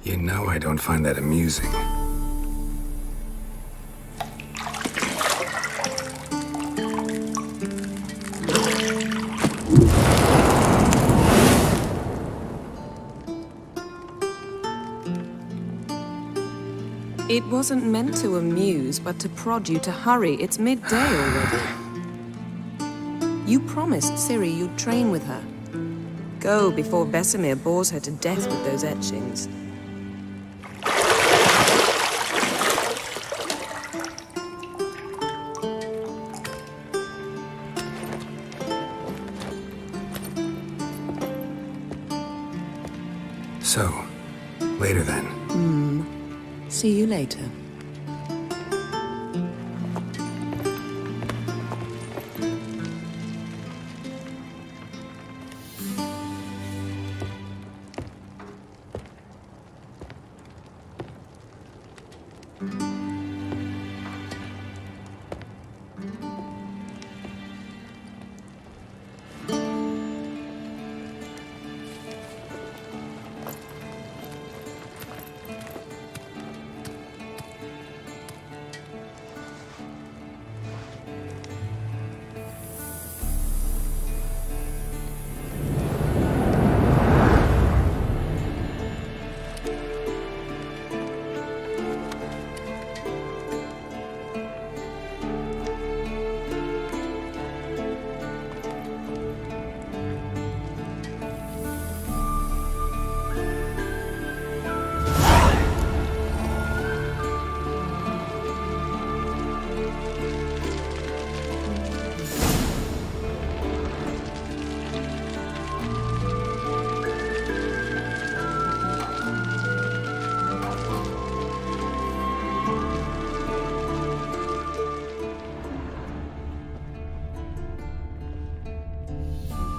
You know I don't find that amusing. It wasn't meant to amuse, but to prod you to hurry. It's midday already. You promised Ciri you'd train with her. Go before Vesemir bores her to death with those etchings. So, later then. See you later.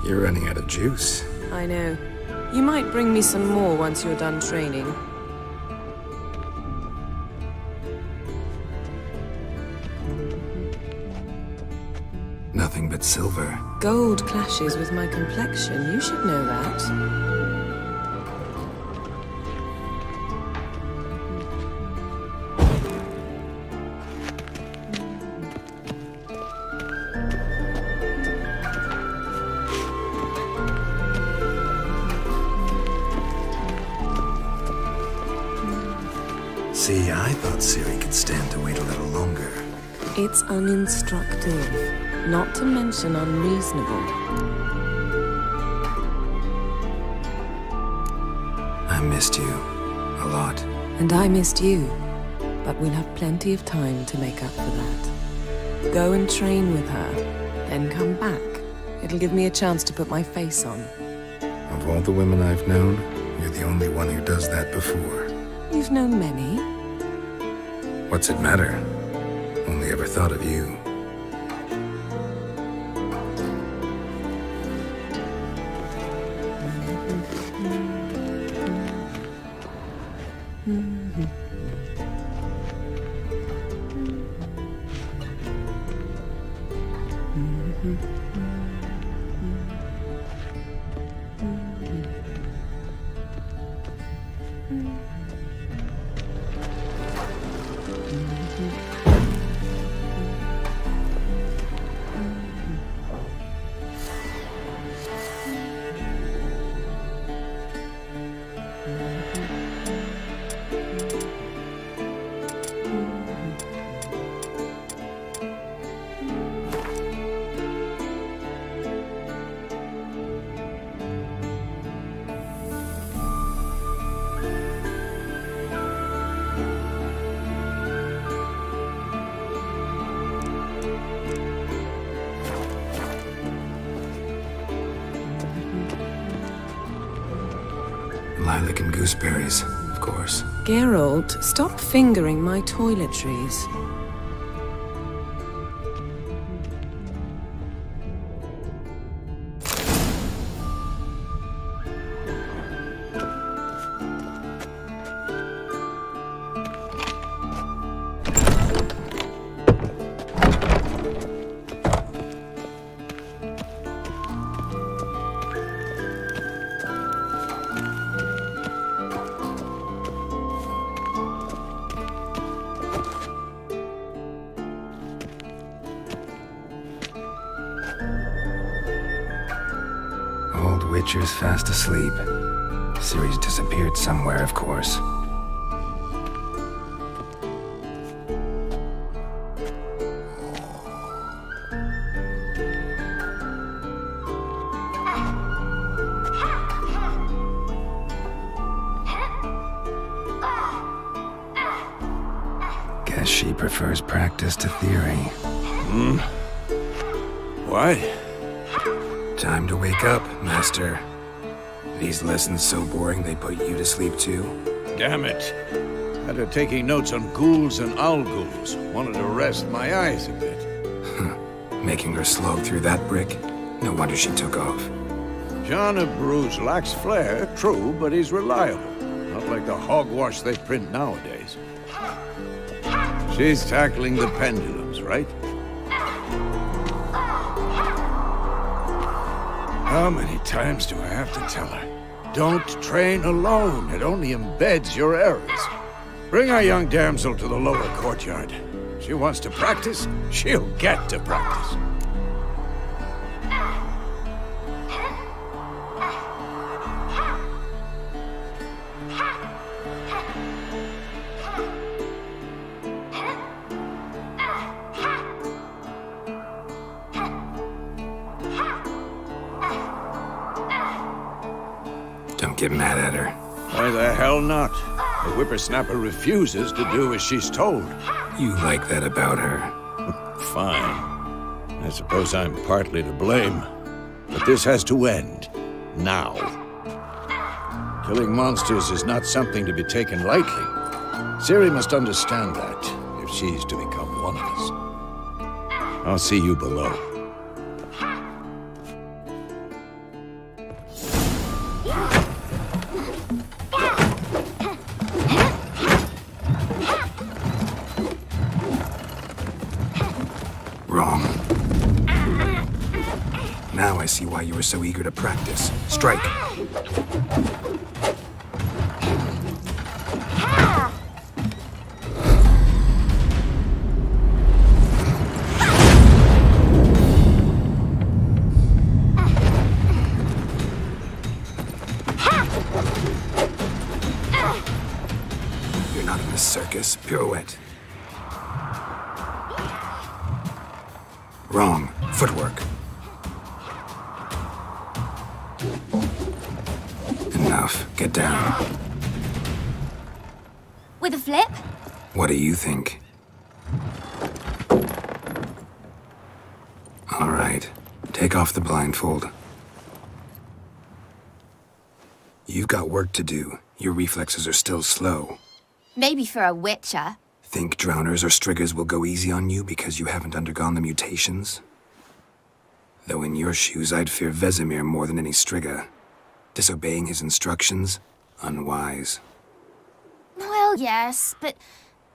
You're running out of juice. I know. You might bring me some more once you're done training. Nothing but silver. Gold clashes with my complexion. You should know that. See, I thought Ciri could stand to wait a little longer. It's uninstructive, not to mention unreasonable. I missed you. A lot. And I missed you. But we'll have plenty of time to make up for that. Go and train with her, then come back. It'll give me a chance to put my face on. Of all the women I've known, you're the only one who does that before. You've known many. What's it matter? Only ever thought of you. Lilac and gooseberries, of course. Geralt, stop fingering my toiletries. Witcher's fast asleep. Ciri's disappeared somewhere, of course. Guess she prefers practice to theory. What? Time to wake up, Master. These lessons so boring they put you to sleep too? Damn it. Had her taking notes on ghouls and owl ghouls. Wanted to rest my eyes a bit. Making her slog through that brick? No wonder she took off. John of Bruges lacks flair, true, but he's reliable. Not like the hogwash they print nowadays. She's tackling the pendulums, right? How many times do I have to tell her? Don't train alone. It only embeds your errors. Bring our young damsel to the lower courtyard. She wants to practice, she'll get to practice. Don't get mad at her. Why the hell not? The whippersnapper refuses to do as she's told. You like that about her. Fine. I suppose I'm partly to blame. But this has to end. Now. Killing monsters is not something to be taken lightly. Ciri must understand that, if she's to become one of us. I'll see you below. Wrong. Now I see why you were so eager to practice. Strike. You're not in a circus. Pirouette. Wrong. Footwork. Enough. Get down. With a flip? What do you think? All right. Take off the blindfold. You've got work to do. Your reflexes are still slow. Maybe for a witcher. Think drowners or striggers will go easy on you because you haven't undergone the mutations? Though in your shoes, I'd fear Vesemir more than any strigger. Disobeying his instructions? Unwise. Well, yes, but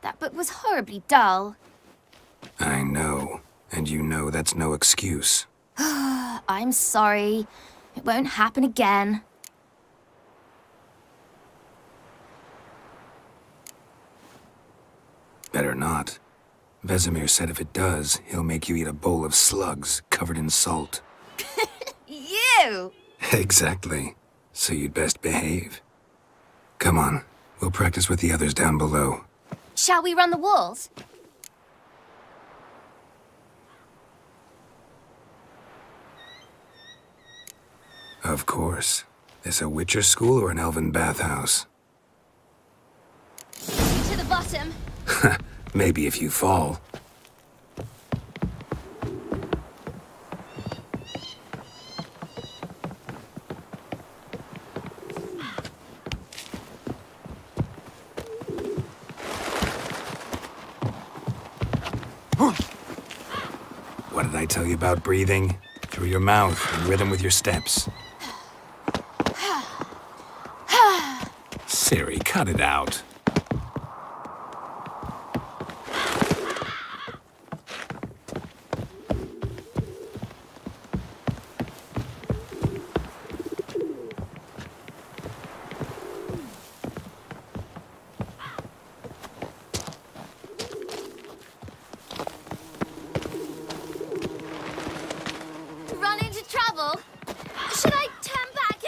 that book was horribly dull. I know. And you know that's no excuse. I'm sorry. It won't happen again. Better not. Vesemir said if it does, he'll make you eat a bowl of slugs covered in salt. You! Exactly. So you'd best behave. Come on. We'll practice with the others down below. Shall we run the walls? Of course. Is a Witcher school or an elven bathhouse? To the bottom. Maybe if you fall. What did I tell you about breathing? Through your mouth, in rhythm with your steps. Ciri, cut it out. Run into trouble? Should I turn back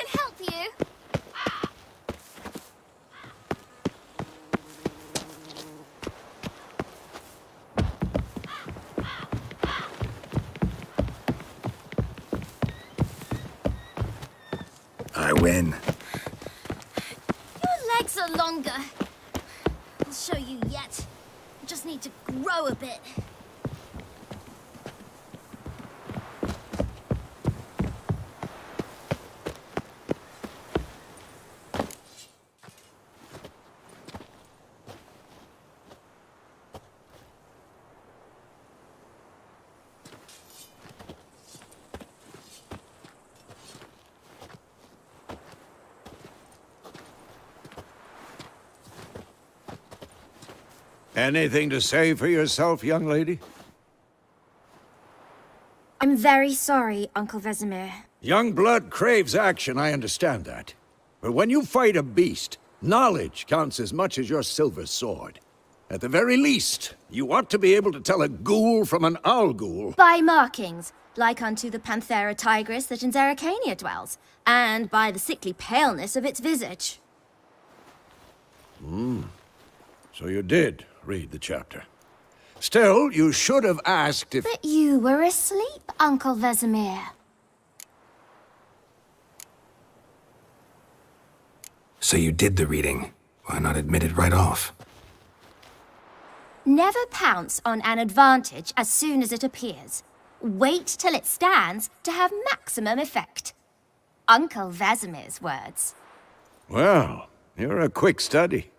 in. Your legs are longer. I'll show you yet. I just need to grow a bit. Anything to say for yourself, young lady? I'm very sorry, Uncle Vesemir. Young blood craves action, I understand that. But when you fight a beast, knowledge counts as much as your silver sword. At the very least, you ought to be able to tell a ghoul from an owl ghoul. By markings, like unto the Panthera tigris that in Zeracania dwells, and by the sickly paleness of its visage. So you did read the chapter. Still, you should have asked if... But you were asleep, Uncle Vesemir. So you did the reading. Why not admit it right off? Never pounce on an advantage as soon as it appears. Wait till it stands to have maximum effect. Uncle Vesemir's words. Well, you're a quick study.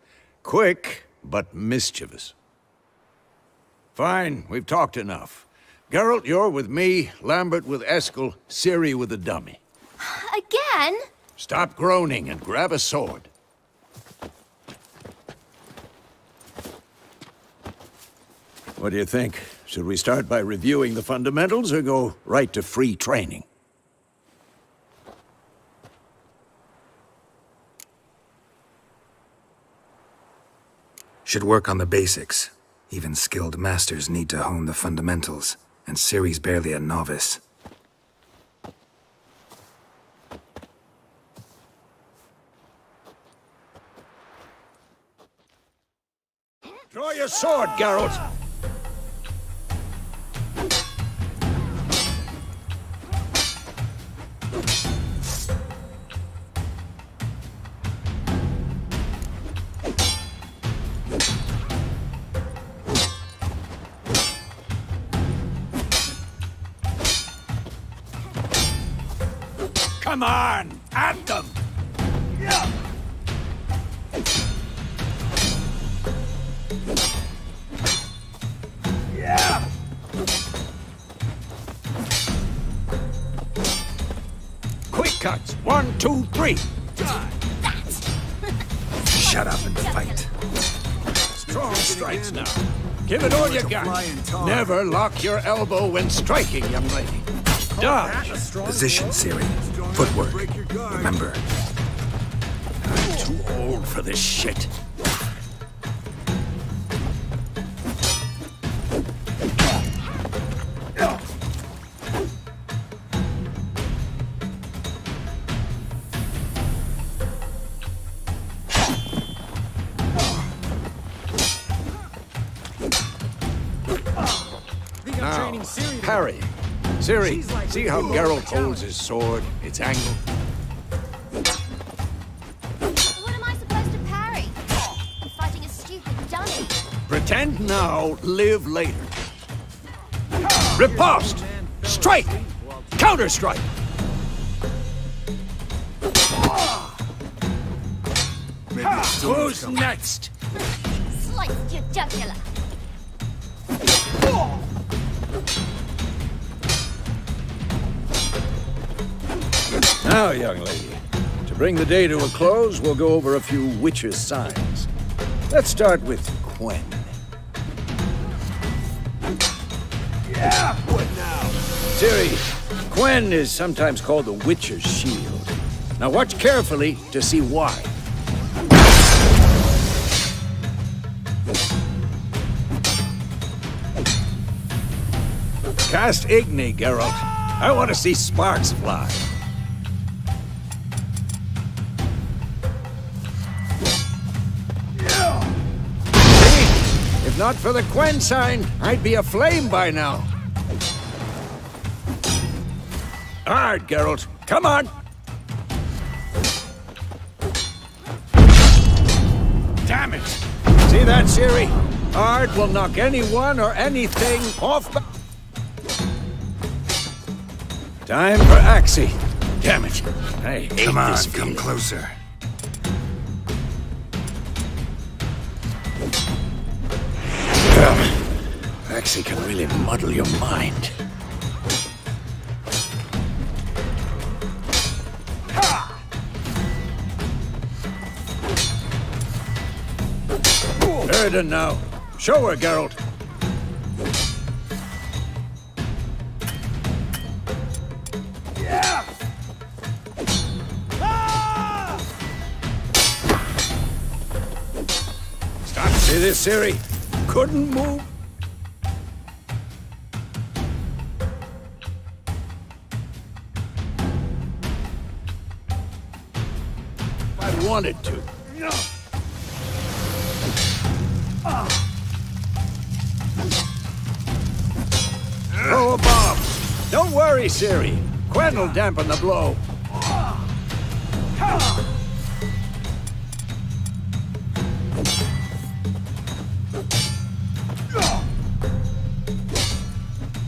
Quick, but mischievous. Fine, we've talked enough. Geralt, you're with me, Lambert with Eskel, Ciri with the dummy. Again? Stop groaning and grab a sword. What do you think? Should we start by reviewing the fundamentals or go right to free training? Should work on the basics. Even skilled masters need to hone the fundamentals, and Ciri's barely a novice. Draw your sword, Geralt! Come on! At them! Quick cuts! 1, 2, 3! Shut up and fight. Strong strikes now. Give it all you got. Never lock your elbow when striking, young lady. Dodge! Position, Ciri. Footwork. Remember. I'm too old for this shit. Now, parry. Ciri, see how Geralt holds his sword, its angle? What am I supposed to parry? I'm fighting a stupid dummy. Pretend now, live later. Riposte! Strike! Counter-strike! Who's next? Sliced your jugular. Now, young lady, to bring the day to a close, we'll go over a few witches' signs. Let's start with Quen. Yeah! What now? Ciri, Quen is sometimes called the Witcher's Shield. Now watch carefully to see why. Cast Igni, Geralt. I want to see sparks fly. If not for the Quen sign, I'd be aflame by now. Hard, Geralt. Come on. See that, Ciri? Art will knock anyone or anything off. Time for Axie. Damn it. I hate Come on, this come feeling. closer. Axie can really muddle your mind. Erden now. Show her, Geralt. Stop. See this, Ciri? Couldn't move. I wanted to. Throw a bomb. Don't worry, Ciri. Quen will dampen the blow.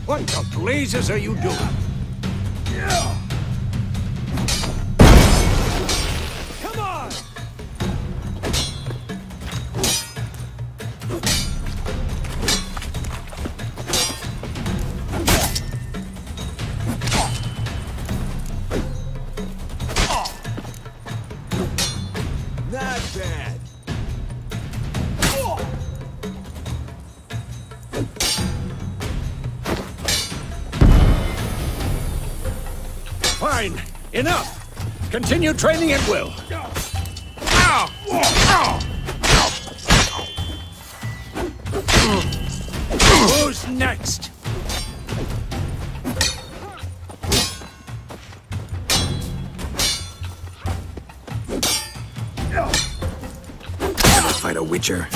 What the blazes are you doing? Come on! Not bad. Fine. Enough. Continue training at will. Who's next? Ever fight a Witcher?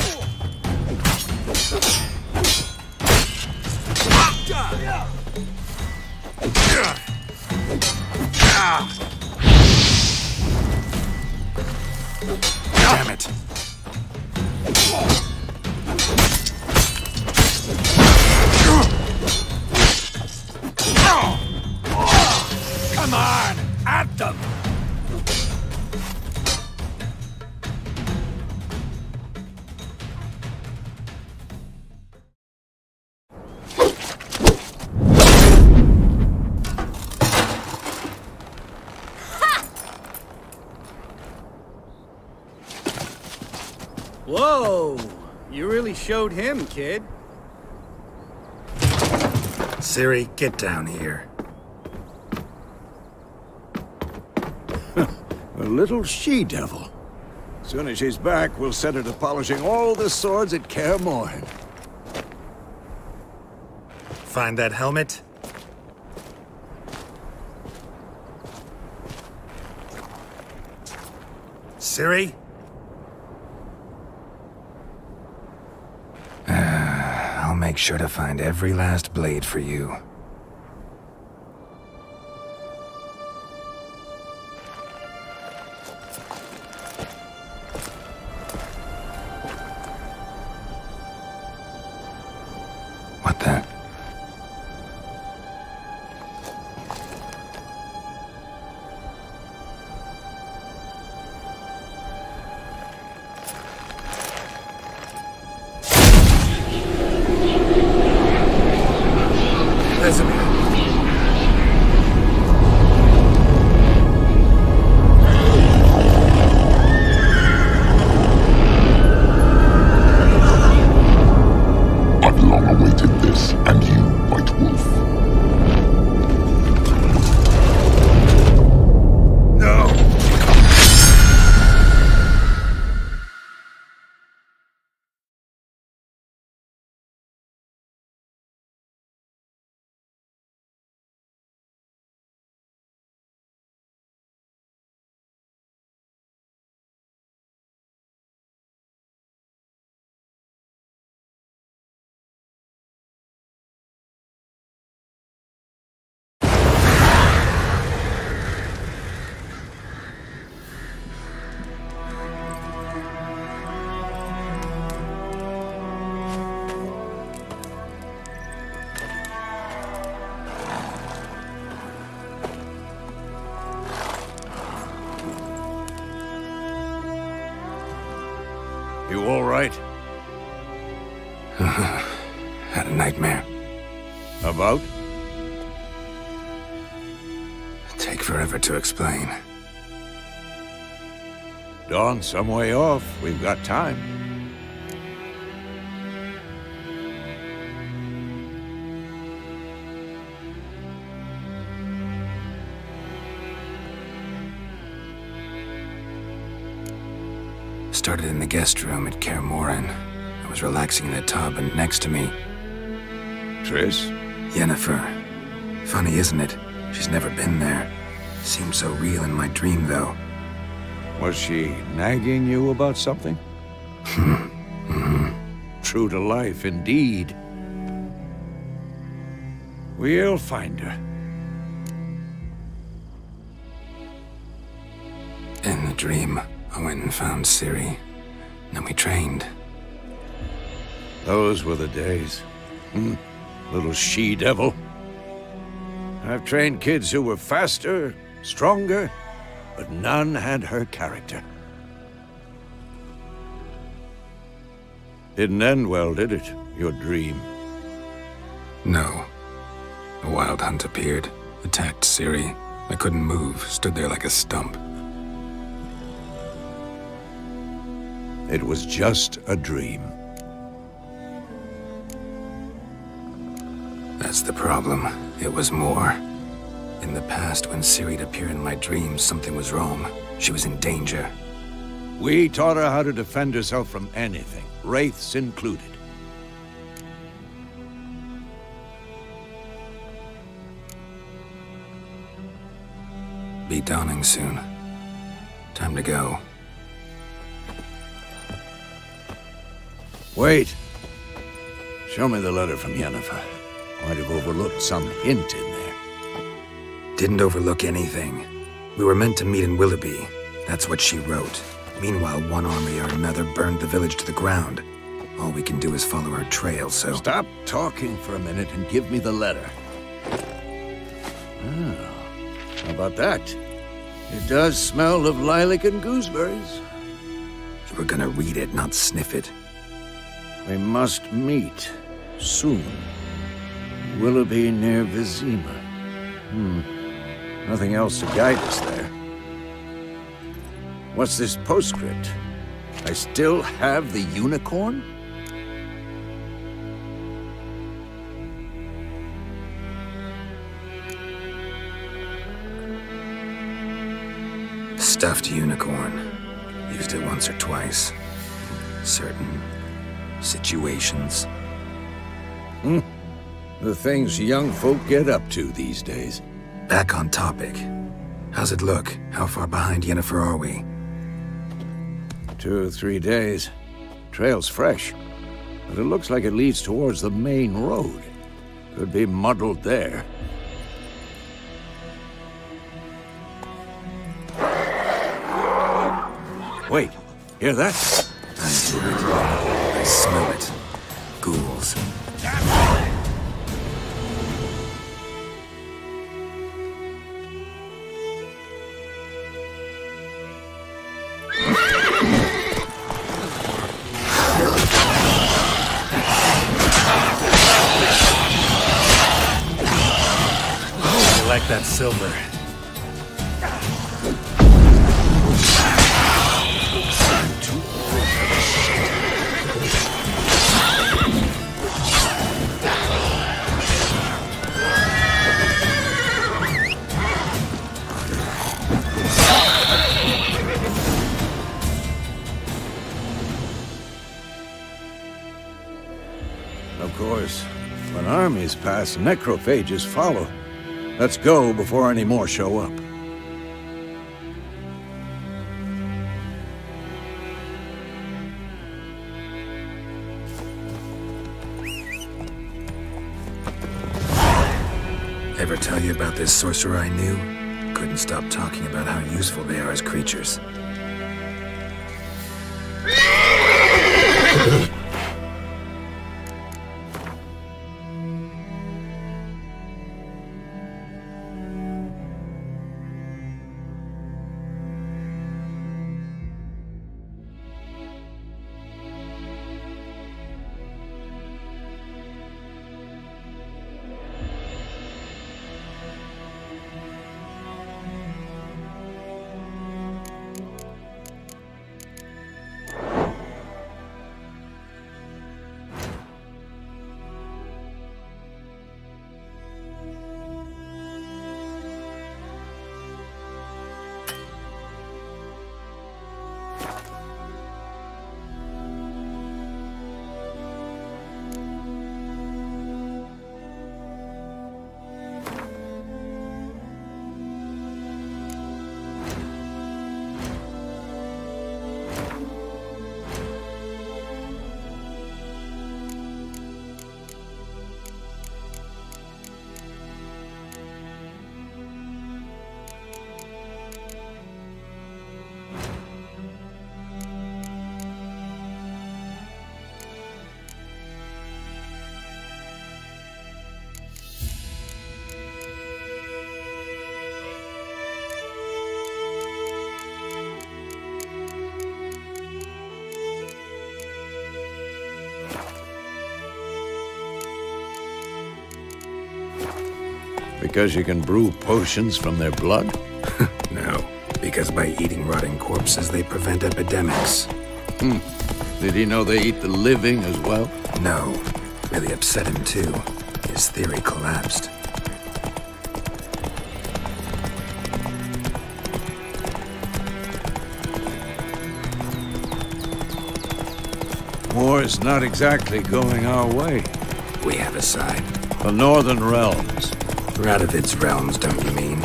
Damn it. Come on, at them! Whoa! You really showed him, kid. Ciri, get down here. A little she-devil. Soon as she's back, we'll set her to polishing all the swords at Kaer Morhen. Find that helmet? Ciri? I'll make sure to find every last blade for you. What the? You all right? Had a nightmare. About? Take forever to explain. Dawn's some way off. We've got time. Started in the guest room at Kaer Morhen. I was relaxing in a tub, and next to me, Triss? Yennefer. Funny, isn't it? She's never been there. Seemed so real in my dream, though. Was she nagging you about something? True to life, indeed. We'll find her. In the dream, I went and found Ciri. Then we trained. Those were the days. Little she-devil. I've trained kids who were faster, stronger, but none had her character. Didn't end well, did it? Your dream? No. A wild hunt appeared, attacked Ciri. I couldn't move, stood there like a stump. It was just a dream. That's the problem. It was more. In the past, when Ciri'd appear in my dreams, something was wrong. She was in danger. We taught her how to defend herself from anything, wraiths included. Be dawning soon. Time to go. Wait. Show me the letter from Yennefer. Might have overlooked some hint in there. Didn't overlook anything. We were meant to meet in Willoughby. That's what she wrote. Meanwhile, one army or another burned the village to the ground. All we can do is follow her trail, so... Stop talking for a minute and give me the letter. Ah, how about that? It does smell of lilac and gooseberries. You were gonna read it, not sniff it. We must meet soon. Willoughby near Vizima. Nothing else to guide us there. What's this postscript? I still have the unicorn? Stuffed unicorn. Used it once or twice. Certain situations. The things young folk get up to these days. Back on topic. How's it look? How far behind Yennefer are we? 2 or 3 days. Trail's fresh, but it looks like it leads towards the main road. Could be muddled there. Wait, hear that? I hear it. I smell it. Ghouls. I like that silver. Of course, when armies pass, necrophages follow. Let's go before any more show up. Ever tell you about this sorcerer I knew? Couldn't stop talking about how useful they are as creatures. Because you can brew potions from their blood? No, because by eating rotting corpses, they prevent epidemics. Did he know they eat the living as well? No, really upset him too. His theory collapsed. War is not exactly going our way. We have a side. The Northern Realms. Radovid's realms, don't you mean?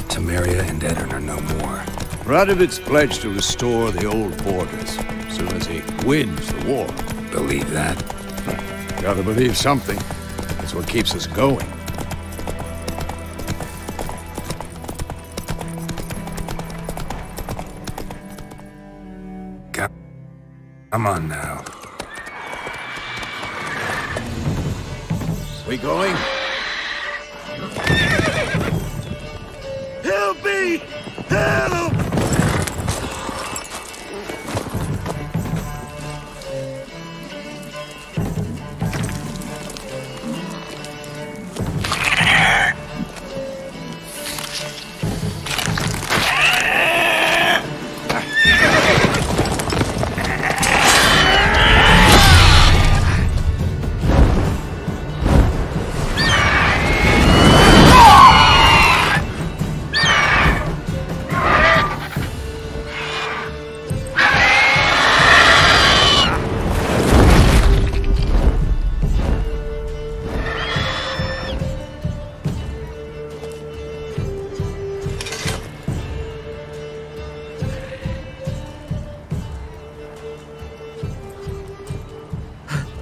Temeria and Edirn are no more. Radovid's pledged to restore the old borders as soon as he wins the war. Believe that? Gotta believe something. That's what keeps us going. Come on now. We going? Help me! Help!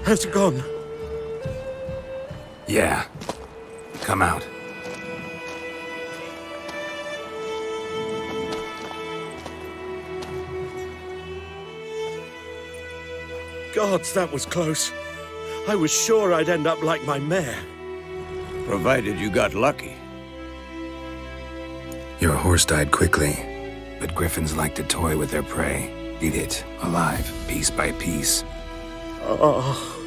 Has it gone? Yeah. Come out. Gods, that was close. I was sure I'd end up like my mare. Provided you got lucky. Your horse died quickly, but griffins like to toy with their prey. Eat it, alive, piece by piece. Oh.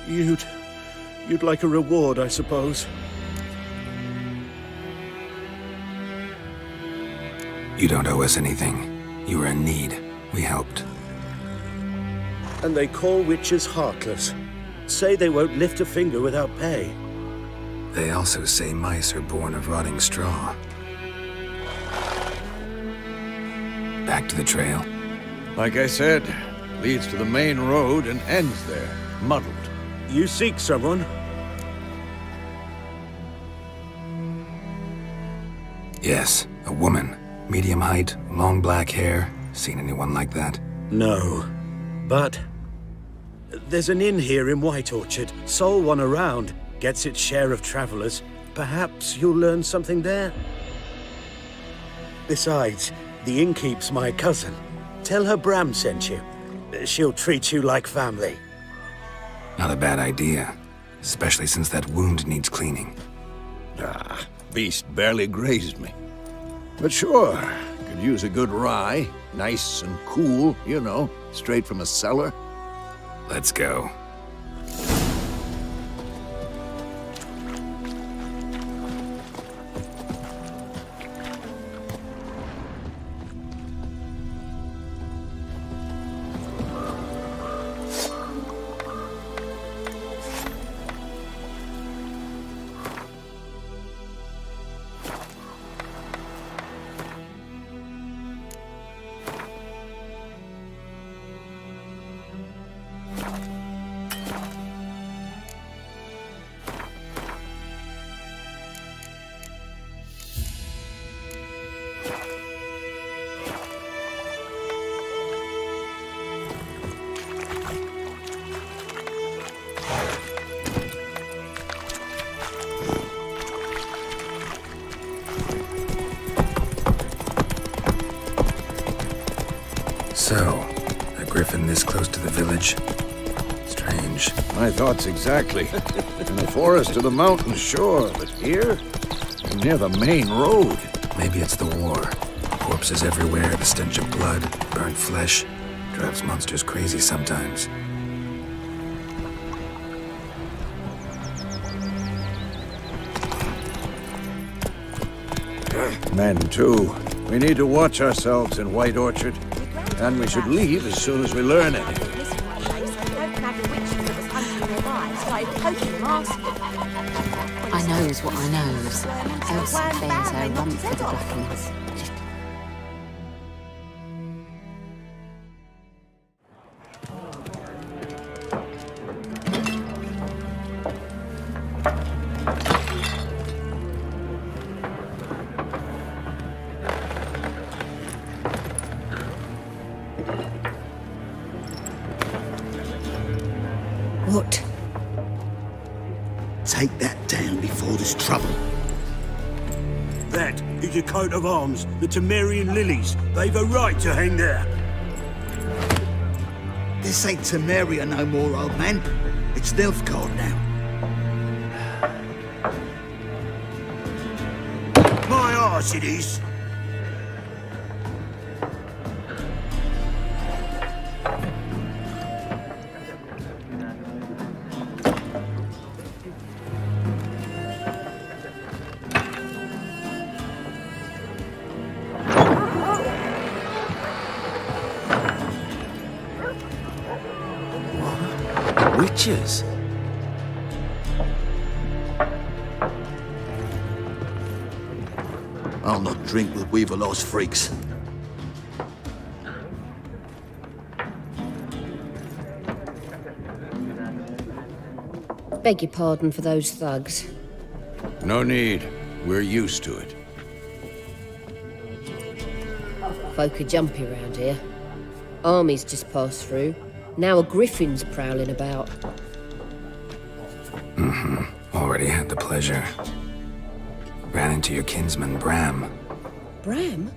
You'd like a reward, I suppose. You don't owe us anything. You were in need. We helped. And they call witches heartless. Say they won't lift a finger without pay. They also say mice are born of rotting straw. Back to the trail. Like I said, leads to the main road and ends there, muddled. You seek someone? Yes, a woman. Medium height, long black hair. Seen anyone like that? No. But there's an inn here in White Orchard. Sole one around. Gets its share of travelers. Perhaps you'll learn something there? Besides, the innkeep's my cousin. Tell her Bram sent you. She'll treat you like family. Not a bad idea. Especially since that wound needs cleaning. Ah, beast barely grazed me. But sure, could use a good rye. Nice and cool, you know, straight from a cellar. Let's go. So, a griffin this close to the village? Strange. My thoughts exactly. In the forest to the mountain, sure, but here? Near the main road. Maybe it's the war. Corpses everywhere, the stench of blood, burnt flesh. Drives monsters crazy sometimes. Men, too. We need to watch ourselves in White Orchard. And we should leave as soon as we learn anything. I knows what I knows. Else there's a rump for the blackens. What? Take that down before there's trouble. That is a coat of arms, the Temerian lilies. They've a right to hang there. This ain't Temeria no more, old man. It's Nilfgaard now. My arse it is. Witches? I'll not drink with Weaverlaw's freaks. Beg your pardon for those thugs. No need. We're used to it. Folk are jumpy round here. Armies just passed through. Now a griffin's prowling about. Already had the pleasure. Ran into your kinsman, Bram. Bram?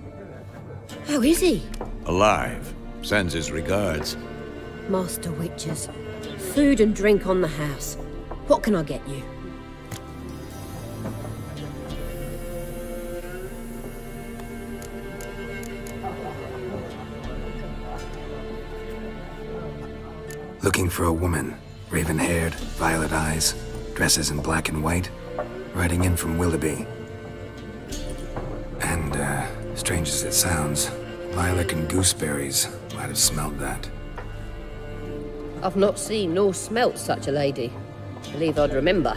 How is he? Alive. Sends his regards. Master Witches. Food and drink on the house. What can I get you? Looking for a woman. Raven-haired, violet eyes, dresses in black and white. Riding in from Willoughby. And, strange as it sounds, lilac and gooseberries might have smelled that. I've not seen nor smelt such a lady. Believe I'd remember.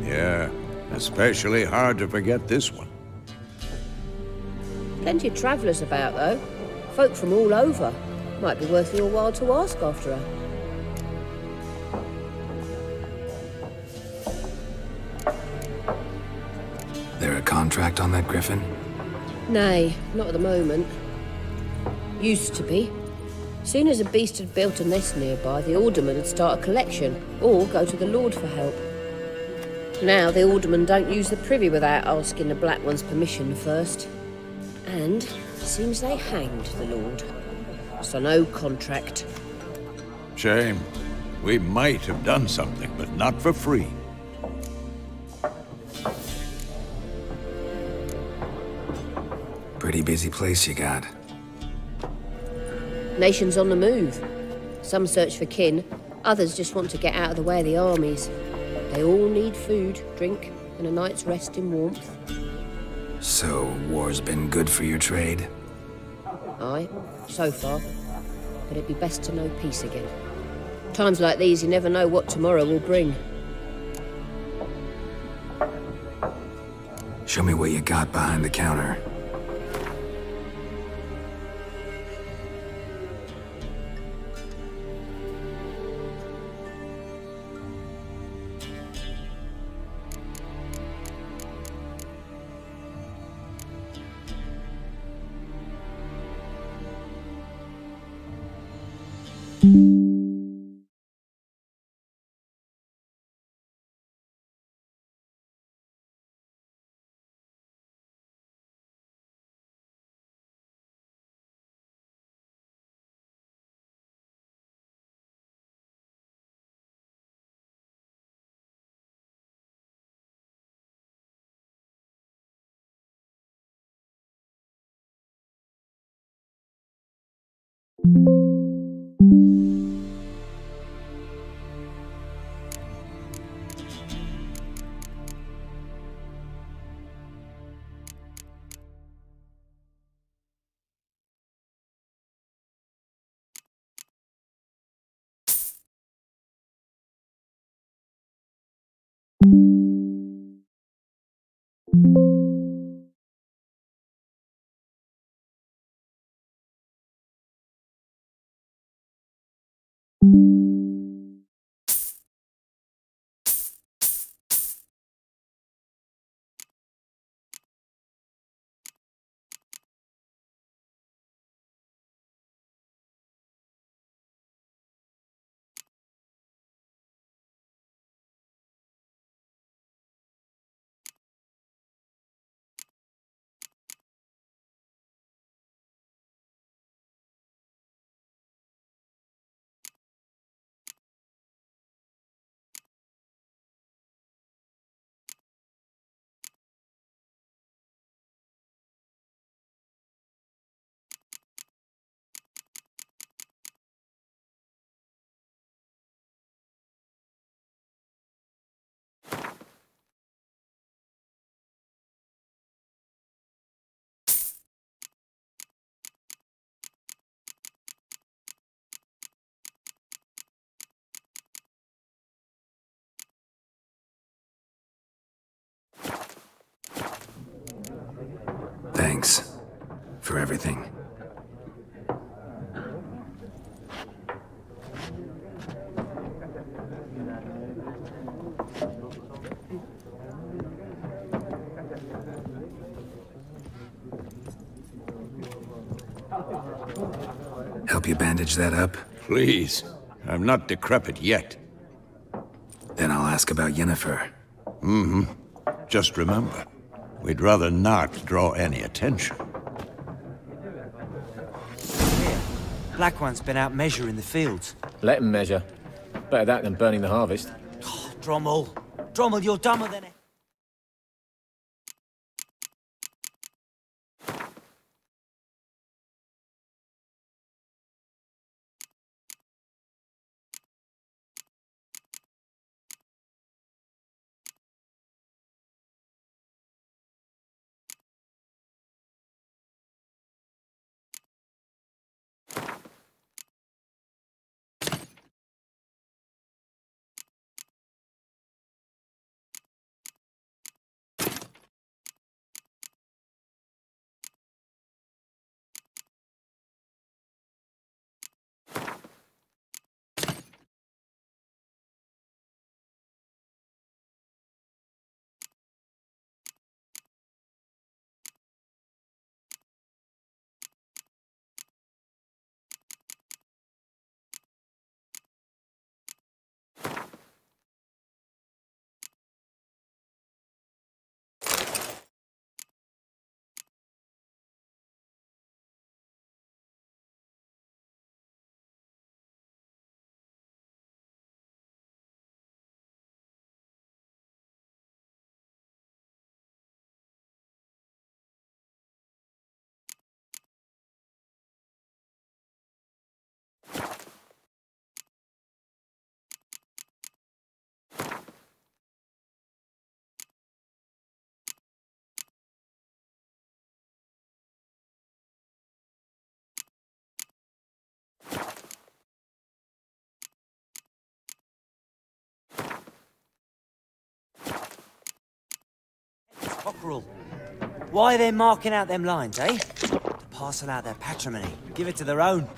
Yeah, especially hard to forget this one. Plenty of travellers about, though. Folk from all over. Might be worth your while to ask after her. There a contract on that griffin? Nay, not at the moment. Used to be. Soon as a beast had built a nest nearby, the alderman would start a collection, or go to the Lord for help. Now the aldermen don't use the privy without asking the Black One's permission first. And seems they hanged the Lord. So no contract. Shame. We might have done something, but not for free. Pretty busy place you got. Nations on the move. Some search for kin, others just want to get out of the way of the armies. They all need food, drink, and a night's rest in warmth. So, war's been good for your trade? Aye, so far. But it'd be best to know peace again. Times like these, you never know what tomorrow will bring. Show me what you got behind the counter. Thanks for everything. Help you bandage that up? Please. I'm not decrepit yet. Then I'll ask about Yennefer. Just remember, we'd rather not draw any attention. Black One's been out measuring the fields. Let him measure. Better that than burning the harvest. Oh, Drommel. Drommel, you're dumber than it. Cockerel. Why are they marking out them lines, eh? To parcel out their patrimony. Give it to their own.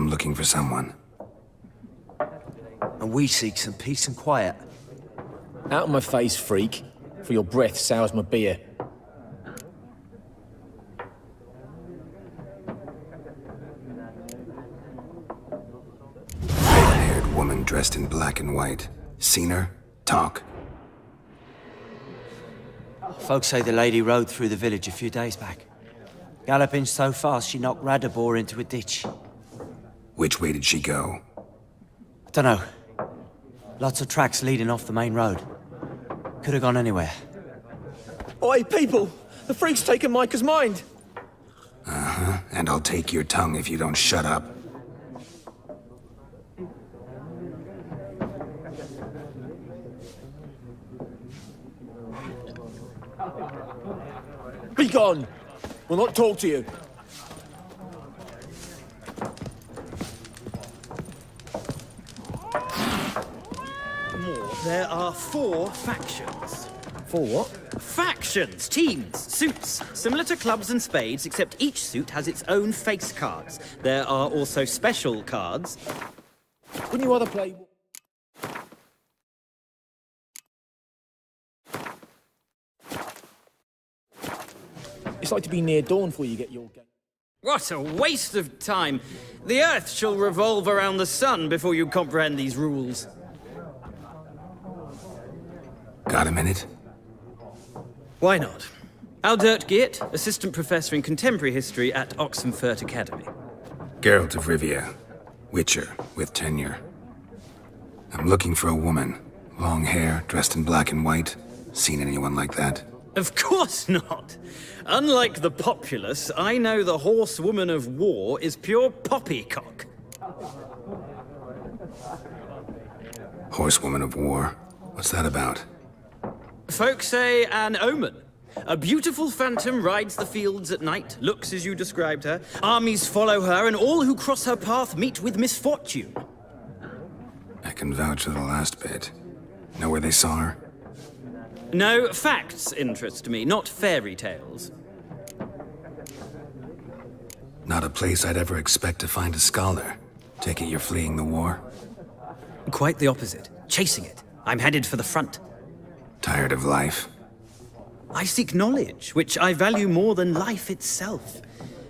I'm looking for someone. And we seek some peace and quiet. Out of my face, freak. For your breath sours my beer. Red-haired woman dressed in black and white. Seen her? Talk. Folks say the lady rode through the village a few days back. Galloping so fast she knocked Radabor into a ditch. Which way did she go? I don't know. Lots of tracks leading off the main road. Could have gone anywhere. Oi, people! The freak's taken Micah's mind! Uh-huh, and I'll take your tongue if you don't shut up. Be gone! We'll not talk to you. There are 4 factions. 4 what? Factions, teams, suits. Similar to clubs and spades, except each suit has its own face cards. There are also special cards. Wouldn't you rather play... It's like to be near dawn before you get your game. What a waste of time. The Earth shall revolve around the sun before you comprehend these rules. Got a minute? Why not? Aldert Geert, Assistant Professor in Contemporary History at Oxenfurt Academy. Geralt of Rivia. Witcher, with tenure. I'm looking for a woman. Long hair, dressed in black and white. Seen anyone like that? Of course not. Unlike the populace, I know the horsewoman of war is pure poppycock. Horsewoman of war? What's that about? Folk say an omen. A beautiful phantom rides the fields at night, looks as you described her. Armies follow her, and all who cross her path meet with misfortune. I can vouch for the last bit. Know where they saw her? No, facts interest me, not fairy tales. Not a place I'd ever expect to find a scholar. Take it you're fleeing the war? Quite the opposite. Chasing it. I'm headed for the front. Tired of life? I seek knowledge, which I value more than life itself.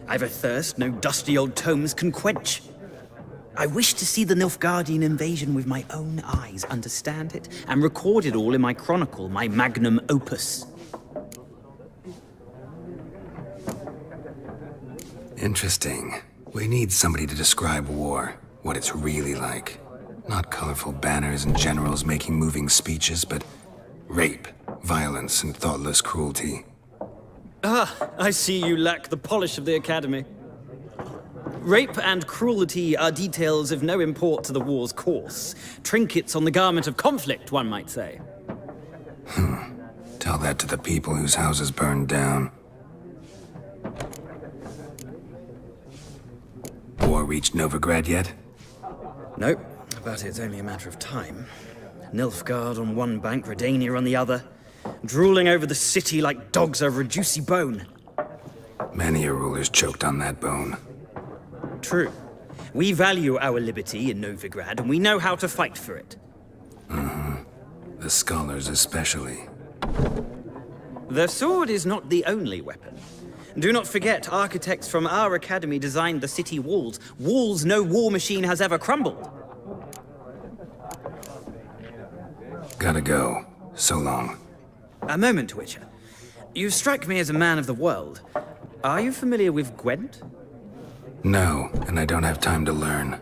I've a thirst no dusty old tomes can quench. I wish to see the Nilfgaardian invasion with my own eyes, understand it, and record it all in my chronicle, my magnum opus. Interesting. We need somebody to describe war, what it's really like. Not colorful banners and generals making moving speeches, but rape, violence, and thoughtless cruelty. Ah, I see you lack the polish of the Academy. Rape and cruelty are details of no import to the war's course. Trinkets on the garment of conflict, one might say. Tell that to the people whose houses burned down. War reached Novigrad yet? Nope, but it's only a matter of time. Nilfgaard on one bank, Redania on the other, drooling over the city like dogs over a juicy bone. Many a ruler's choked on that bone. True. We value our liberty in Novigrad, and we know how to fight for it. The scholars especially. The sword is not the only weapon. Do not forget, architects from our academy designed the city walls. Walls no war machine has ever crumbled. Gotta go. So long. A moment, Witcher. You strike me as a man of the world. Are you familiar with Gwent? No, and I don't have time to learn.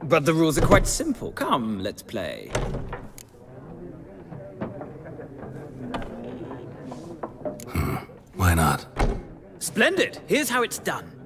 But the rules are quite simple. Come, let's play. Why not? Splendid! Here's how it's done.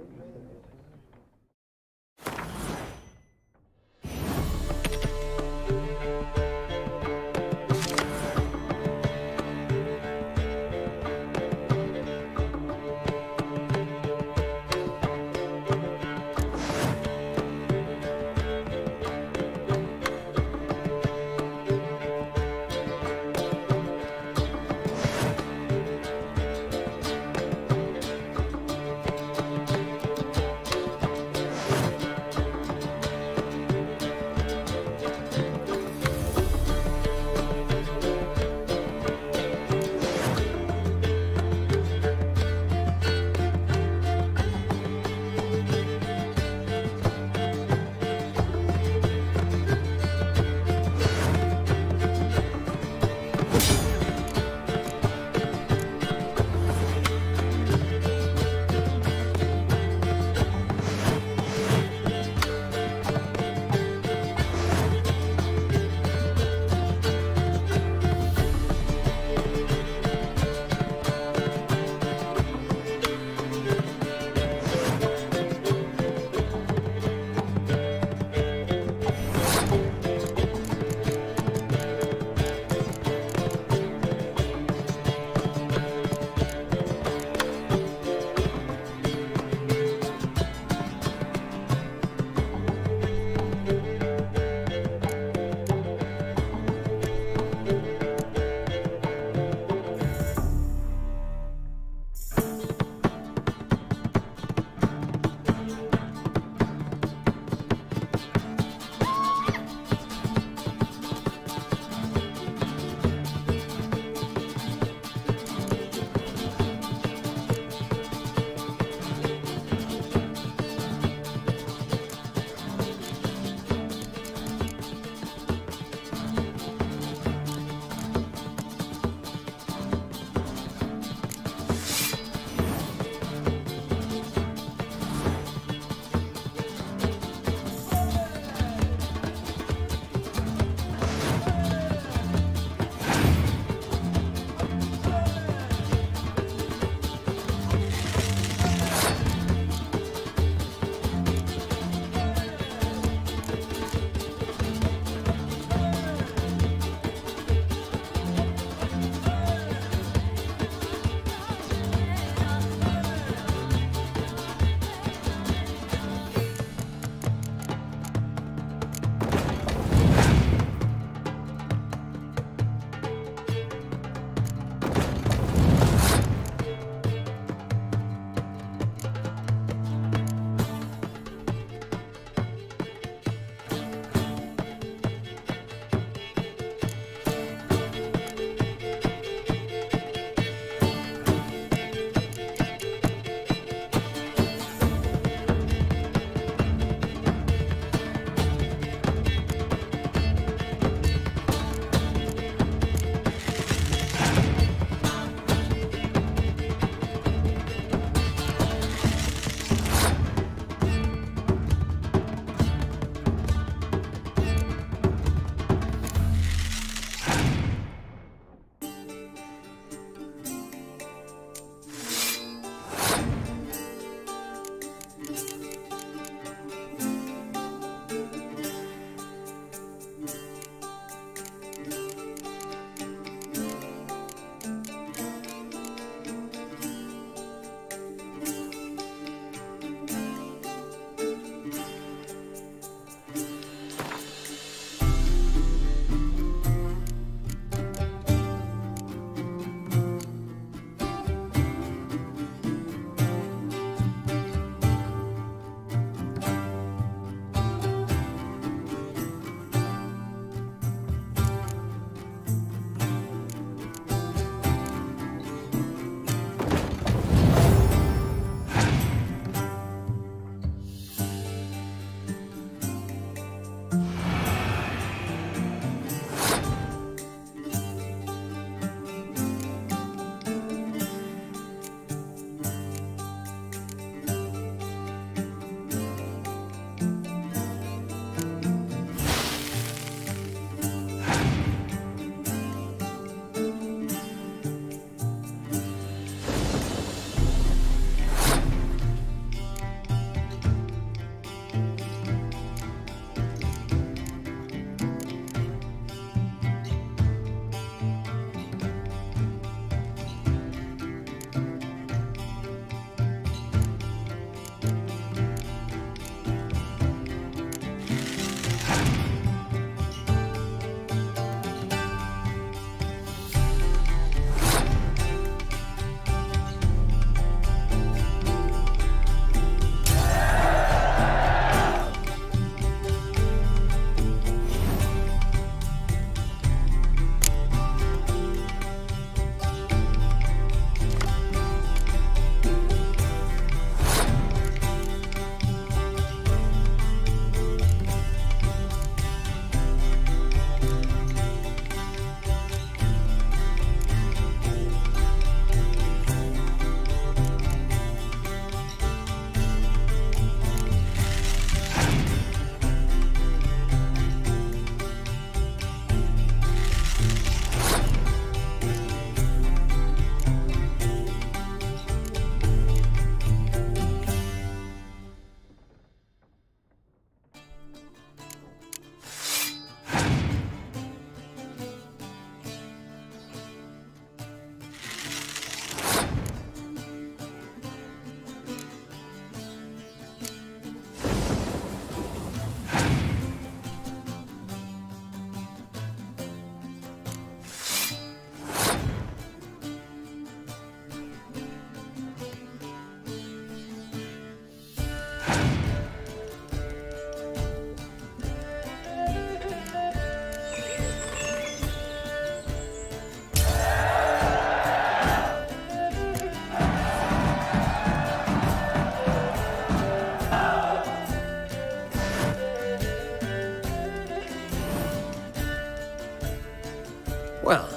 Well,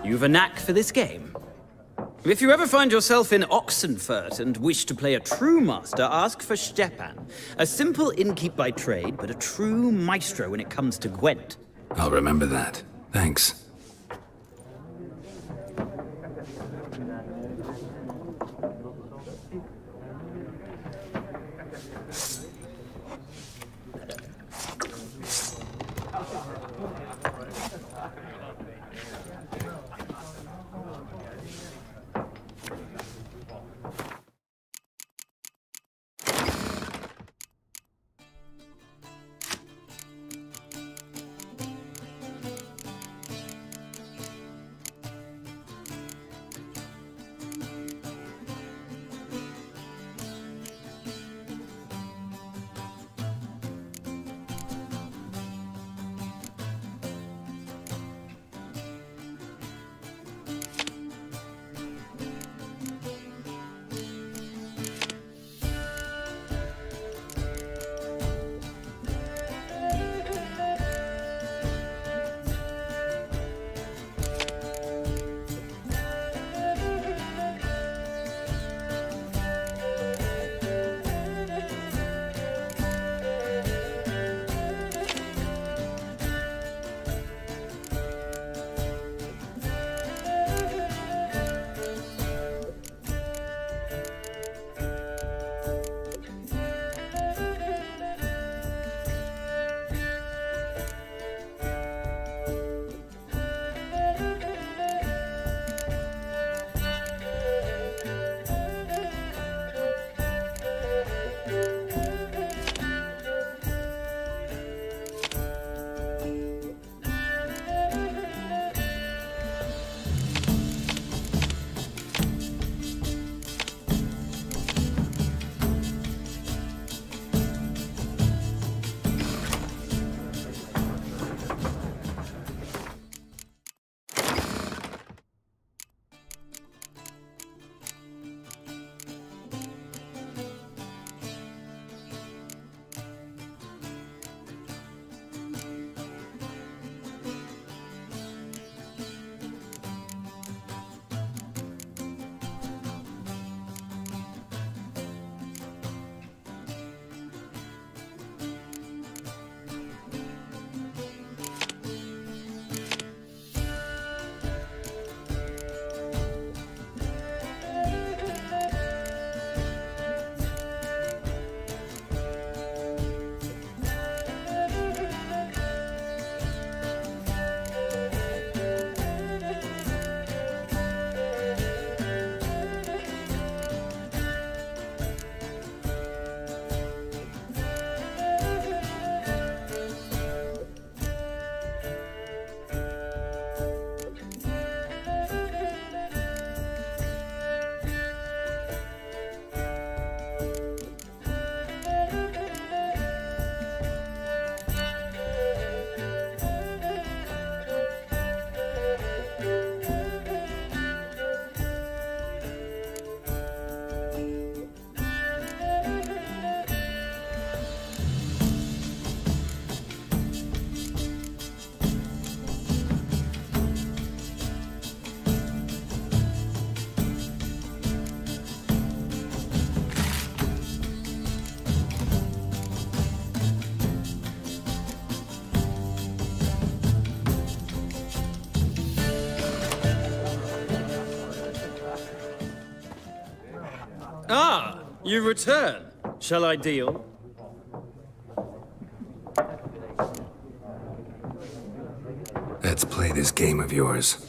you've a knack for this game. If you ever find yourself in Oxenfurt and wish to play a true master, ask for Stepan. A simple innkeep by trade, but a true maestro when it comes to Gwent. I'll remember that. Thanks. Ah, you return. Shall I deal? Let's play this game of yours.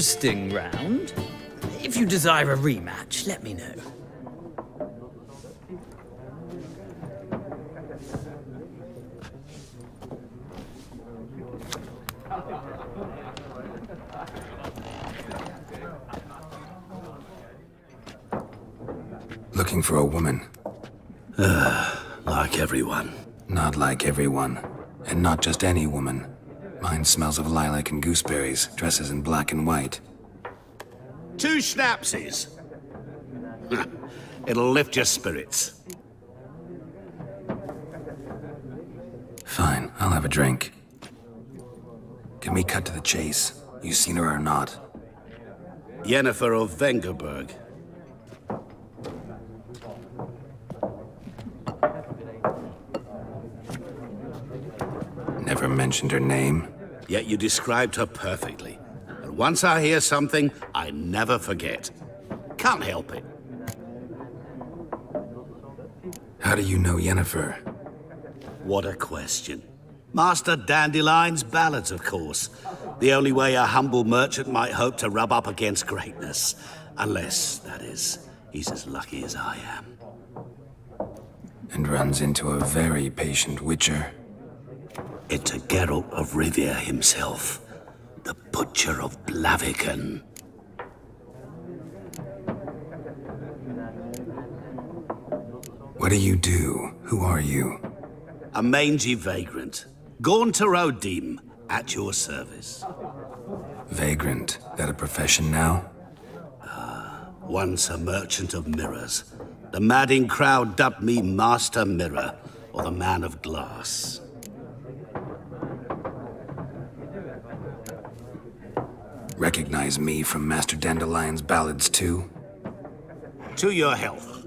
interesting round. If you desire a rematch, let me know. Looking for a woman. Like everyone. Not like everyone. And not just any woman. Mine smells of lilac and gooseberries, dresses in black and white. 2 schnapsies. It'll lift your spirits. Fine, I'll have a drink. Can we cut to the chase? You seen her or not? Yennefer of Vengerberg. Never mentioned her name. Yet you described her perfectly. And once I hear something, I never forget. Can't help it. How do you know Yennefer? What a question. Master Dandelion's ballads, of course. The only way a humble merchant might hope to rub up against greatness. Unless, that is, he's as lucky as I am. And runs into a very patient witcher. Into Geralt of Rivia himself. The Butcher of Blaviken. What do you do? Who are you? A mangy vagrant. Gaunter O'Dim, at your service. Vagrant. That a profession now? Once a merchant of mirrors. The madding crowd dubbed me Master Mirror, or the Man of Glass. Recognize me from Master Dandelion's ballads too? To your health.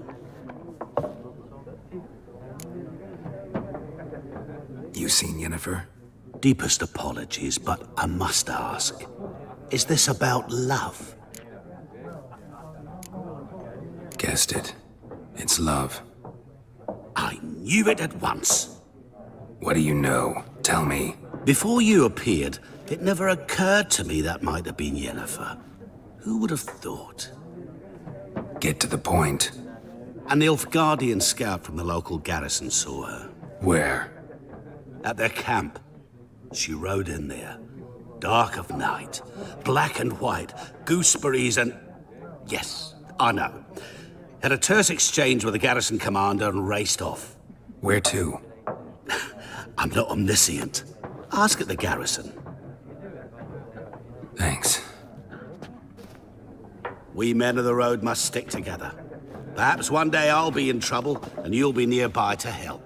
You seen Yennefer? Deepest apologies, but I must ask. Is this about love? Guessed it. It's love. I knew it at once. What do you know? Tell me. Before you appeared, it never occurred to me that might have been Yennefer. Who would have thought? Get to the point. An Nilfgaardian scout from the local garrison saw her. Where? At their camp. She rode in there. Dark of night. Black and white. Gooseberries and... Yes, I know. Had a terse exchange with the garrison commander and raced off. Where to? I'm not omniscient. Ask at the garrison. Thanks. We men of the road must stick together. Perhaps one day I'll be in trouble and you'll be nearby to help.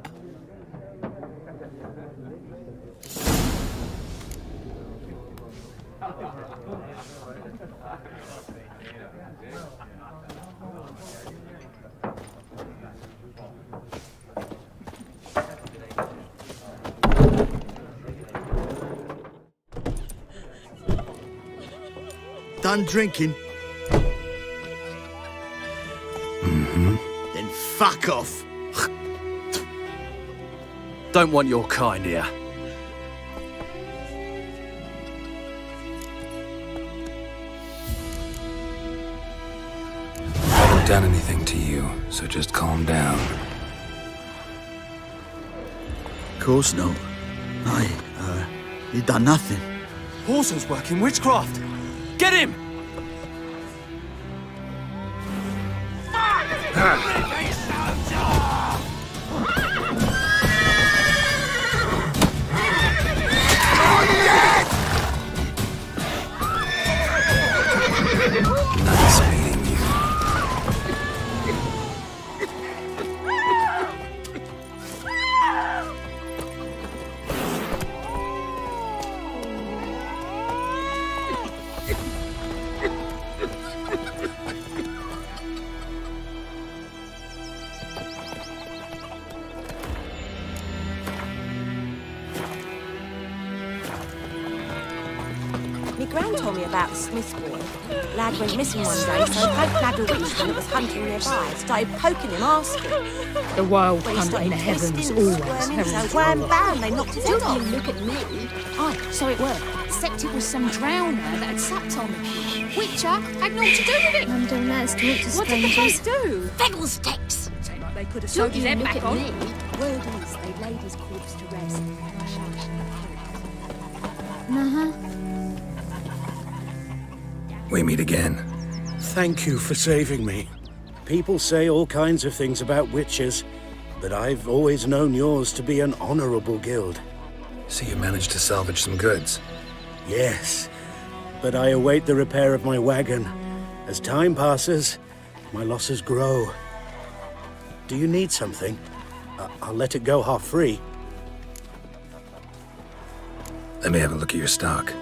Done drinking? Mm-hmm. Then fuck off. Don't want your kind here. I haven't done anything to you, so just calm down. Of course not. You done nothing. Horsel's working witchcraft. Get him! Nice meeting you. Gran told me about the Smith boy. Lad went missing one day, so folk nabbed a witchman that was hunting nearby. Started poking him, asking. The wild Well, he hunt in started the heavens twisting always and squirming, heralds so wham war. bam, they knocked his head Don't off. you look at me. Aye, so it were. Except it was some drowner that had supped on me. Witcher had naught to do with it. Mum don't let us talk to What did the strangers. place do? Fiddlesticks! Seemed like they could have sewed his head back on. Word is they laid his corpse to rest. Uh-huh. We meet again. Thank you for saving me. People say all kinds of things about witches, but I've always known yours to be an honorable guild. So you managed to salvage some goods? Yes, but I await the repair of my wagon. As time passes, my losses grow. Do you need something? I'll let it go half-free. Let me have a look at your stock.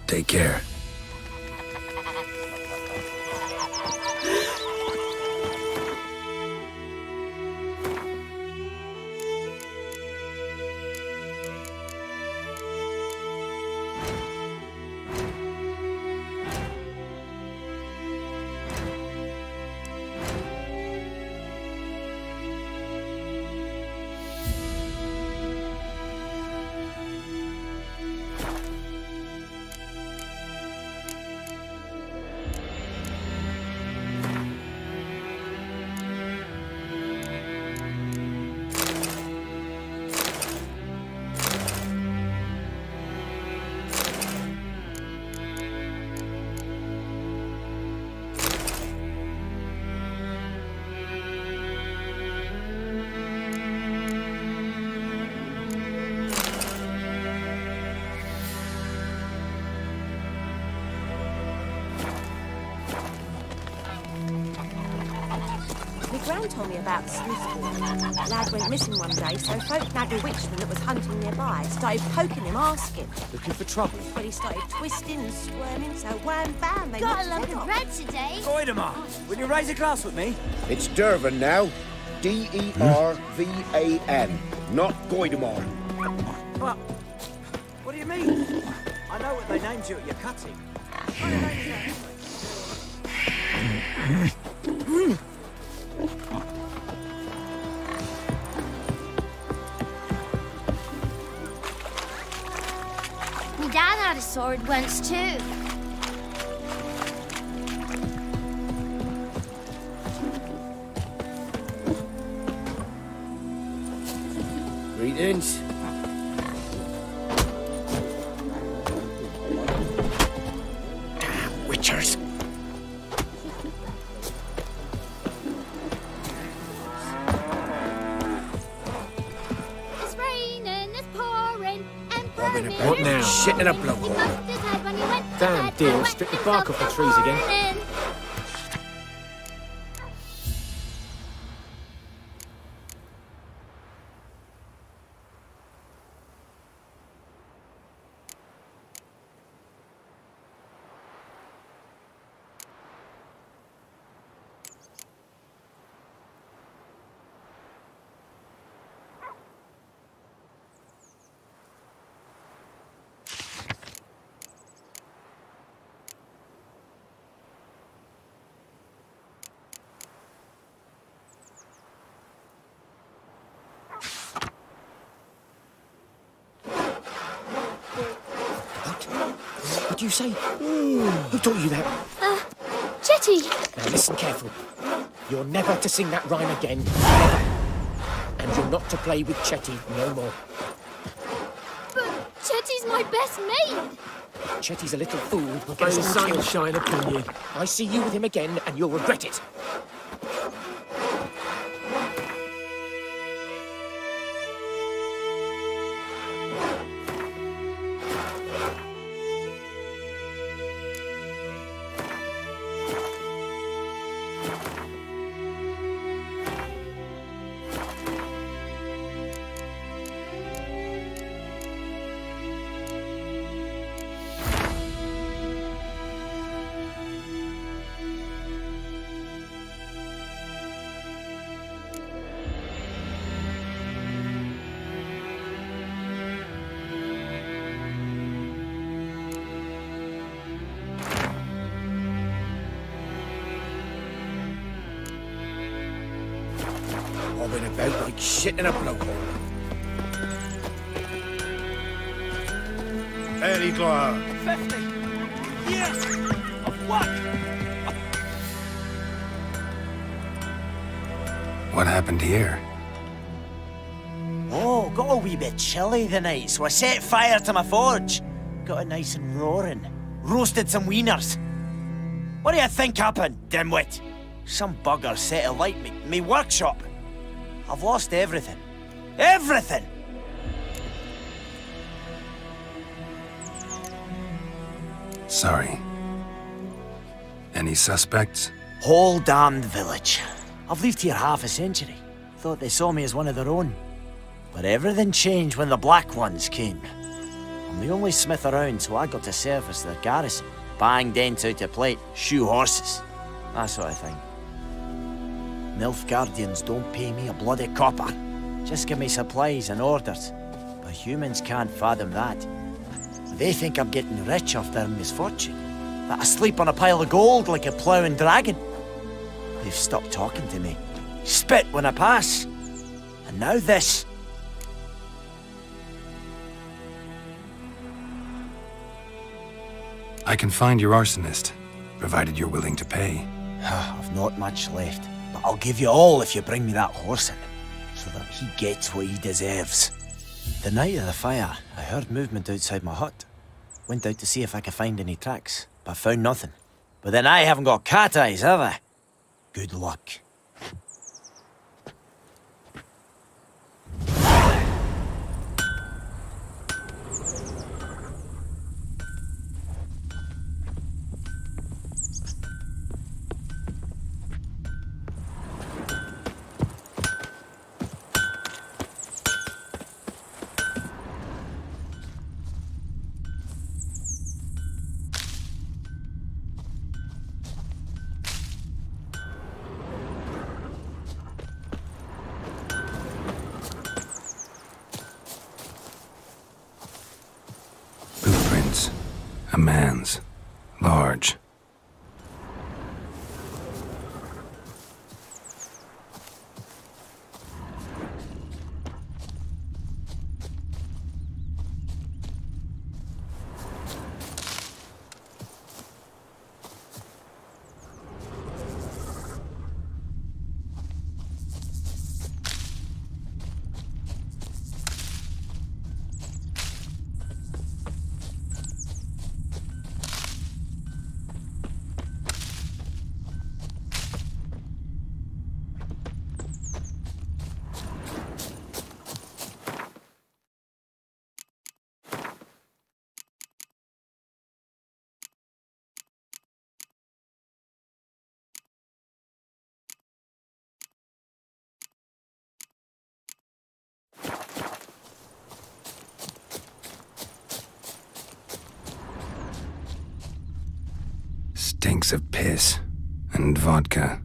Take care. Gran told me about the Smith boy. Lad went missing one day, so folk nabbed a witchman that was hunting nearby. Started poking him, asking. Looking for trouble? Well, he started twisting and squirming, so wham bam, they Got a knocked lump his head of off. bread today. Goidemar, will you raise a glass with me? It's Dervan now. D-E-R-V-A-N. Not Goidemar. What do you mean? I know what they named you at your cutting. My dad had a sword once too. Greetings. Damn witchers. It's raining, it's pouring, and burning. What now? Shit in a blowhole. He must have had when he went to Damn bed, deal, wet strip the himself bark off the till trees again. morning. What do you say? Who taught you that? Jetty! Now listen careful. You're never to sing that rhyme again. Never. And you're not to play with Chetty no more. But Jetty's my best mate! Chetty's a little fool. We'll My get us all killed. sunshine opinion. I see you with him again, and you'll regret it. Bobbing about like shit in a blowhole. Very glad. 50 years of work. What happened here? Oh, got a wee bit chilly the night, so I set fire to my forge. Got it nice and roaring. Roasted some wieners. What do you think happened, dimwit? Some bugger set alight me workshop. I've lost everything. Everything! Sorry. Any suspects? Whole damned village. I've lived here half a century. Thought they saw me as one of their own. But everything changed when the Black Ones came. I'm the only smith around, so I got to service their garrison. Bang dents out of plate, shoe horses. That sort of thing. Nilfgaardians don't pay me a bloody copper. Just give me supplies and orders. But humans can't fathom that. They think I'm getting rich off their misfortune. That I sleep on a pile of gold like a ploughing dragon. They've stopped talking to me. Spit when I pass. And now this. I can find your arsonist, provided you're willing to pay. I've not much left, but I'll give you all if you bring me that horse in, so that he gets what he deserves. The night of the fire, I heard movement outside my hut. Went out to see if I could find any tracks, but found nothing. But then I haven't got cat eyes, have I? Good luck. A man's. Large. Stinks of piss and vodka.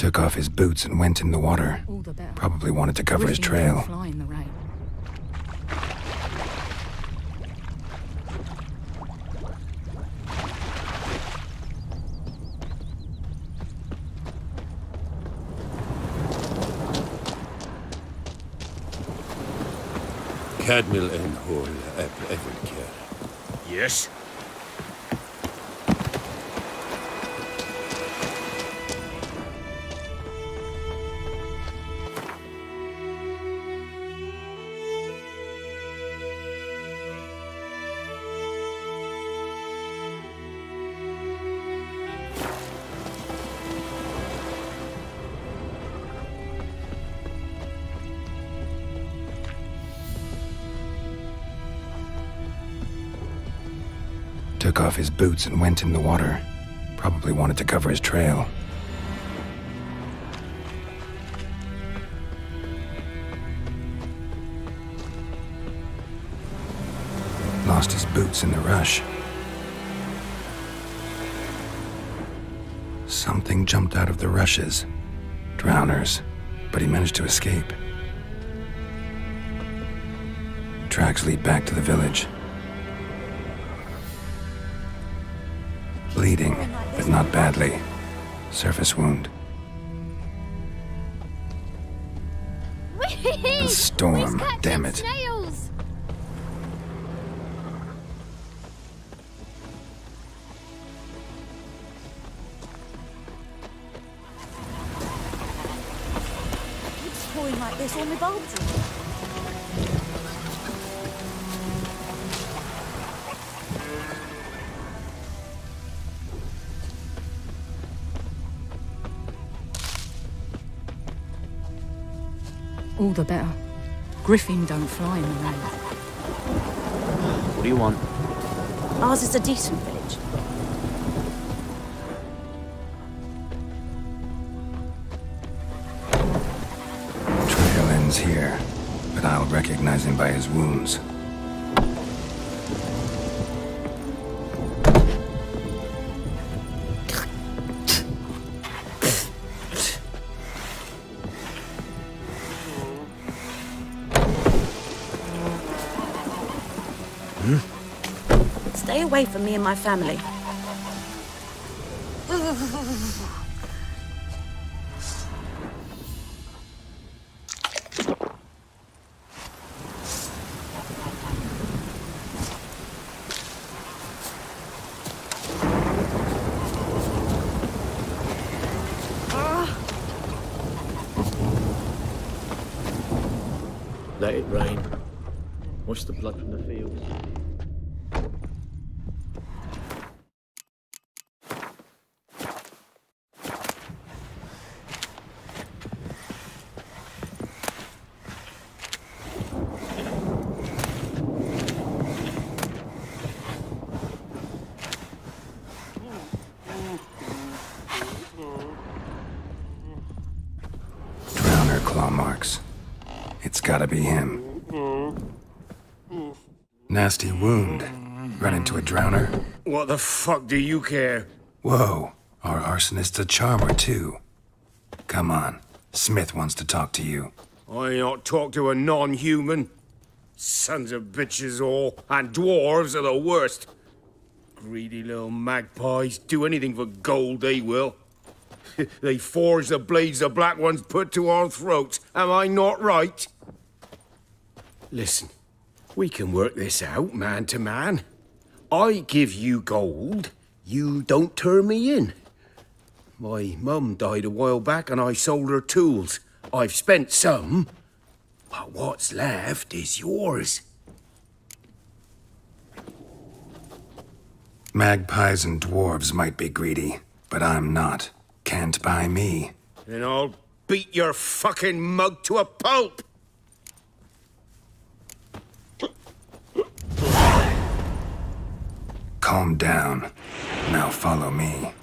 Took off his boots and went in the water. All the better. Probably wanted to cover his Griffin don't trail. fly in the rain. Cadmill en hol everker. Yes? Took off his boots and went in the water. Probably wanted to cover his trail. Lost his boots in the rush. Something jumped out of the rushes. Drowners, but he managed to escape. Tracks lead back to the village. Bleeding, but not badly. Surface wound. The storm, damn it. Snails. It's pouring like this, all my bulbs are. All the better. Griffin don't fly in the rain. What do you want? Ours is a decent village. Trail ends here, but I'll recognize him by his wounds. Stay away from me and my family. Let it rain. Wash the blood from the fields. Drowner claw marks. It's gotta be him. Nasty wound. Run into a drowner? What the fuck do you care? Whoa, our arsonist's a charmer too. Come on, Smith wants to talk to you. I ain't not talk to a non-human. Sons of bitches all, and dwarves are the worst. Greedy little magpies, do anything for gold, they will. They forge the blades the black ones put to our throats. Am I not right? Listen, we can work this out, man to man. I give you gold, you don't turn me in. My mum died a while back and I sold her tools. I've spent some, but what's left is yours. Magpies and dwarves might be greedy, but I'm not. Can't buy me. Then I'll beat your fucking mug to a pulp! Calm down. Now follow me.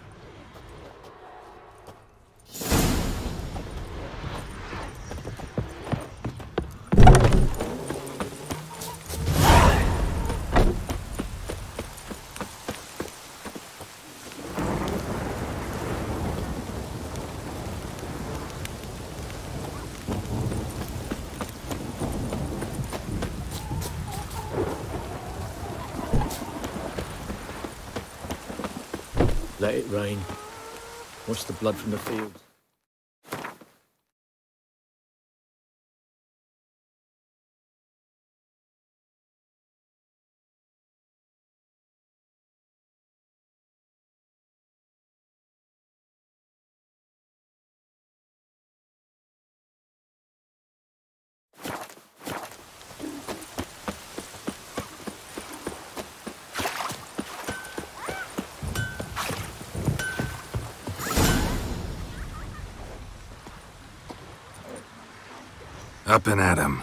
Let it rain. Wash the blood from the fields. Up and at 'em.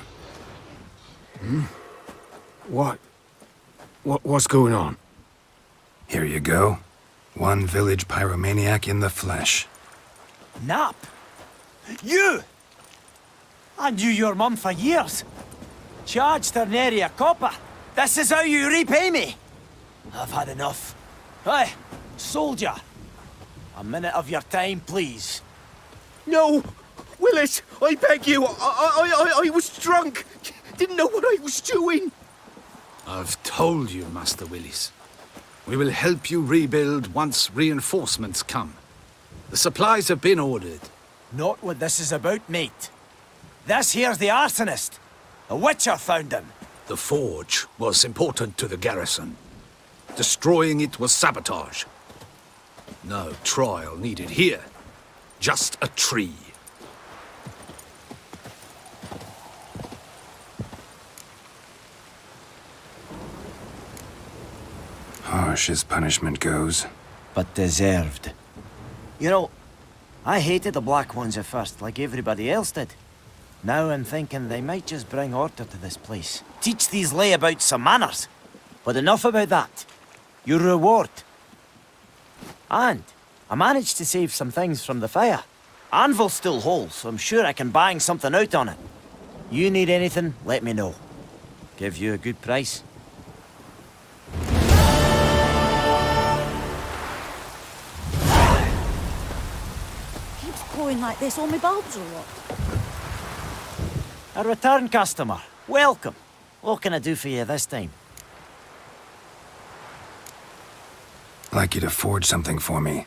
What's going on? Here you go. One village pyromaniac in the flesh. Nap? You! I knew your mum for years. Charged her nary a copper. This is how you repay me. I've had enough. Hey, soldier. A minute of your time, please. No! Willis, I beg you. I was drunk. Didn't know what I was doing. I've told you, Master Willis. We will help you rebuild once reinforcements come. The supplies have been ordered. Not what this is about, mate. This here's the arsonist. A witcher found him. The forge was important to the garrison. Destroying it was sabotage. No trial needed here. Just a tree. Harsh as punishment goes. But deserved. You know, I hated the Black Ones at first, like everybody else did. Now I'm thinking they might just bring order to this place. Teach these layabouts some manners. But enough about that. Your reward. And I managed to save some things from the fire. Anvil's still whole, so I'm sure I can bang something out on it. You need anything, let me know. Give you a good price. Keeps pouring like this, all my bulbs are up. A return customer. Welcome. What can I do for you this time? I'd like you to forge something for me.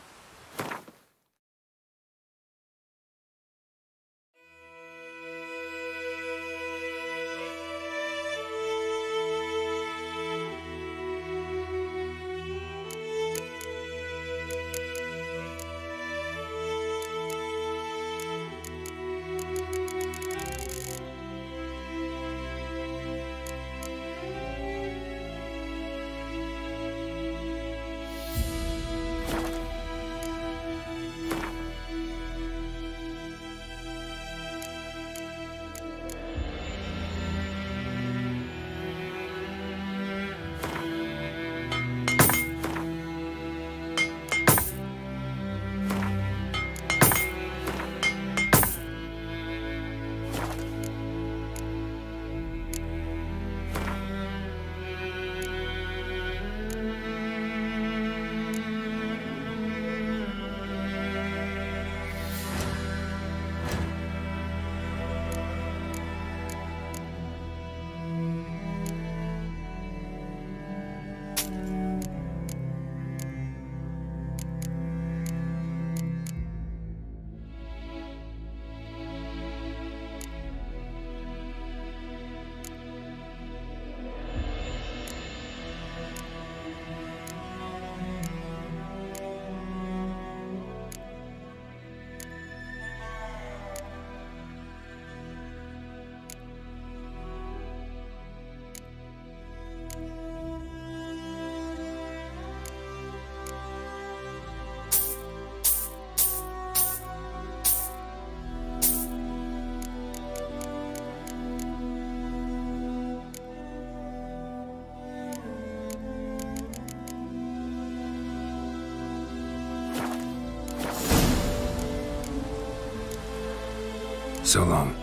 So long.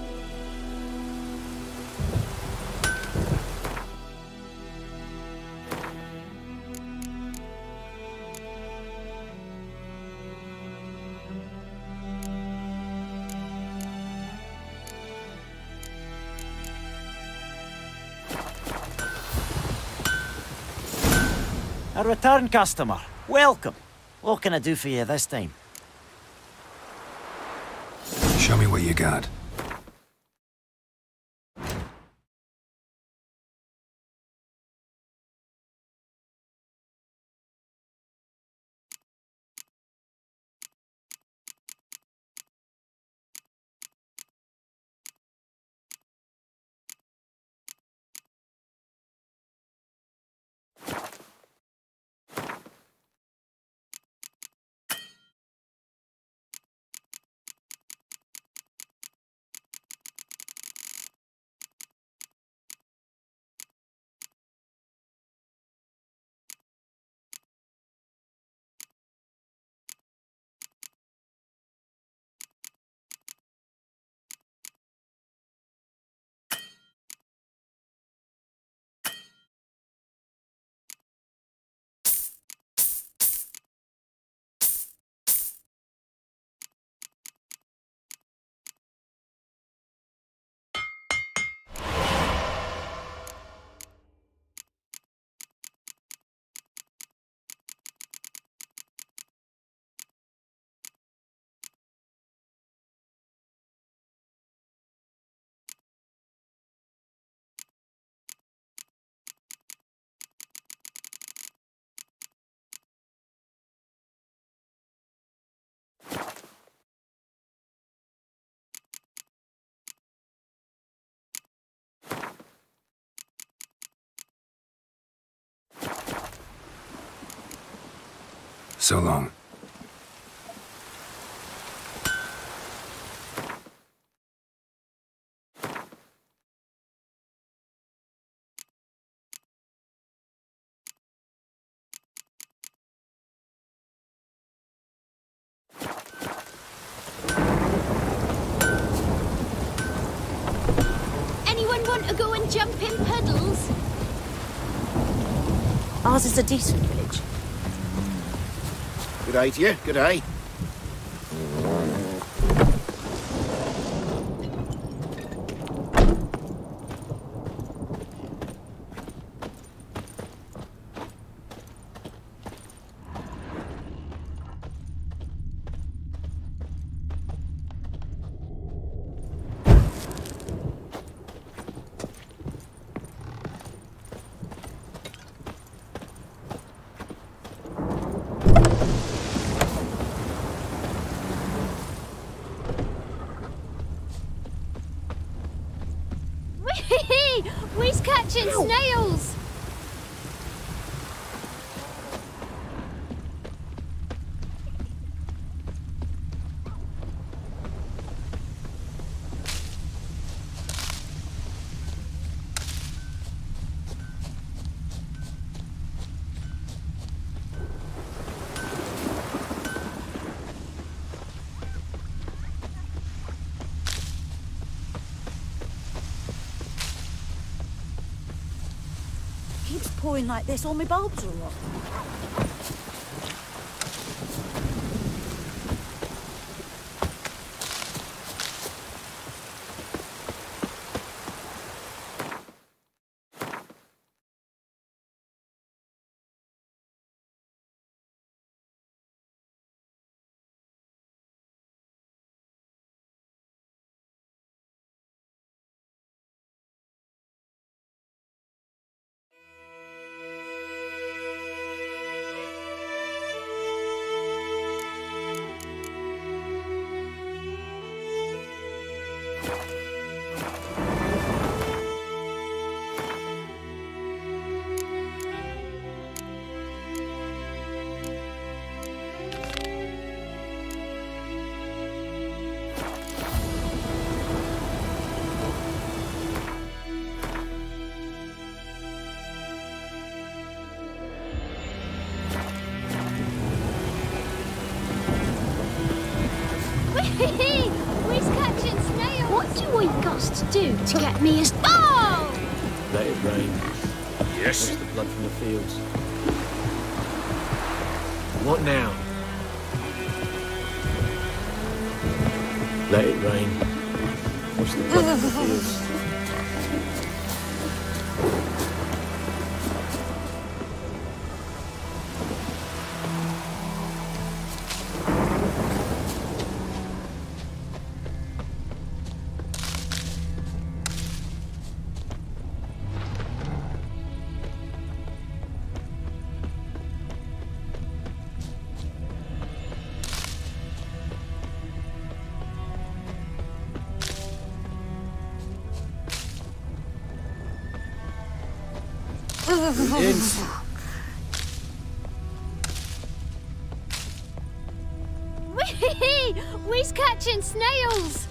A return customer. Welcome. What can I do for you this time? Show me what you got. So long. Anyone want to go and jump in puddles? Ours is a decent village. Good day to you, good day. We's catching snails! Keeps pouring like this, all my bulbs are rot. We's catching snails! What do we got to do to get me a... Oh! Let it rain. Yes? Wash the blood from the fields. What now? Let it rain. Wash the blood from the fields. Brilliant. Whee! We's catching snails!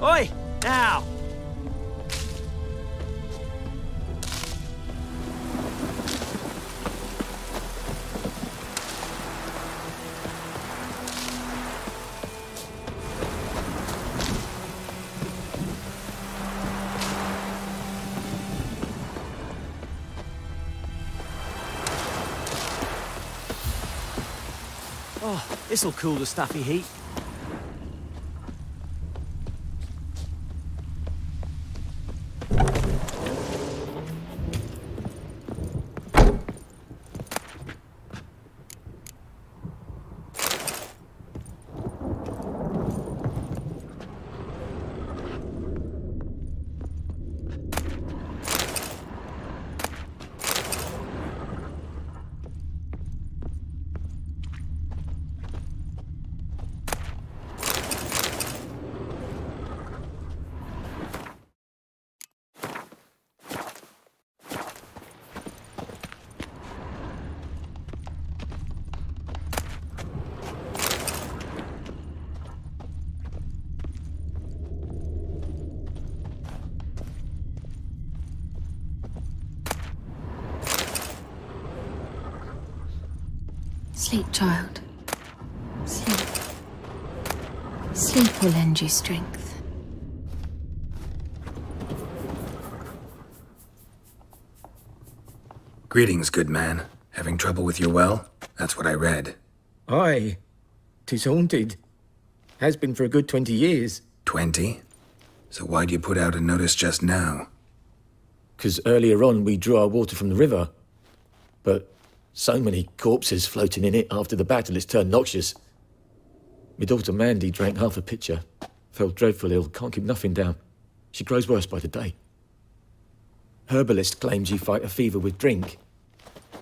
Oi! Now! Oh, this'll cool the stuffy heat. Sleep, child. Sleep. Sleep will lend you strength. Greetings, good man. Having trouble with your well? That's what I read. Aye. 'Tis haunted. Has been for a good 20 years. 20? So why'd you put out a notice just now? 'Cause earlier on we drew our water from the river. But so many corpses floating in it after the battle, it's turned noxious. My daughter Mandy drank half a pitcher. Fell dreadful ill, can't keep nothing down. She grows worse by the day. Herbalist claims you fight a fever with drink.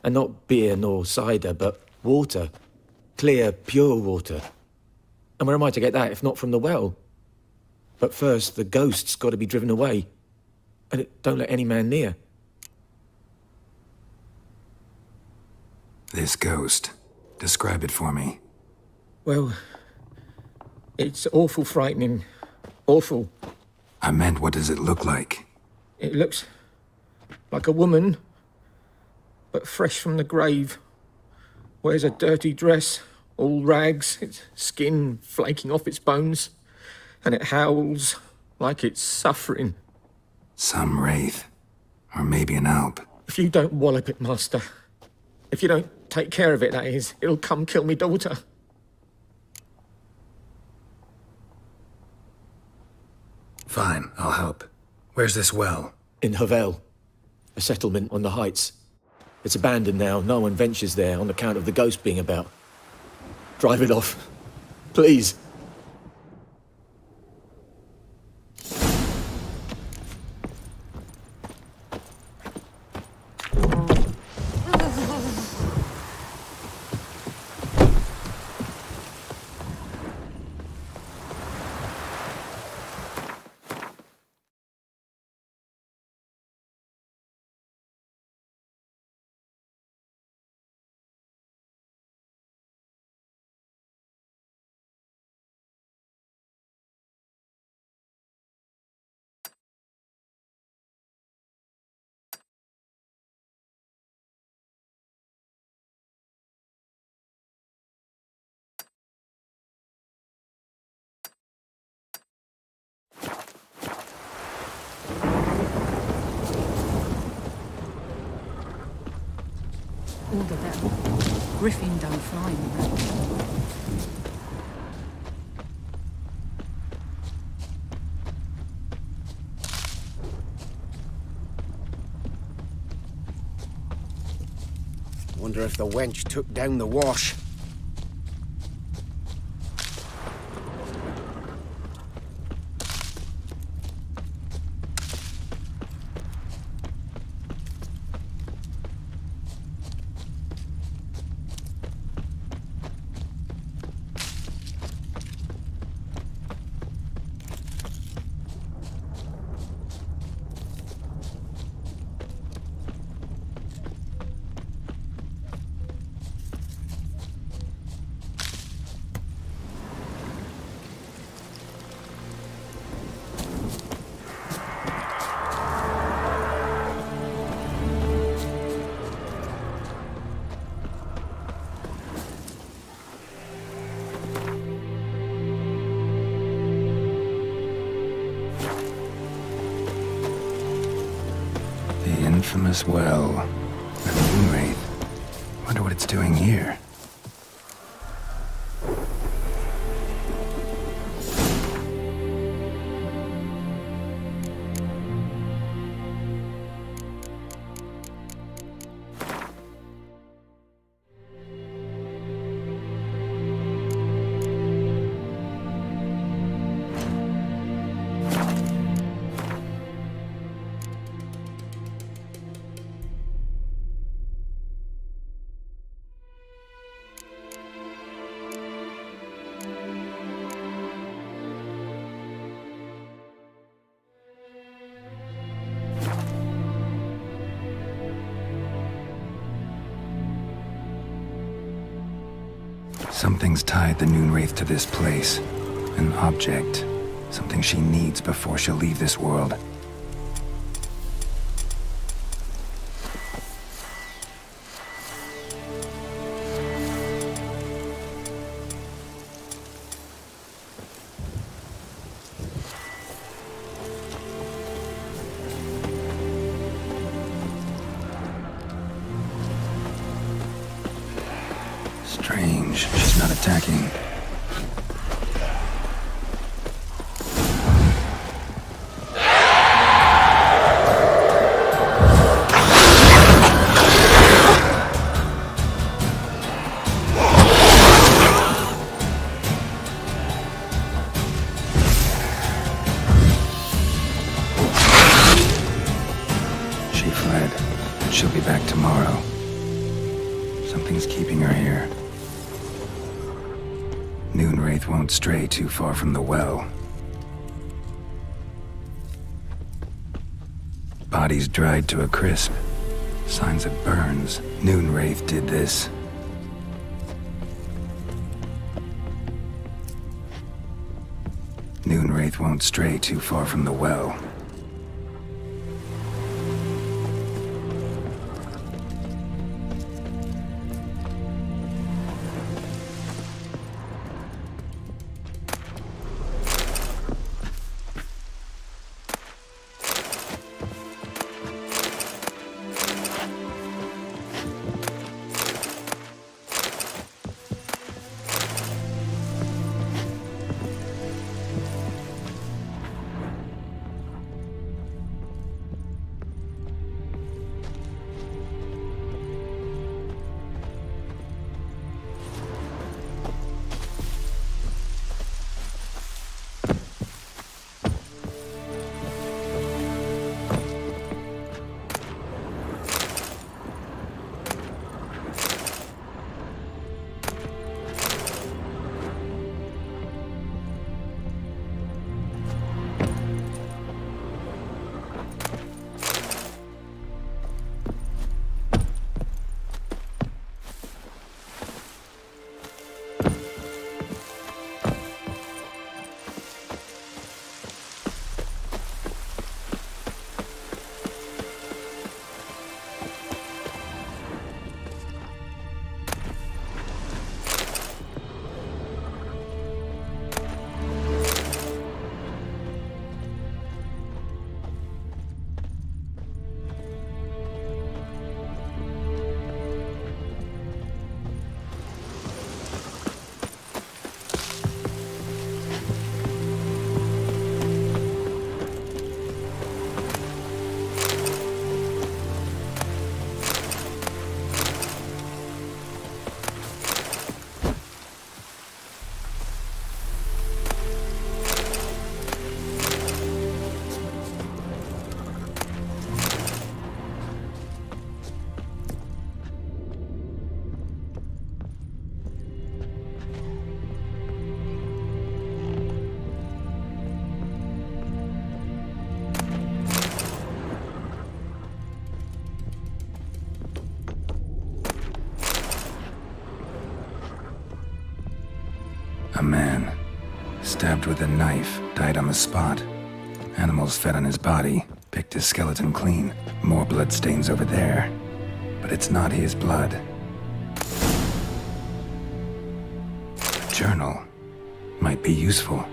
And not beer nor cider, but water. Clear, pure water. And where am I to get that if not from the well? But first, the ghost's got to be driven away. And it don't let any man near. This ghost. Describe it for me. Well, it's awful frightening. Awful. I meant, what does it look like? It looks like a woman, but fresh from the grave. Wears a dirty dress, all rags, its skin flaking off its bones, and it howls like it's suffering. Some wraith. Or maybe an alp. If you don't wallop it, Master, if you don't take care of it, that is, it'll come kill me daughter. Fine, I'll help. Where's this well? In Havel, a settlement on the heights. It's abandoned now, no one ventures there on account of the ghost being about. Drive it off, please. All the better. Griffin don't fly in the rain. Wonder if the wench took down the wash. bottomless well. A moonwraith. Wonder what it's doing here. Something's tied the Noonwraith to this place. An object. Something she needs before she'll leave this world. Strange. She's not attacking. She fled, but she'll be back tomorrow. Something's keeping her here. Noonwraith won't stray too far from the well. Bodies dried to a crisp. Signs of burns. Noonwraith did this. Noonwraith won't stray too far from the well. A man, stabbed with a knife, died on the spot. Animals fed on his body, picked his skeleton clean. More bloodstains over there. But it's not his blood. A journal might be useful.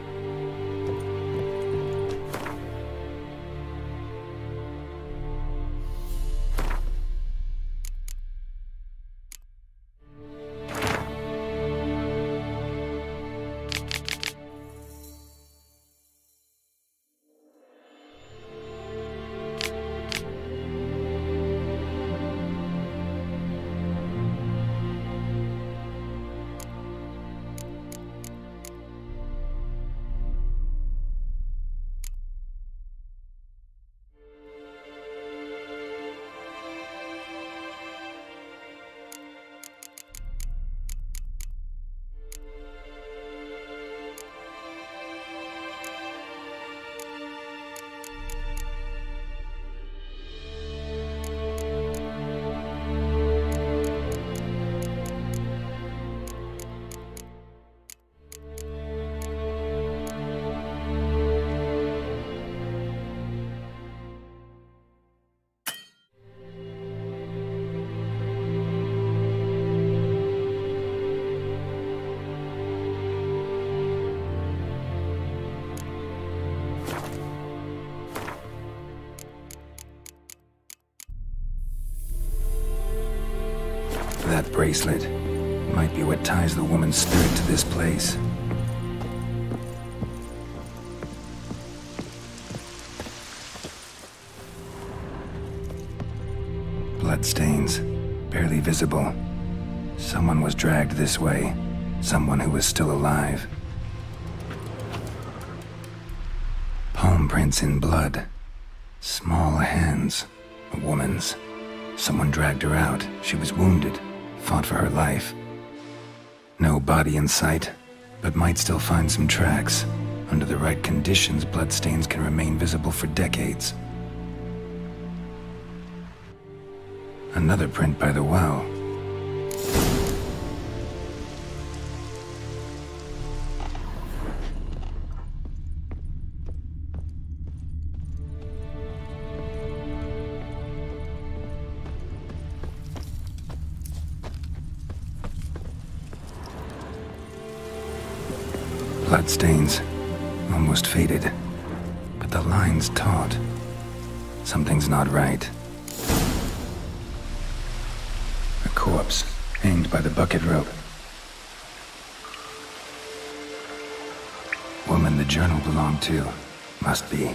That bracelet might be what ties the woman's spirit to this place. Bloodstains, barely visible. Someone was dragged this way. Someone who was still alive. Palm prints in blood. Small hands. A woman's. Someone dragged her out. She was wounded. Fought for her life. No body in sight, but might still find some tracks. Under the right conditions, bloodstains can remain visible for decades. Another print by the well. Bloodstains, almost faded, but the line's taut. Something's not right. A corpse, hanged by the bucket rope. Woman the journal belonged to, must be.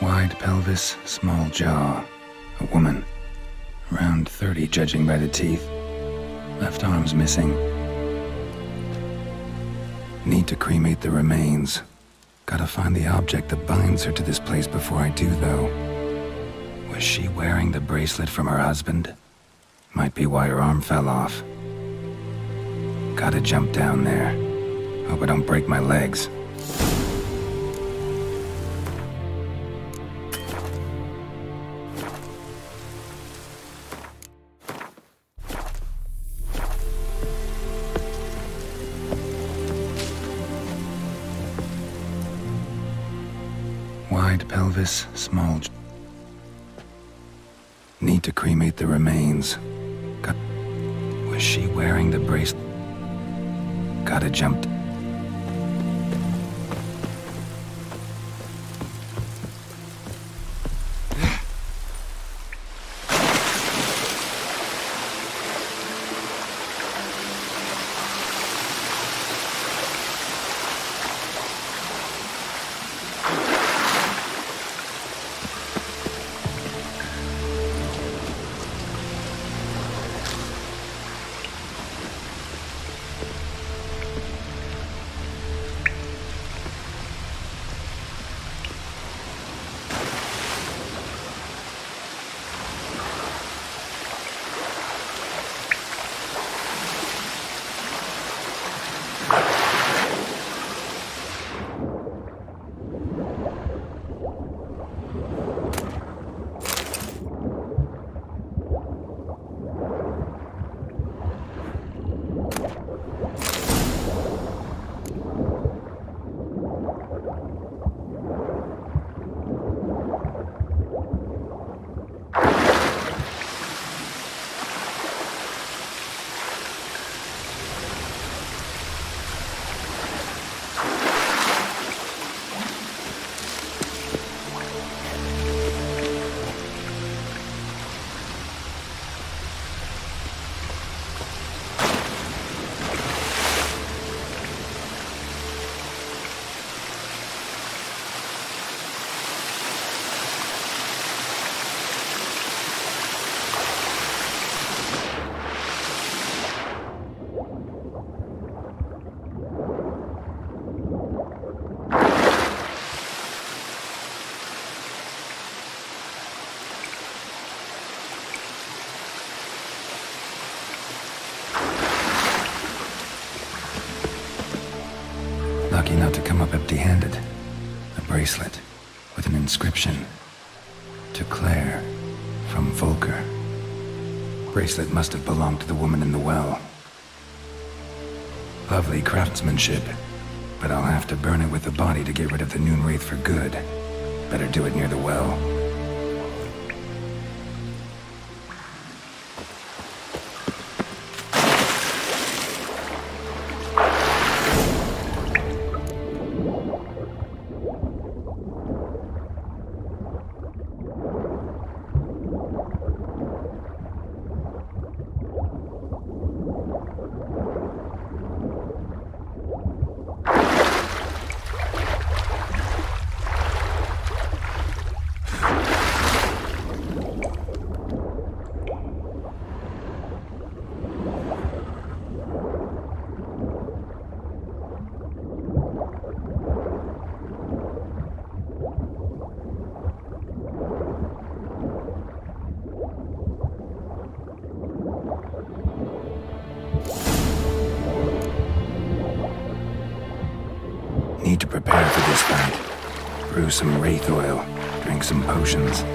Wide pelvis, small jaw. A woman. Around 30, judging by the teeth. Left arm's missing. Need to cremate the remains. Gotta find the object that binds her to this place before I do, though. Was she wearing the bracelet from her husband? Might be why her arm fell off. Gotta jump down there. Hope I don't break my legs. Wide pelvis, small. Need to cremate the remains. Was she wearing the bracelet? Gotta jump. Lucky not to come up empty-handed. A bracelet with an inscription. To Claire, from Volker. Bracelet must have belonged to the woman in the well. Lovely craftsmanship, but I'll have to burn it with the body to get rid of the Noon Wraith for good. Better do it near the well. brew some wraith oil, drink some potions.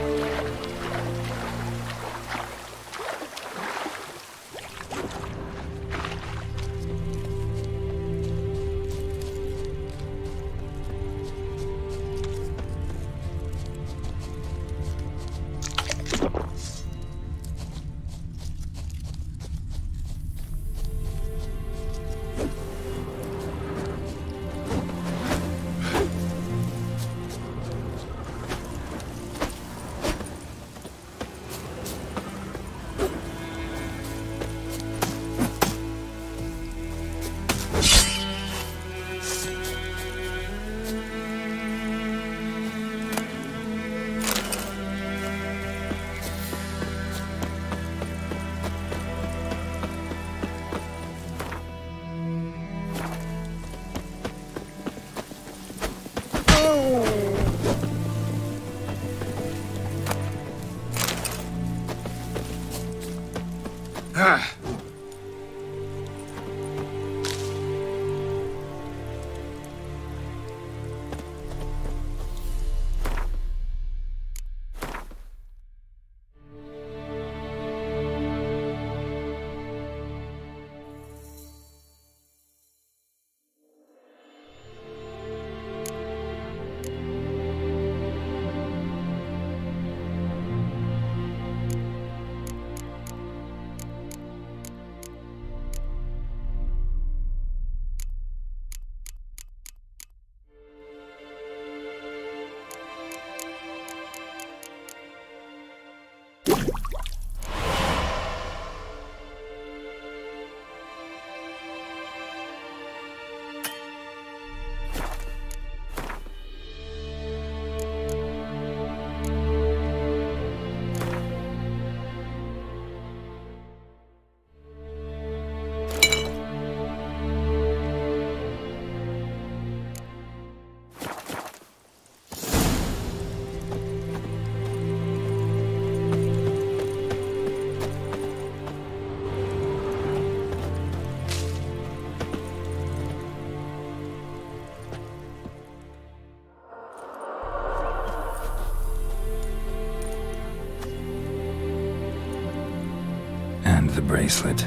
The bracelet.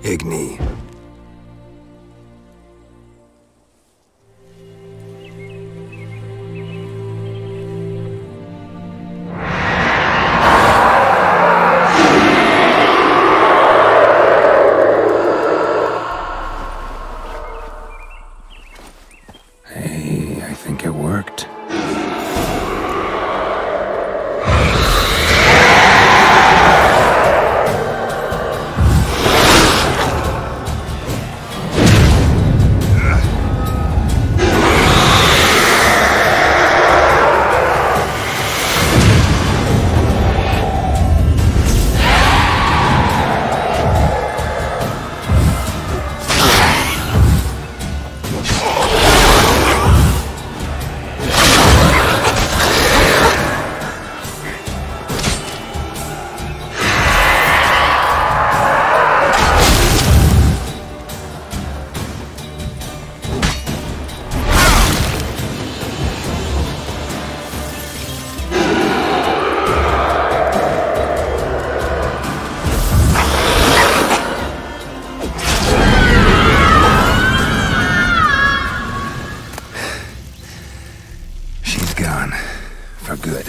Igni. Hey, I think it worked. For good.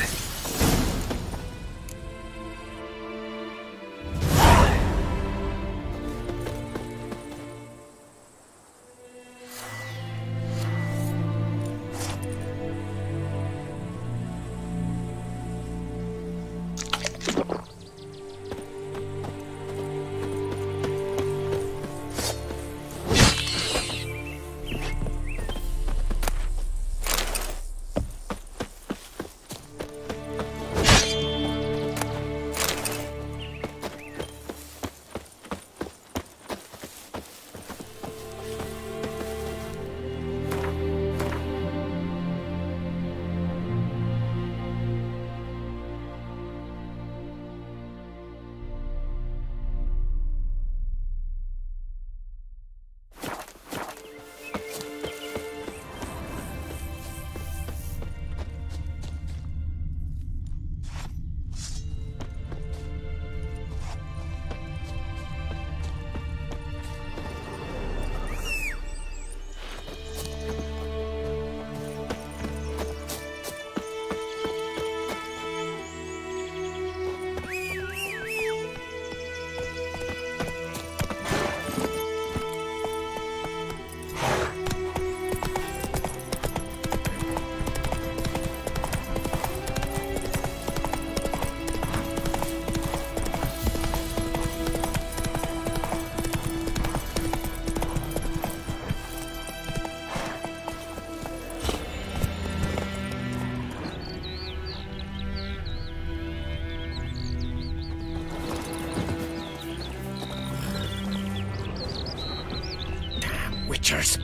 creatures!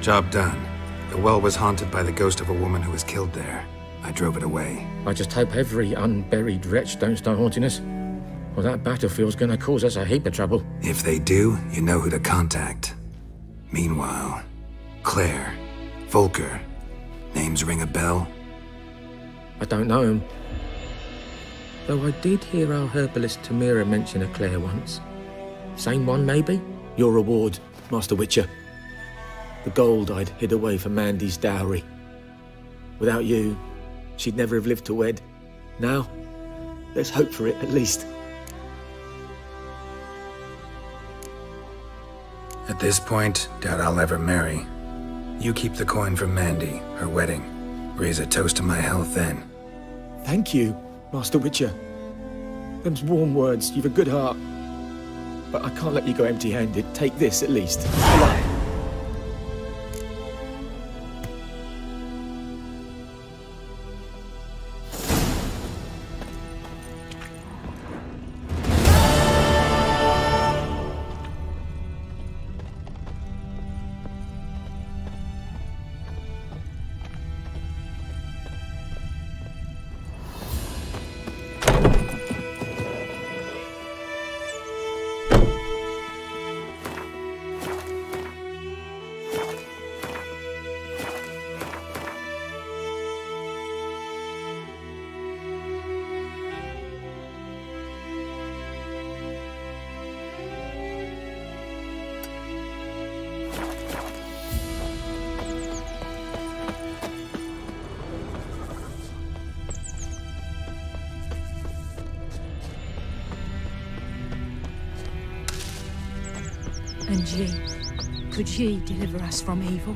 Job done. The well was haunted by the ghost of a woman who was killed there. I drove it away. I just hope every unburied wretch don't start haunting us. Well, that battlefield's gonna cause us a heap of trouble. If they do, you know who to contact. Meanwhile, Claire, Volker, names ring a bell? I don't know him. Though I did hear our herbalist Tamira mention a Claire once. Same one, maybe? Your reward, Master Witcher. The gold I'd hid away for Mandy's dowry. Without you, she'd never have lived to wed. Now, let's hope for it at least. At this point, doubt I'll ever marry. You keep the coin from Mandy, her wedding. Raise a toast to my health then. Thank you, Master Witcher. Them's warm words, you've a good heart. But I can't let you go empty-handed. Take this, at least. And ye, could ye deliver us from evil?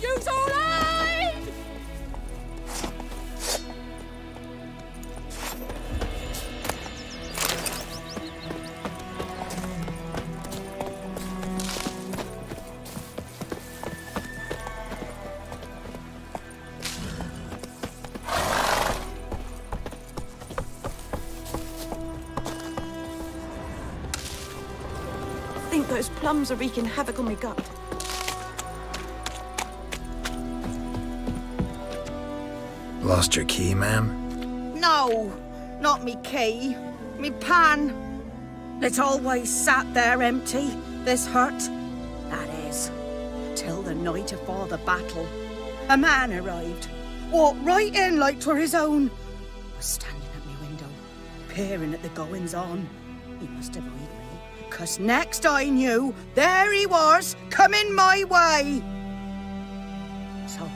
Use all aid! I think those plums are wreaking havoc on my gut. Lost your key, ma'am? No, not me key. Me pan. It's always sat there empty, this hut. That is, till the night afore the battle. A man arrived, walked right in like 'twere his own. Was standing at me window, peering at the goings-on. He must have eyed me, 'cause next I knew, there he was, coming my way. So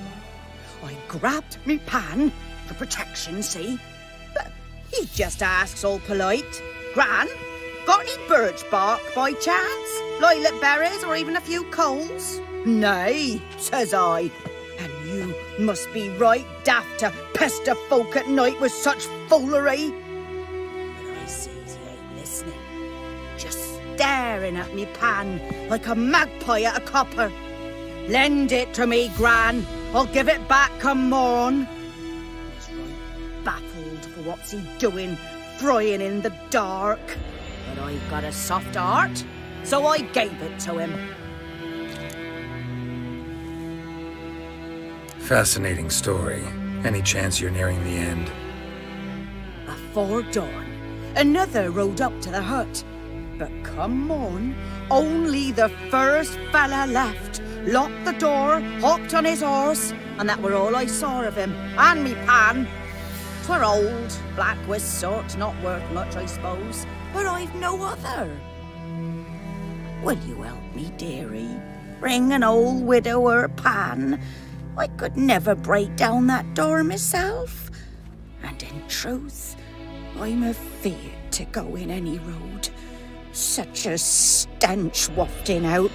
I grabbed me pan for protection, see? But he just asks all polite, Gran, got any birch bark by chance? Lilac berries or even a few coals? Nay, says I. And you must be right daft to pester folk at night with such foolery. But I sees he ain't listening, just staring at me pan like a magpie at a copper. Lend it to me, Gran. I'll give it back come morn. He's right baffled for what's he doing, frying in the dark. But I've got a soft heart, so I gave it to him. Fascinating story. Any chance you're nearing the end? Afore dawn, another rode up to the hut. But come morn, only the first fella left. Locked the door, hopped on his horse, and that were all I saw of him, and me pan. 'Twere old, black with sort, not worth much, I suppose, but I've no other. Will you help me, dearie? Bring an old widower pan. I could never break down that door myself. And in truth, I'm afeard to go in any road. Such a stench wafting out.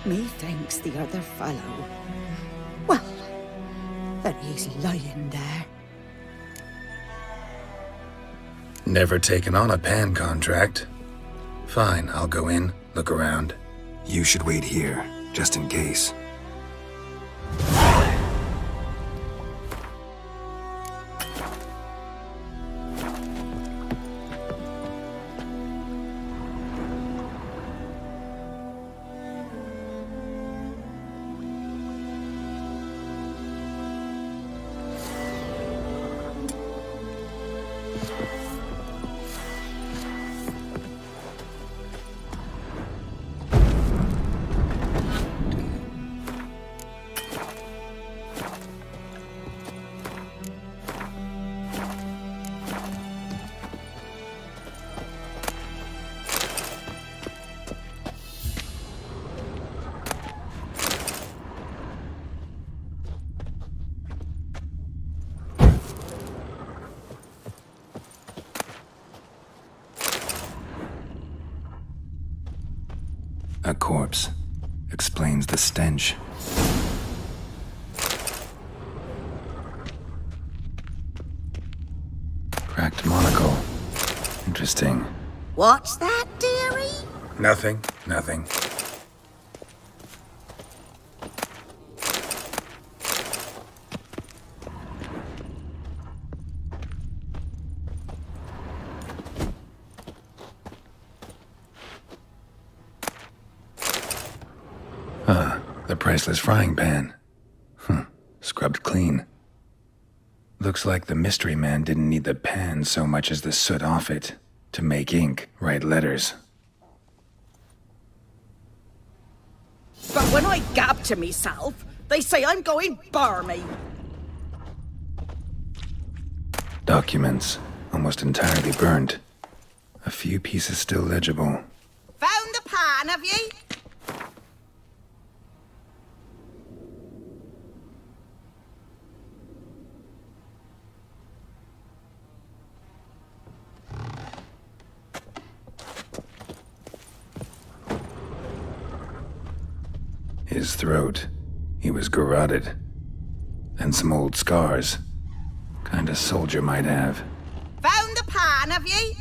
Methinks the other fellow, well, that he's lying there. Never taken on a pan contract. Fine, I'll go in, look around. You should wait here, just in case. A corpse explains the stench. Cracked monocle. Interesting. What's that, dearie? Nothing. The priceless frying pan. Scrubbed clean. Looks like the mystery man didn't need the pan so much as the soot off it to make ink, write letters. But when I gab to myself, they say I'm going barmy. Documents, almost entirely burnt. A few pieces still legible. Found the pan, have ye? His throat. He was garroted. And some old scars. Kind a soldier might have. Found the pan, have ye?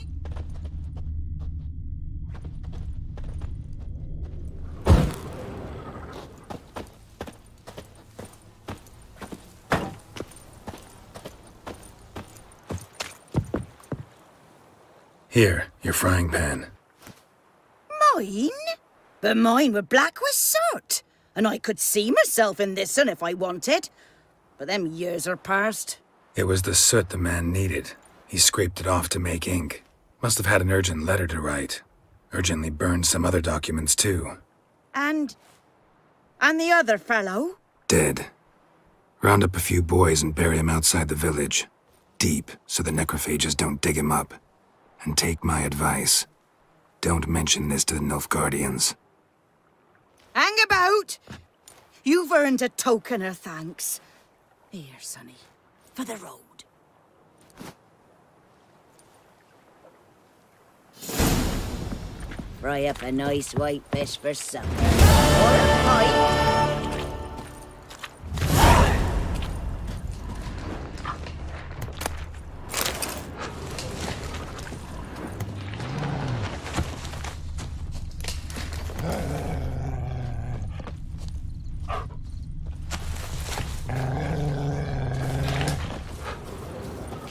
Here, your frying pan. Mine? But mine were black with soot. And I could see myself in this one if I wanted. But them years are past. It was the soot the man needed. He scraped it off to make ink. Must have had an urgent letter to write. Urgently burned some other documents too. And the other fellow? Dead. Round up a few boys and bury him outside the village. Deep, so the necrophages don't dig him up. And take my advice. Don't mention this to the Nilfgaardians. Hang about! You've earned a token of thanks. Here, sonny, for the road. Fry up a nice white fish for supper. Or a pie.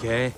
Okay.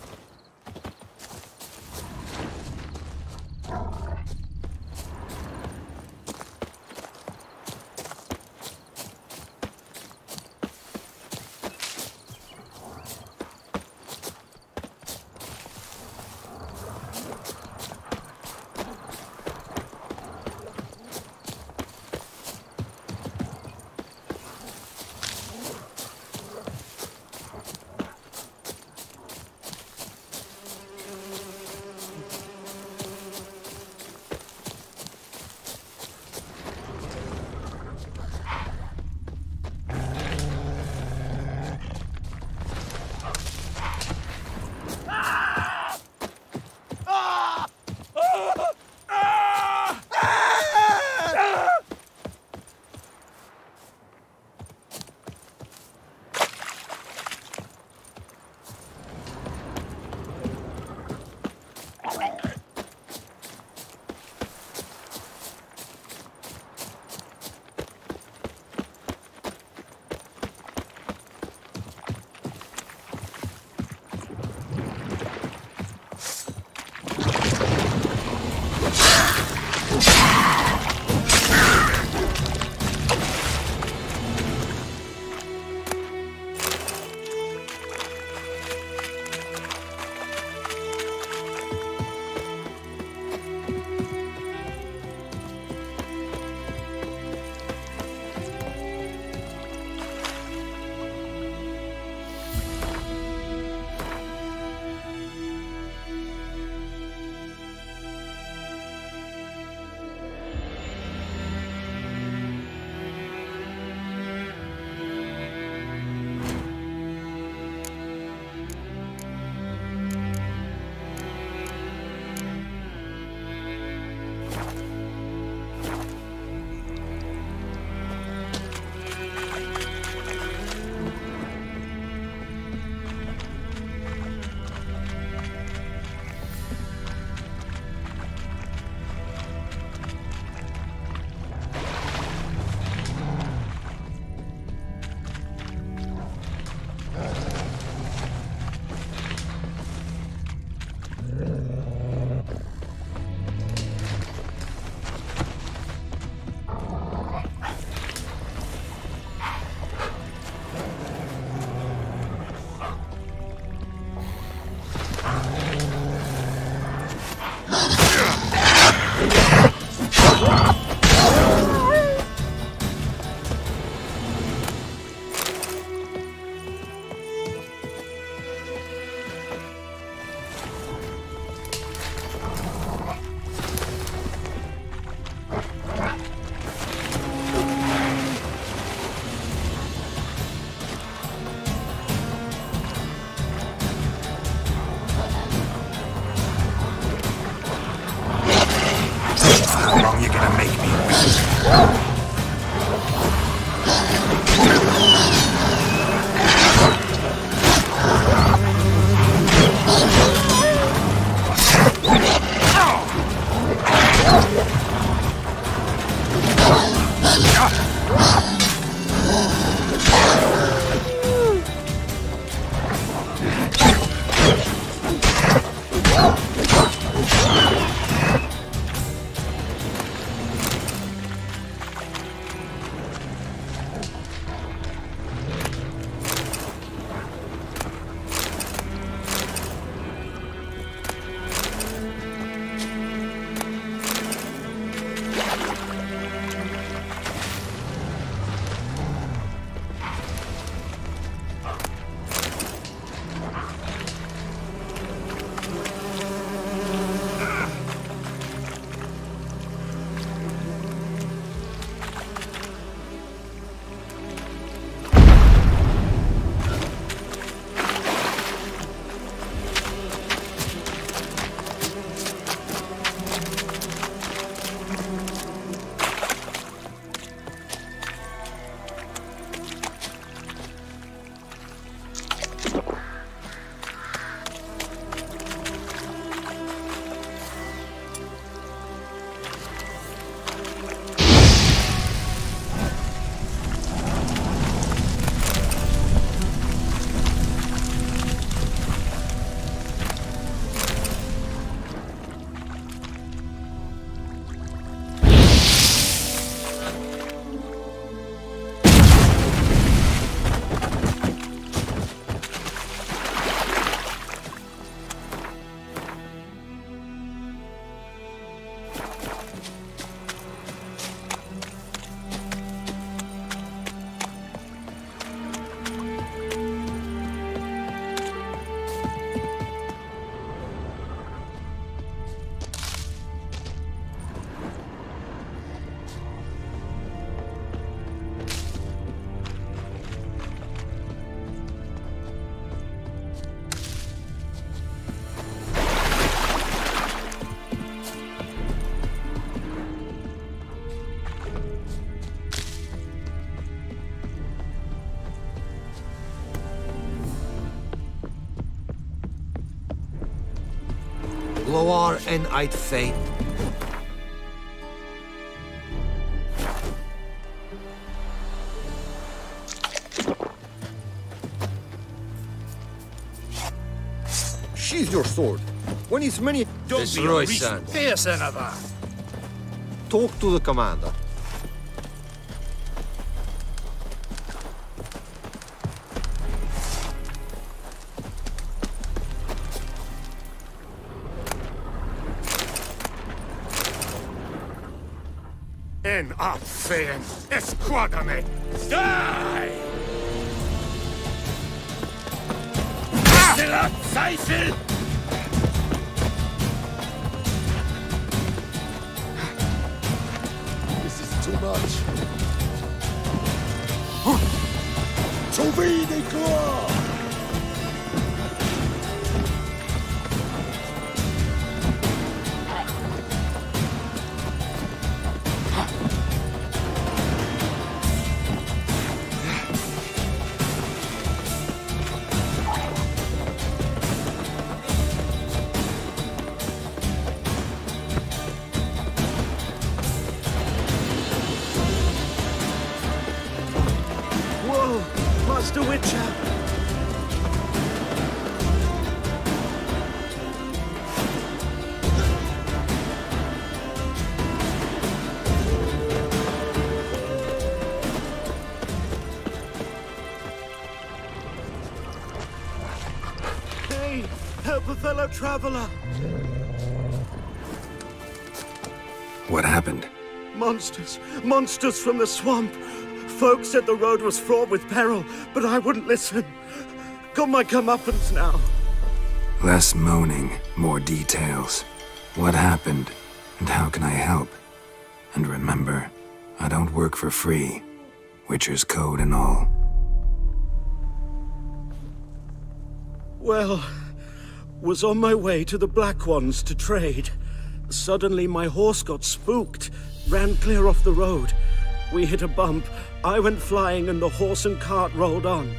Loar en uit feit. Sheathe your sword. When it's many... This Royson. Fierce another. Talk to the commander. En affären, esquadame! Die! Stilla Zeichen! This is too much. To be the claw! Master Witcher! Hey, help a fellow traveler! What happened? Monsters! Monsters from the swamp! Folk said the road was fraught with peril, but I wouldn't listen. Got my comeuppance now. Less moaning, more details. What happened, and how can I help? And remember, I don't work for free. Witcher's code and all. Well, was on my way to the Black Ones to trade. Suddenly my horse got spooked. ran clear off the road. We hit a bump. I went flying and the horse and cart rolled on.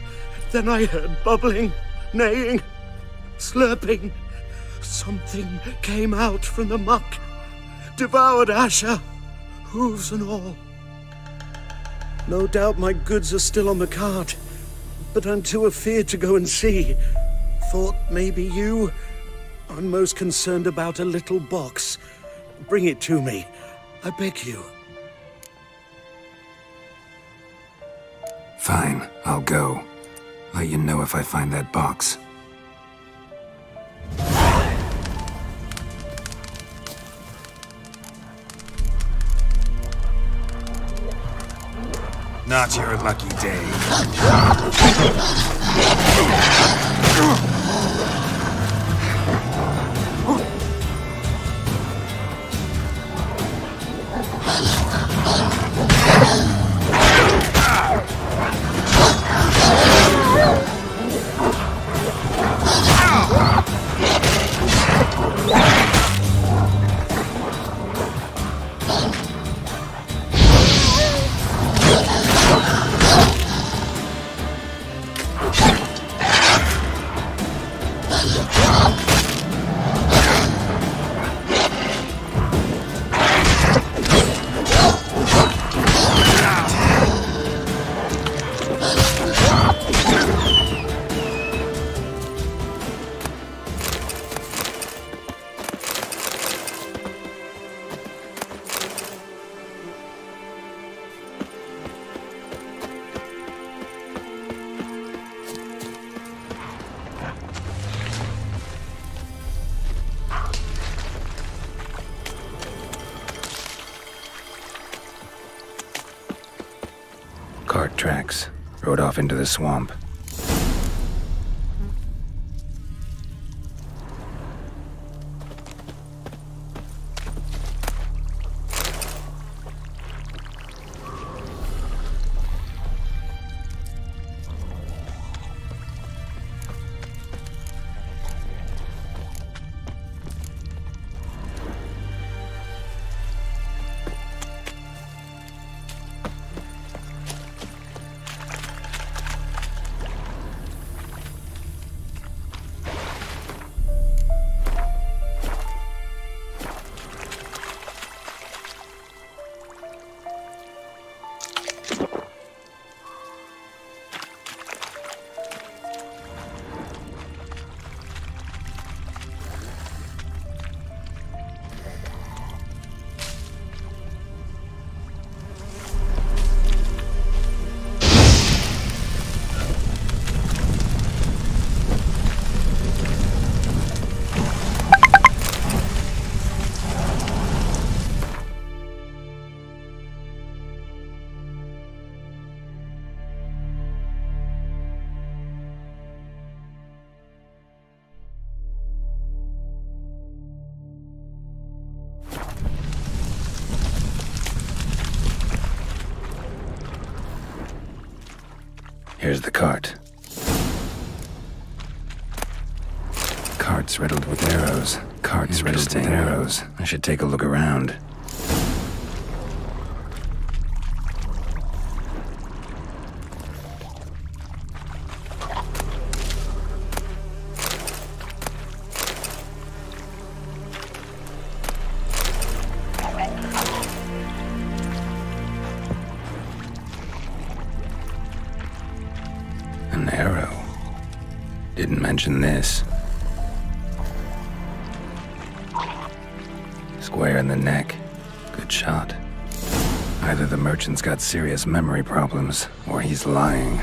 Then I heard bubbling, neighing, slurping. Something came out from the muck, devoured Asher, hooves and all. No doubt my goods are still on the cart, but I'm too afeard to go and see. Thought maybe you... I'm most concerned about a little box. Bring it to me, I beg you. Fine, I'll go. Let you know if I find that box. Not your lucky day. Cart tracks. Rode off into the swamp. Here's the cart. Cart's riddled with arrows. Cart's riddled with arrows. I should take a look around. An arrow. Didn't mention this. Square in the neck. Good shot. Either the merchant's got serious memory problems, or he's lying.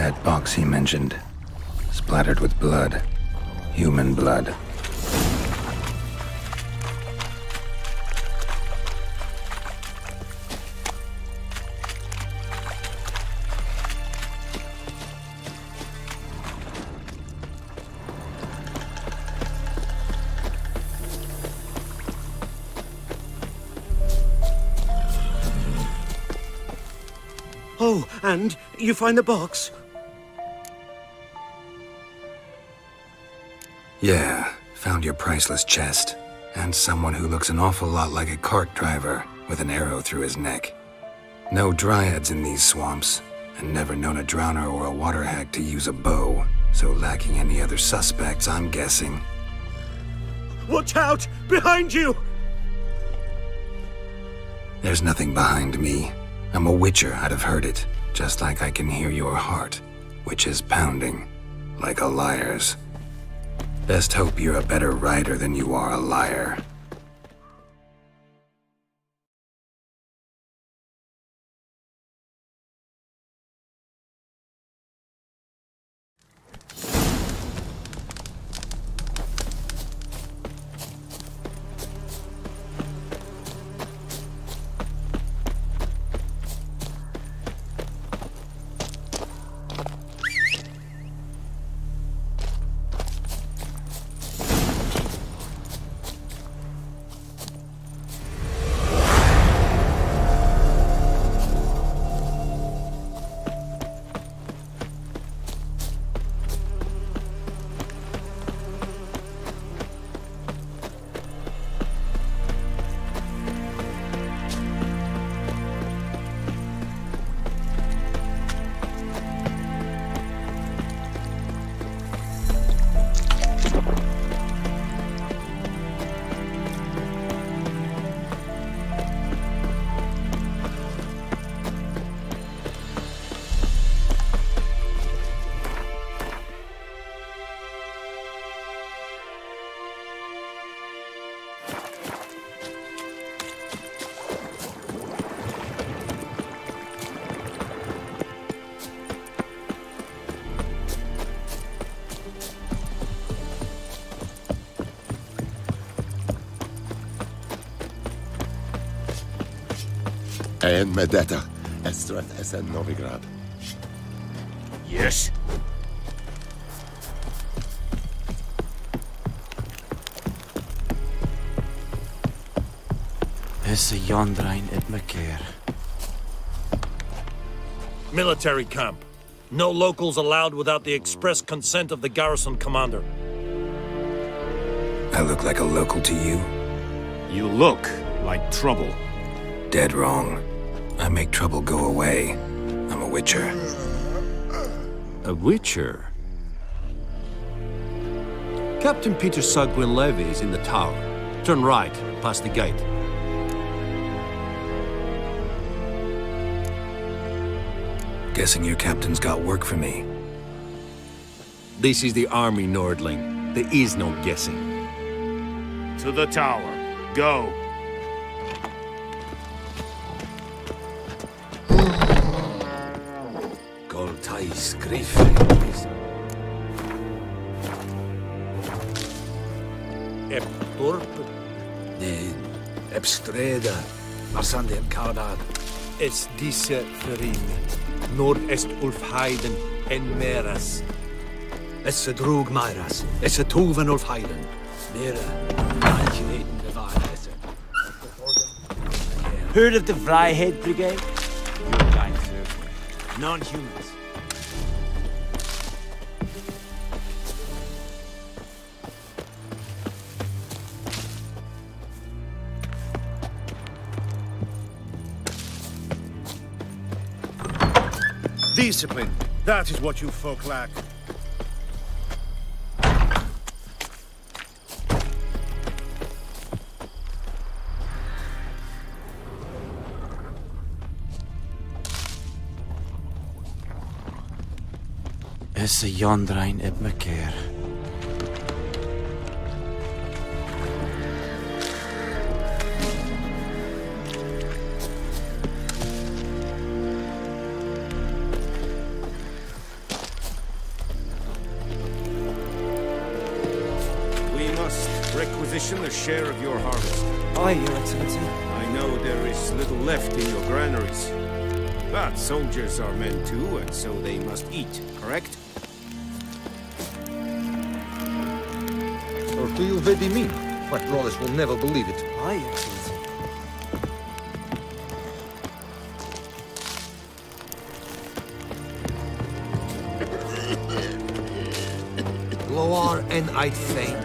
That box he mentioned, splattered with blood. Human blood. Oh, and you find the box? Yeah, found your priceless chest. And someone who looks an awful lot like a cart driver with an arrow through his neck. No dryads in these swamps, and never known a drowner or a water hag to use a bow, so lacking any other suspects, I'm guessing. Watch out! Behind you! There's nothing behind me. I'm a witcher, I'd have heard it, just like I can hear your heart, which is pounding, like a liar's. Best hope you're a better rider than you are a liar. En Medetta, Estrat Essen Novigrad. Yes? Is a Yondrain at Macair. Military camp. No locals allowed without the express consent of the garrison commander. I look like a local to you? You look like trouble. Dead wrong. I make trouble go away. I'm a witcher. A witcher? Captain Peter Sagwin Levy is in the tower. Turn right, past the gate. Guessing your captain's got work for me. This is the army, Nordling. There is no guessing. To the tower. Go. Goltais Griffiths. Eb Torp. Nee, Eb Streda. Marsande en Kaudad. Es diese Verin. Nord-est Ulfheiden en Meras. Es se droog Meiras. Es se toven Ulfheiden. Mera. Eingereden de Waarhesse. Heard of the Vryhead Brigade? Your guys, sir. Non-humans. Discipline. That is what you folk lack. Is a Yondrain at Macair. ration a share of your harvest? Aye, Your Excellency. I know there is little left in your granaries. But soldiers are men too, and so they must eat, correct? Or do you really mean? My brothers will never believe it. Aye, Your Excellency. Loar en I'd fain.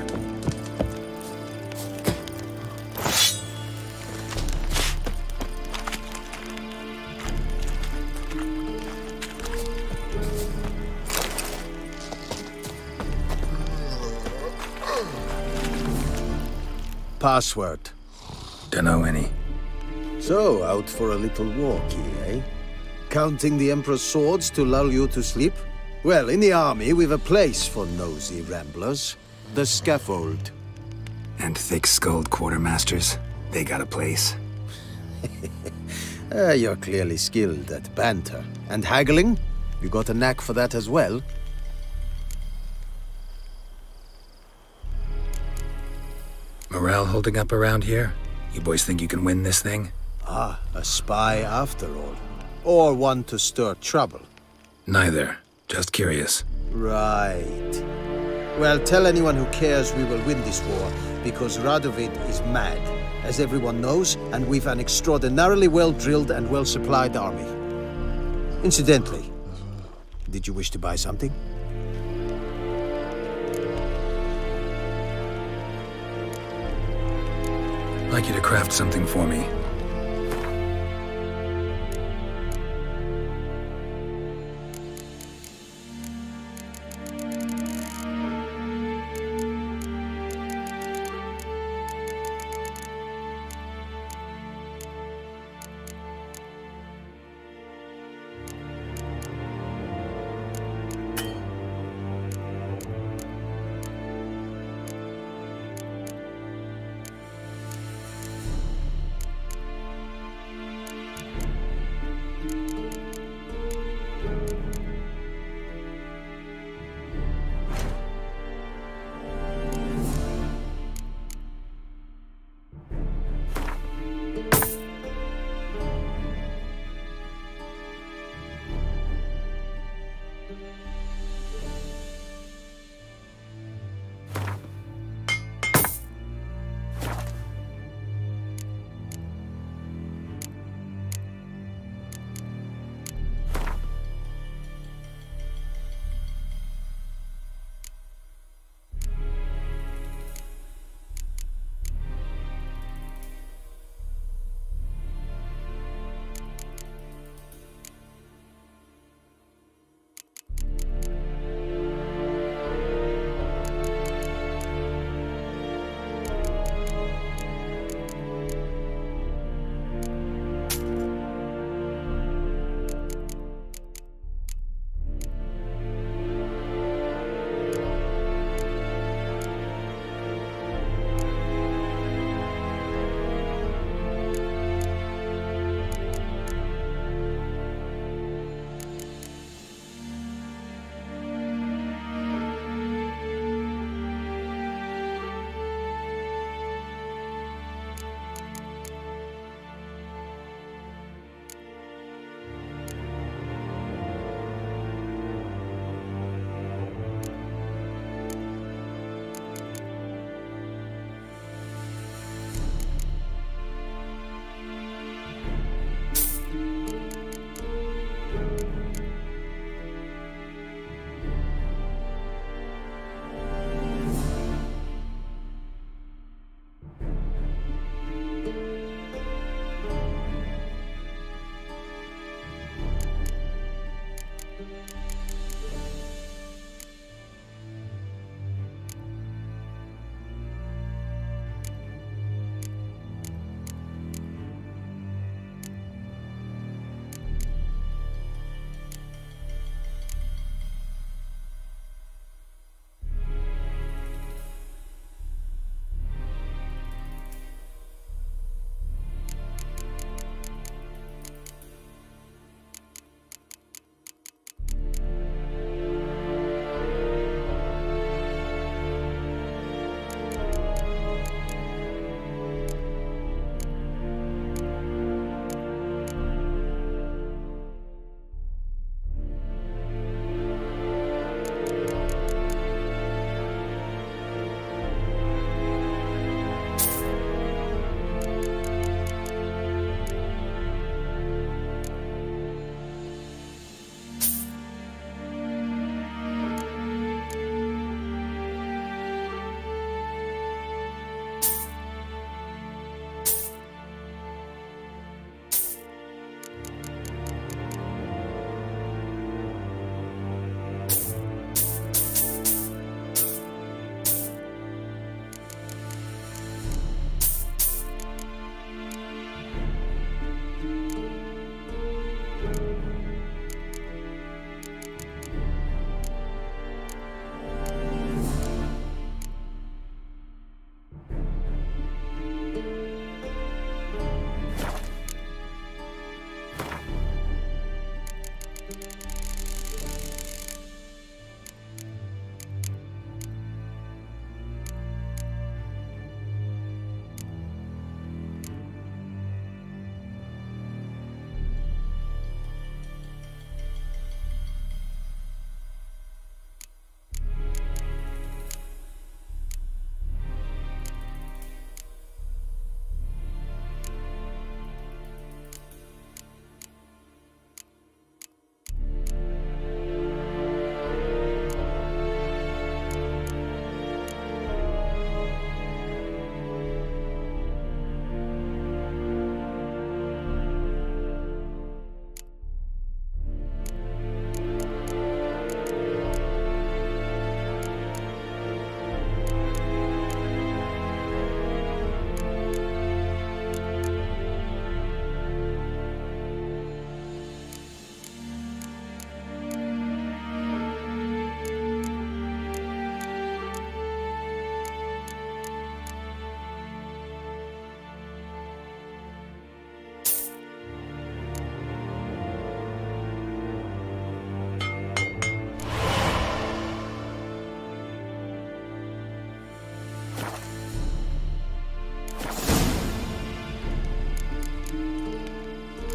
Password. Dunno any. So, out for a little walkie, eh? Counting the Emperor's swords to lull you to sleep? Well, in the army, we've a place for nosy ramblers. The scaffold. And thick-skulled quartermasters. They got a place. You're clearly skilled at banter. And haggling? You got a knack for that as well? Morale holding up around here? You boys think you can win this thing? Ah, a spy after all. Or one to stir trouble. Neither. Just curious. Right. Well, tell anyone who cares we will win this war, because Radovid is mad, as everyone knows, and we've an extraordinarily well-drilled and well-supplied army. Incidentally, did you wish to buy something? I'd like you to craft something for me.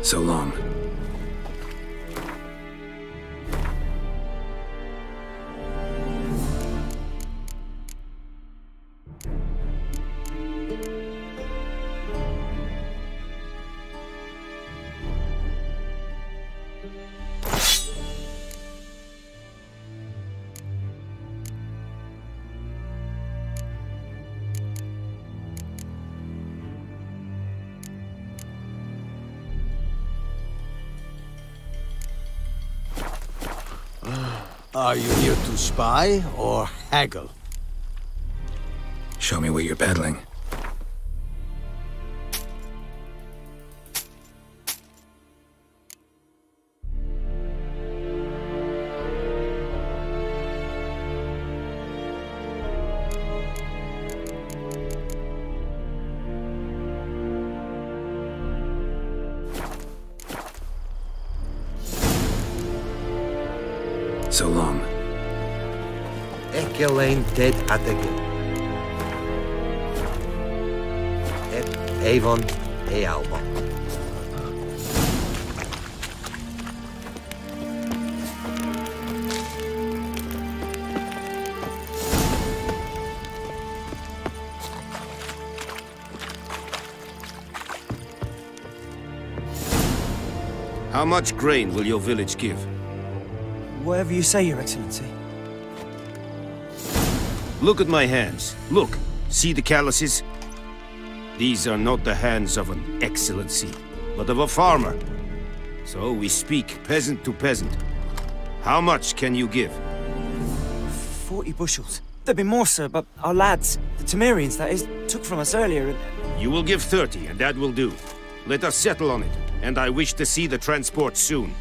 So long. Are you here to spy or haggle? Show me what you're peddling. So long. Ekelein dead atagin. Avon e Alba. How much grain will your village give? Whatever you say, Your Excellency. Look at my hands. Look. See the calluses? These are not the hands of an excellency, but of a farmer. So we speak peasant to peasant. How much can you give? 40 bushels. There'd be more, sir, but our lads, the Temerians, that is, took from us earlier and... You will give 30, and that will do. Let us settle on it, and I wish to see the transport soon.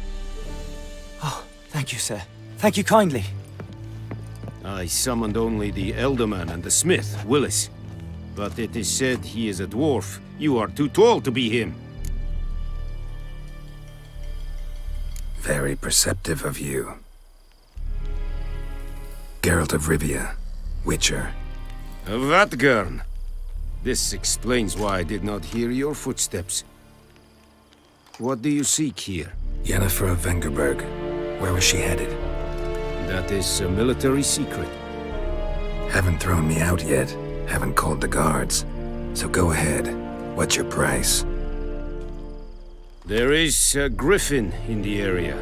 Oh, thank you, sir. Thank you kindly. I summoned only the Elderman and the smith, Willis. But it is said he is a dwarf. You are too tall to be him. Very perceptive of you. Geralt of Rivia, Witcher. Vatgern. This explains why I did not hear your footsteps. What do you seek here? Yennefer of Vengerberg. Where was she headed? That is a military secret. Haven't thrown me out yet. Haven't called the guards. So go ahead. What's your price? There is a griffin in the area.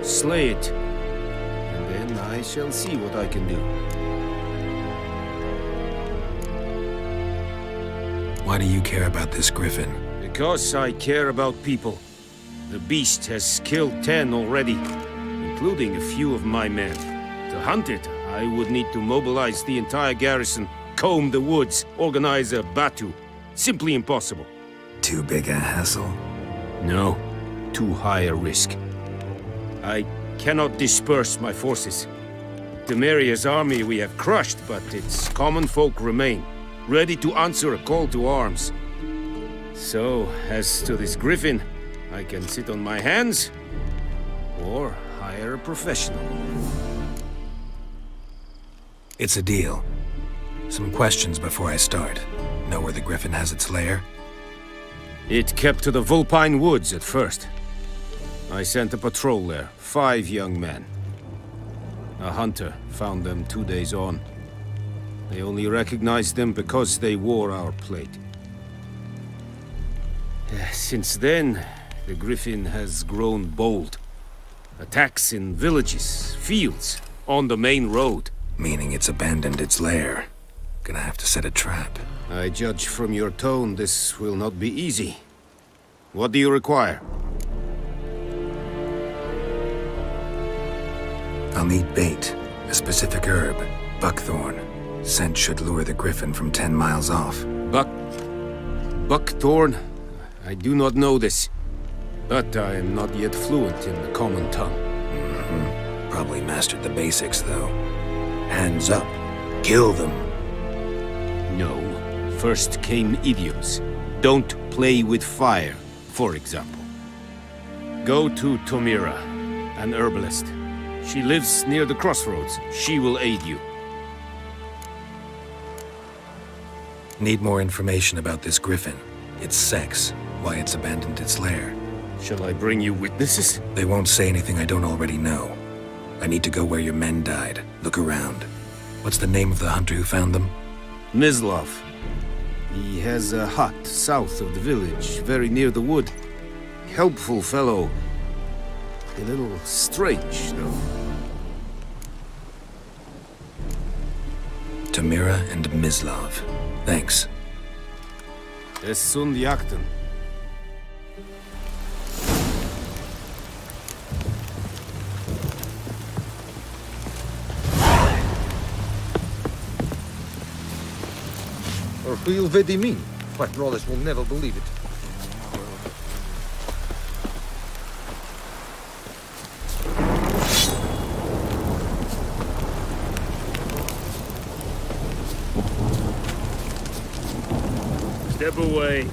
Slay it. And then I shall see what I can do. Why do you care about this griffin? Because I care about people. The beast has killed 10 already, including a few of my men. To hunt it, I would need to mobilize the entire garrison, comb the woods, organize a batu. Simply impossible. Too big a hassle? No, too high a risk. I cannot disperse my forces. Temeria's army we have crushed, but its common folk remain, ready to answer a call to arms. So, as to this griffin, I can sit on my hands, or hire a professional. It's a deal. Some questions before I start. Know where the griffin has its lair? It kept to the Vulpine Woods at first. I sent a patrol there, 5 young men. A hunter found them 2 days on. They only recognized them because they wore our plate. Since then, the griffin has grown bold. Attacks in villages, fields, on the main road. Meaning it's abandoned its lair. Gonna have to set a trap. I judge from your tone this will not be easy. What do you require? I'll need bait, a specific herb, buckthorn. Scent should lure the griffin from 10 miles off. Buckthorn? I do not know this. But I am not yet fluent in the common tongue. Probably mastered the basics, though. Hands up. Kill them. No. First came idioms. Don't play with fire, for example. Go to Tomira, an herbalist. She lives near the crossroads. She will aid you. Need more information about this griffin. Its sex, why it's abandoned its lair. Shall I bring you witnesses? They won't say anything I don't already know. I need to go where your men died. Look around. What's the name of the hunter who found them? Mislav. He has a hut south of the village, very near the wood. Helpful fellow. A little strange, though. Tamira and Mislav. Thanks. Es sun jakten. Or who'll vedi mean? My brothers will never believe it. Step away.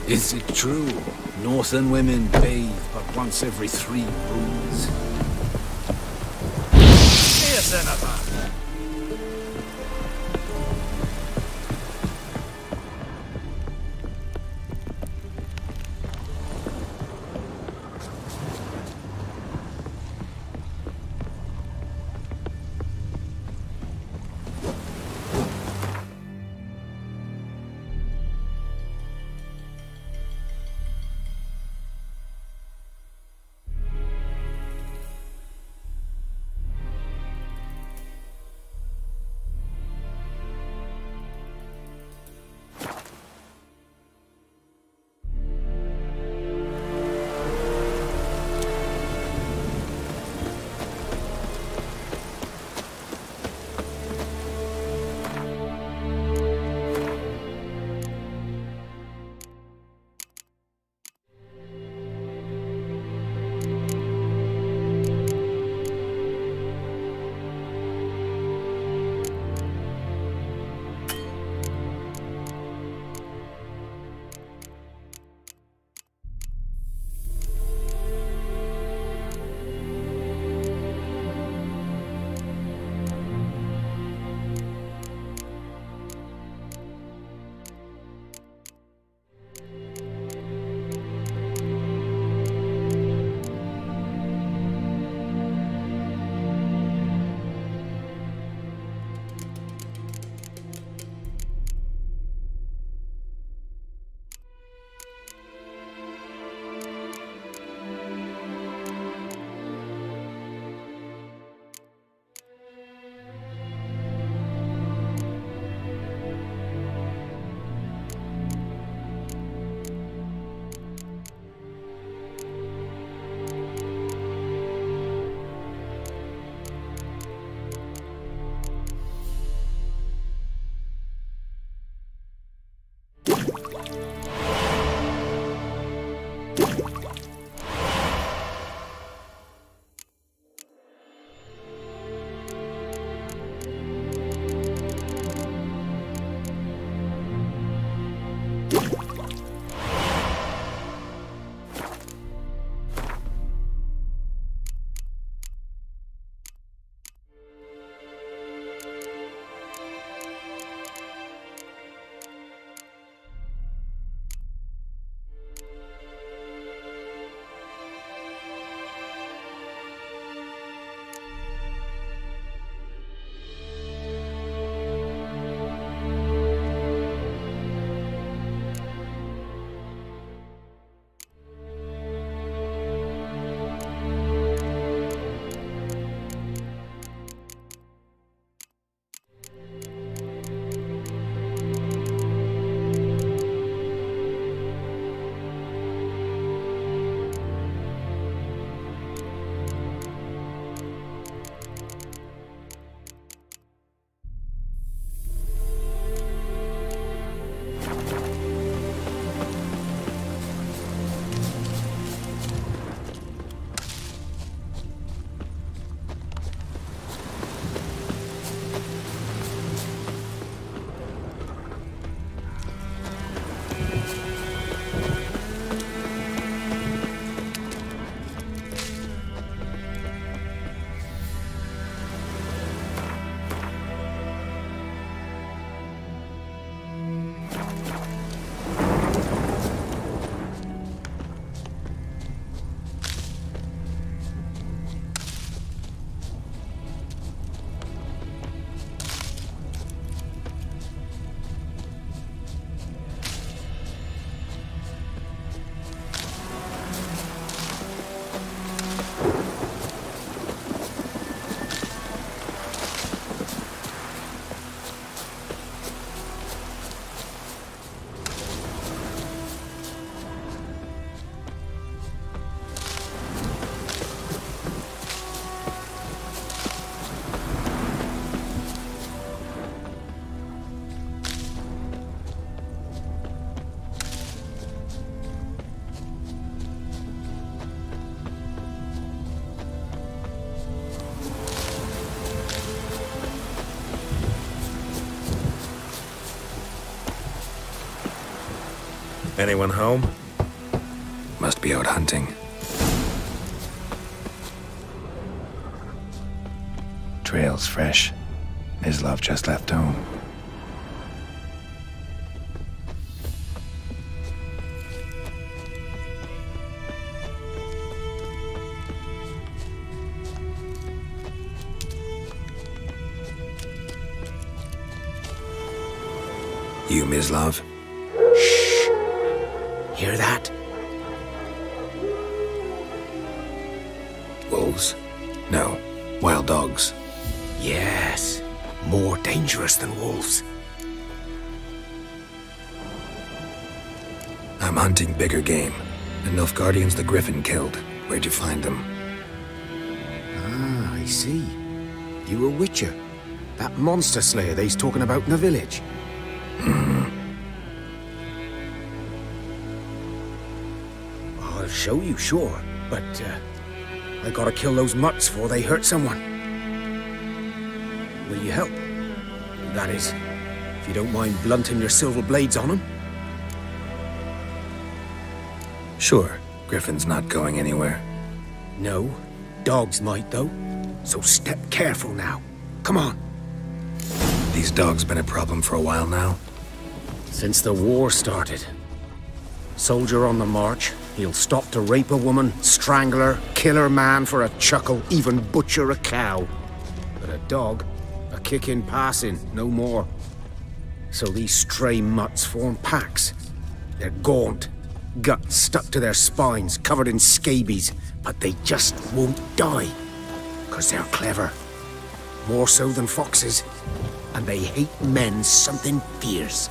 Is it true? Northern women bathe but once every 3 moons. Here's another. Anyone home? Must be out hunting. Trail's fresh. Mislav just left home. You, Mislav? Shh! Hear that? Wolves? No. Wild dogs. Yes. More dangerous than wolves. I'm hunting bigger game. The Nilfgaardians the Griffin killed. Where'd you find them? Ah, I see. You a witcher. That monster slayer they's talking about in the village. I'll show you, sure. But, I gotta kill those mutts before they hurt someone. Will you help? That is, if you don't mind blunting your silver blades on them. Sure. Griffin's not going anywhere. No. Dogs might, though. So step careful now. Come on. These dogs been a problem for a while now? Since the war started. Soldier on the march, he'll stop to rape a woman, strangle her, kill her man for a chuckle, even butcher a cow. But a dog, a kick in passing, no more. So these stray mutts form packs. They're gaunt, guts stuck to their spines, covered in scabies, but they just won't die. 'Cause they're clever. More so than foxes. And they hate men something fierce.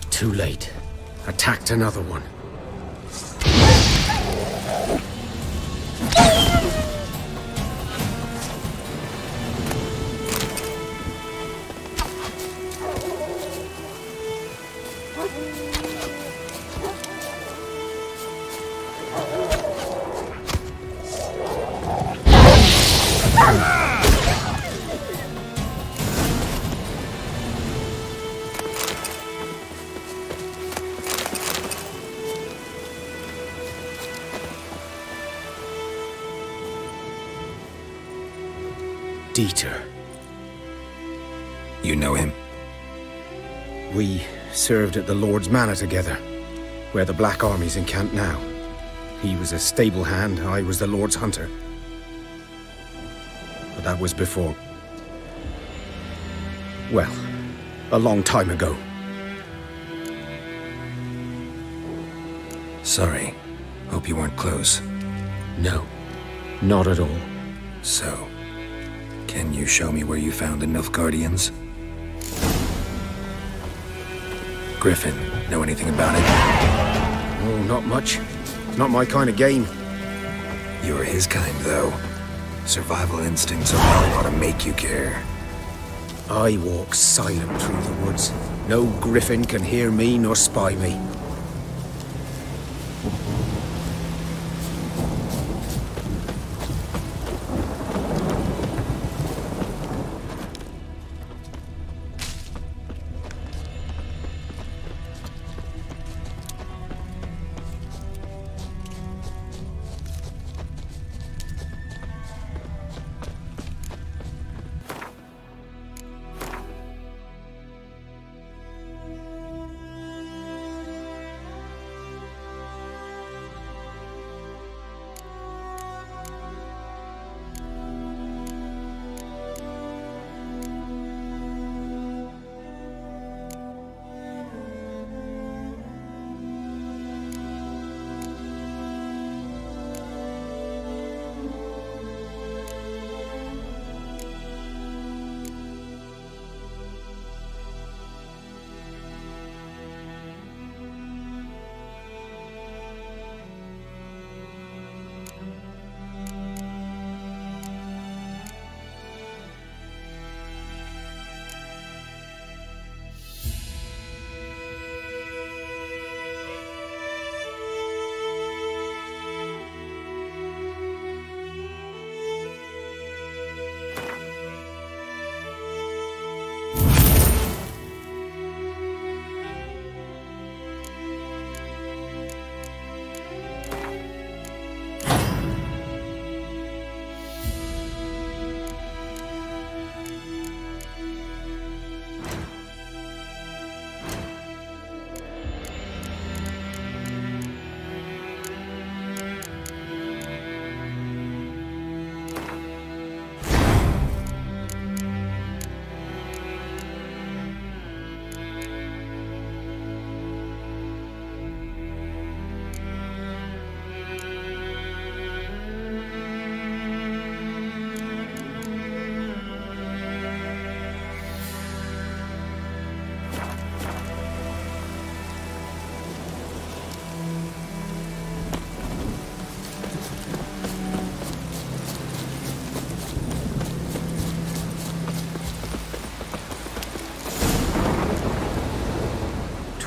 Too late. Attacked another one. Dieter. You know him? We served at the Lord's Manor together, where the Black Army's encamped now. He was a stable hand, I was the Lord's hunter. But that was before... well, a long time ago. Sorry. Hope you weren't close. No, not at all. So, can you show me where you found the Nilfgaardians? Griffin, know anything about it? Oh, not much. Not my kind of game. You're his kind, though. Survival instincts are what ought to make you care. I walk silent through the woods. No griffin can hear me nor spy me.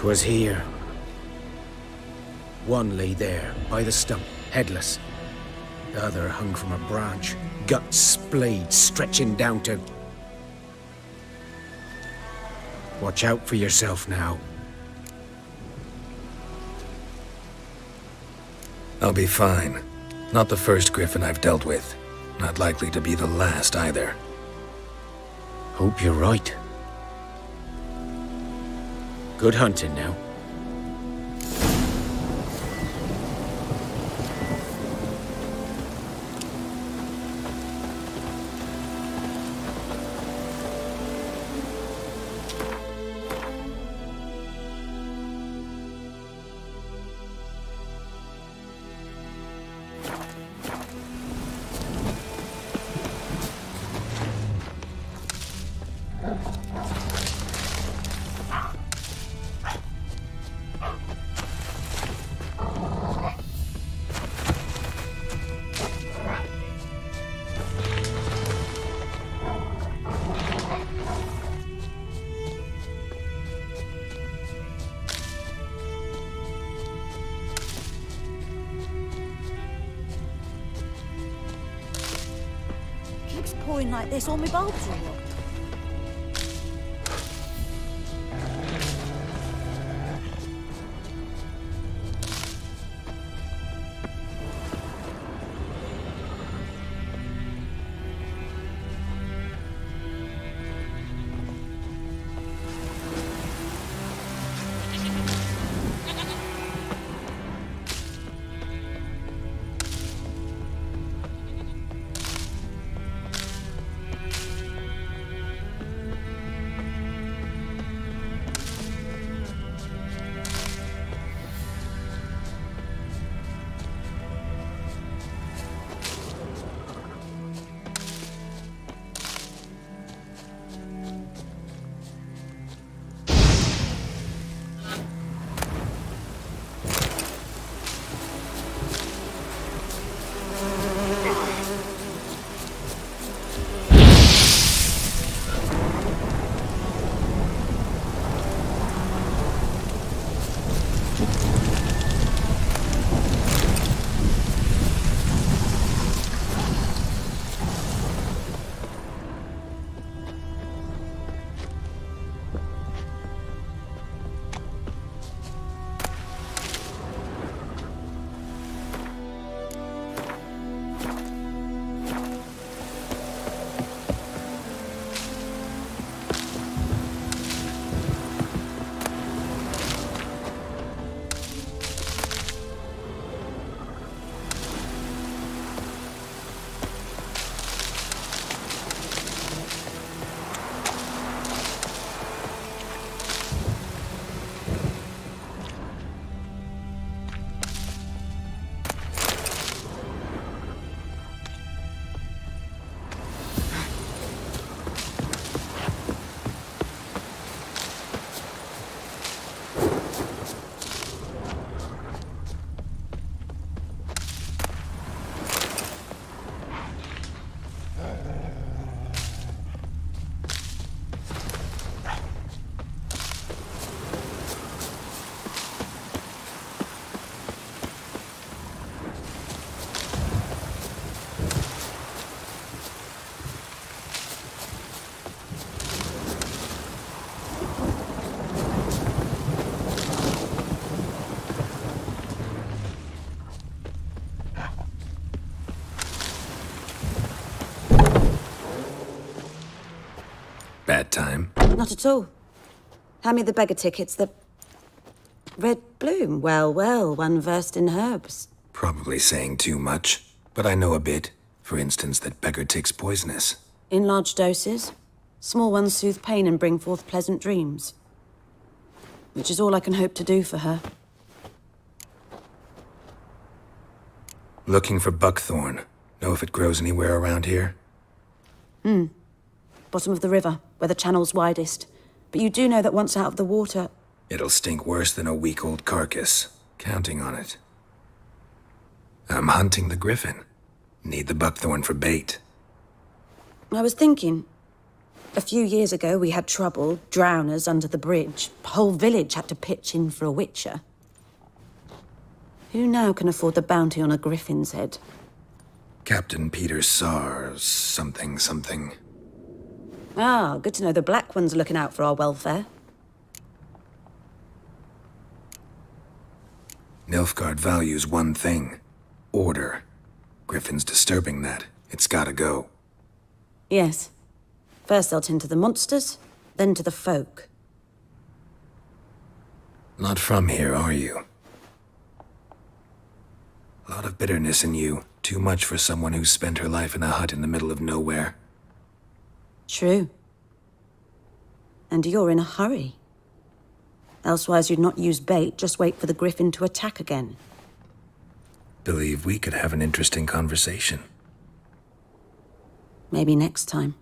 'Twas here. One lay there, by the stump, headless. The other hung from a branch, guts splayed, stretching down to... Watch out for yourself now. I'll be fine. Not the first griffin I've dealt with. Not likely to be the last either. Hope you're right. Good hunting now. Keeps pouring like this, all my bulbs are up. Bad time? Not at all. Hand me the beggar tickets, the... Red bloom. Well, well, one versed in herbs. Probably saying too much, but I know a bit. For instance, that beggar tick's poisonous. In large doses. Small ones soothe pain and bring forth pleasant dreams. Which is all I can hope to do for her. Looking for buckthorn. Know if it grows anywhere around here? Bottom of the river, where the channel's widest. But you do know that once out of the water... It'll stink worse than a week-old carcass. Counting on it. I'm hunting the griffin. Need the buckthorn for bait. I was thinking... A few years ago, we had trouble, drowners under the bridge. The whole village had to pitch in for a witcher. Who now can afford the bounty on a griffin's head? Captain Peter Sars, something. Ah, good to know the Black One's looking out for our welfare. Nilfgaard values one thing. Order. Griffin's disturbing that. It's gotta go. Yes. First they'll tend to the monsters, then to the folk. Not from here, are you? A lot of bitterness in you. Too much for someone who's spent her life in a hut in the middle of nowhere. True. And you're in a hurry. Elsewise you'd not use bait, just wait for the griffin to attack again. Believe we could have an interesting conversation. Maybe next time.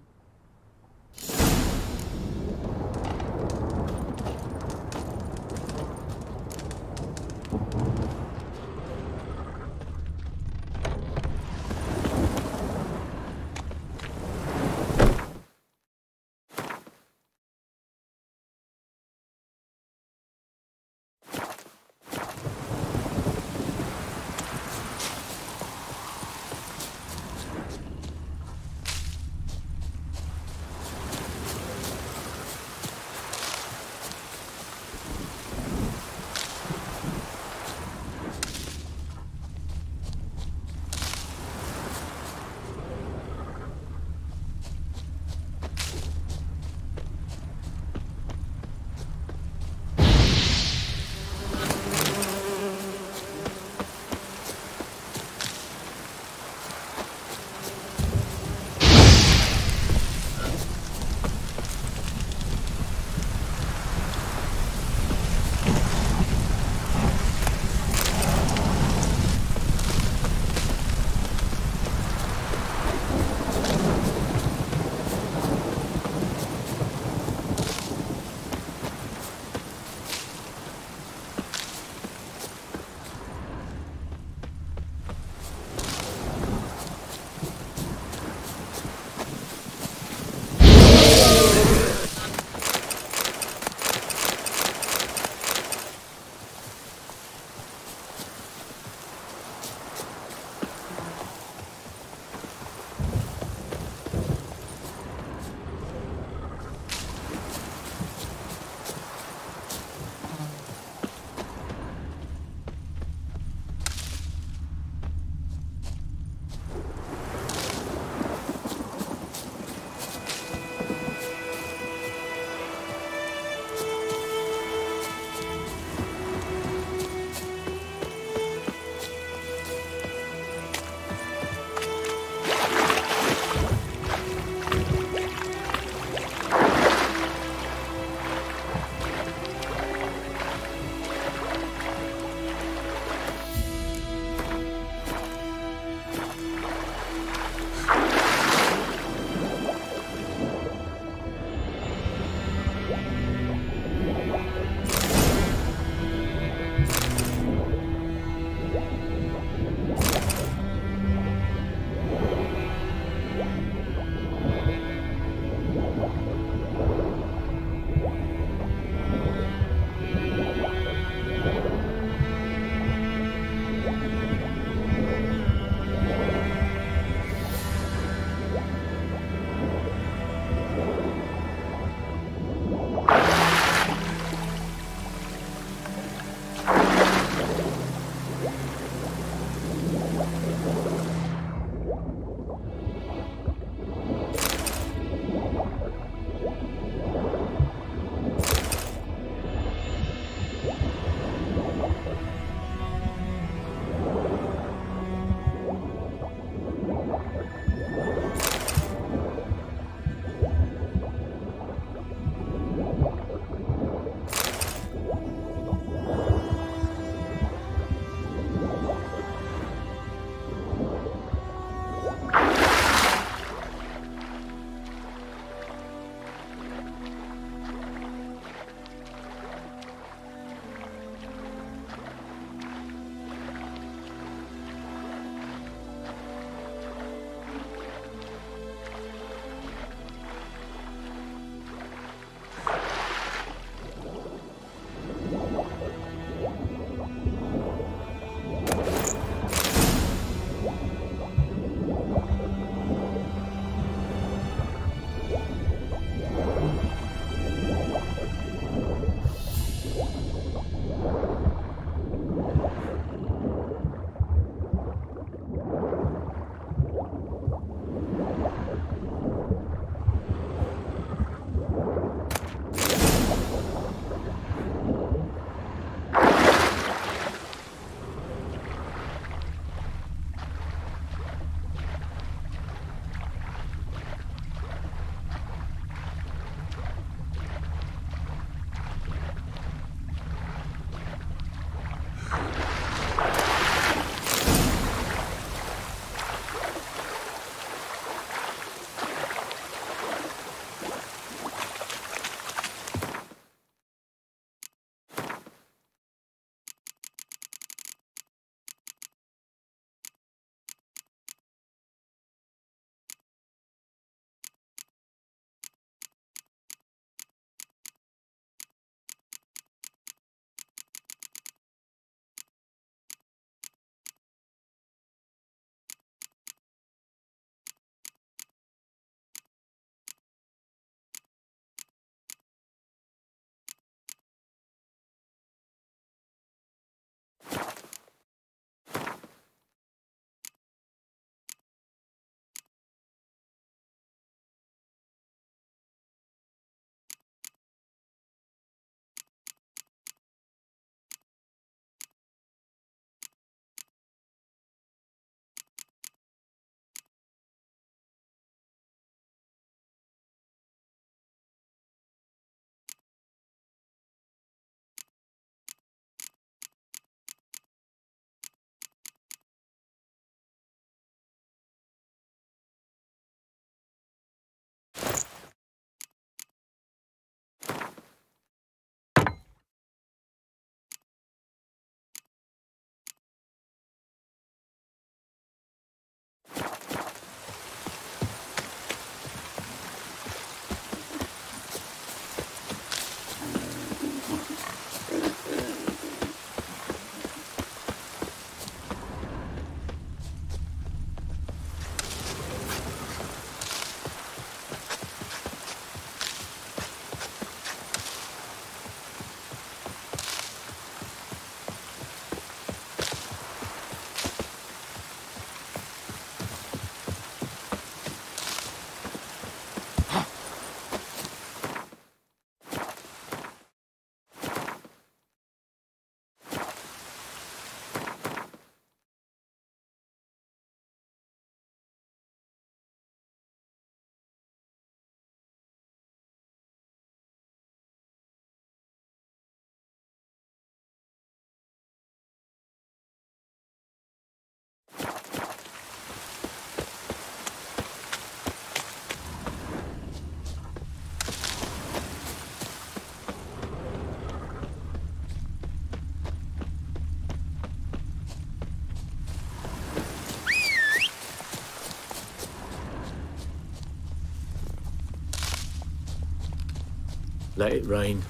Let it rain.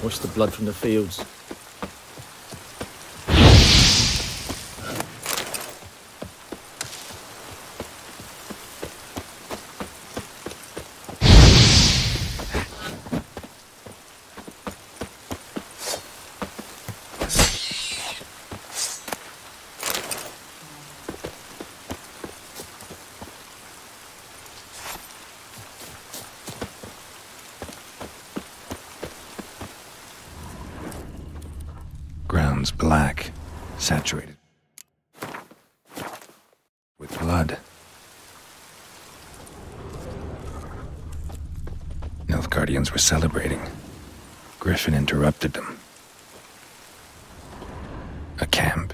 Wash the blood from the fields. Ground's black, saturated with blood. Nilfgaardians were celebrating. Griffin interrupted them. A camp.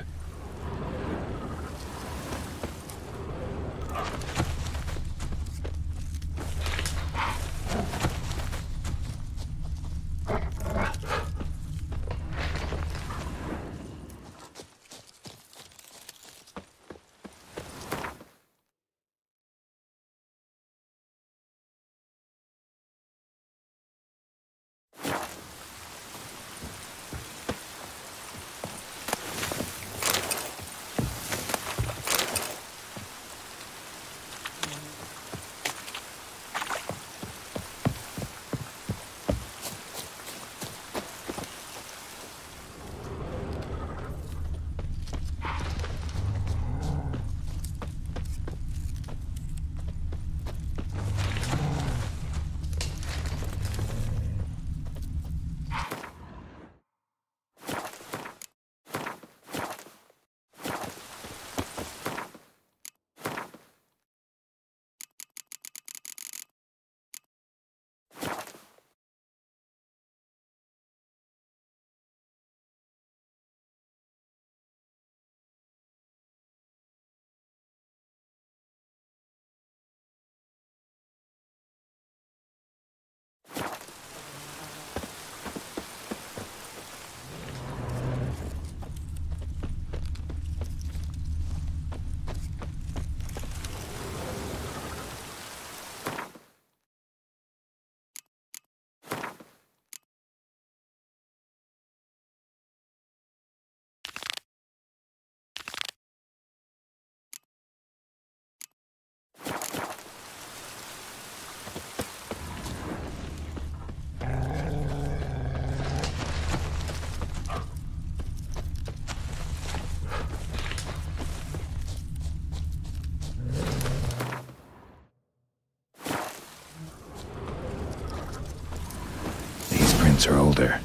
Are older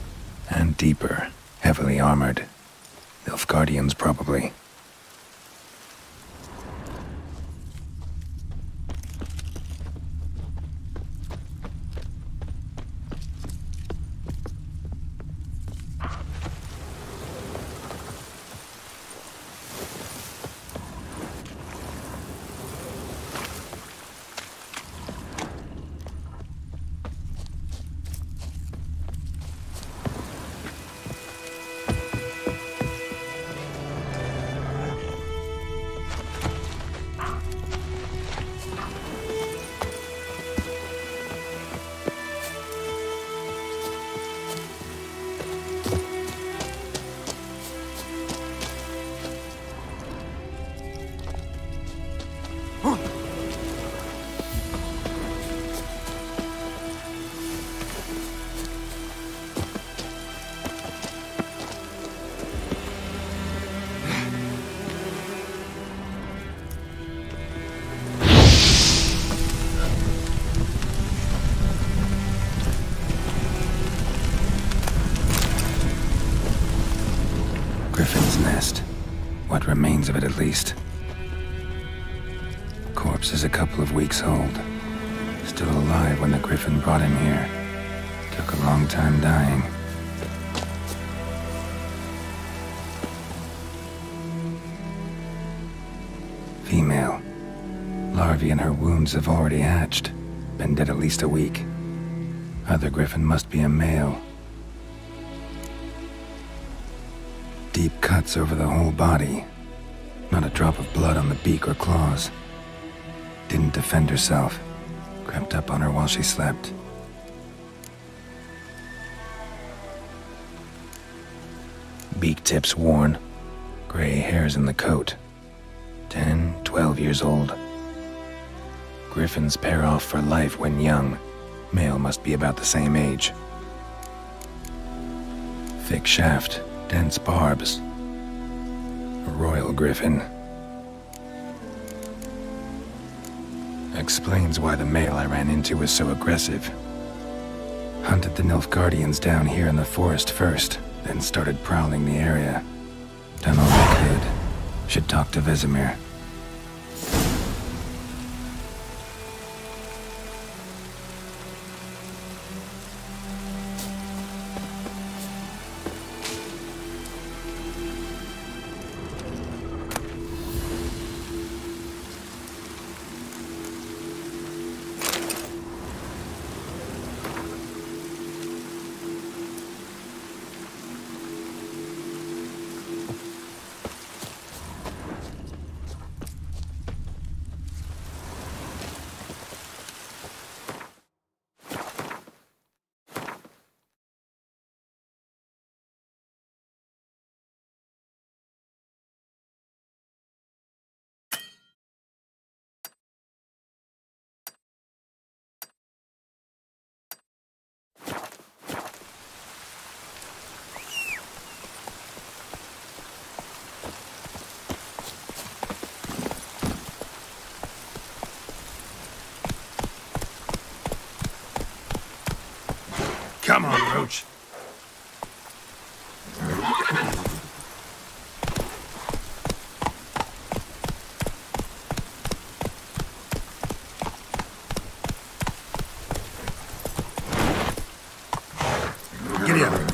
and deeper, heavily armored. Nilfgaardians, probably. Griffin's nest. What remains of it, at least. Corpse is a couple of weeks old. Still alive when the Griffin brought him here. Took a long time dying. Female. Larvae in her wounds have already hatched. Been dead at least a week. Other Griffin must be a male. Deep cuts over the whole body. Not a drop of blood on the beak or claws. Didn't defend herself. Crept up on her while she slept. beak tips worn, gray hairs in the coat. 10, 12 years old. Griffins pair off for life when young. Male must be about the same age. Thick shaft, dense barbs. A royal griffin. Explains why the male I ran into was so aggressive. Hunted the Nilfgaardians down here in the forest first, then started prowling the area. Done all I could. Should talk to Vesemir. Come on, Roach. Giddy up.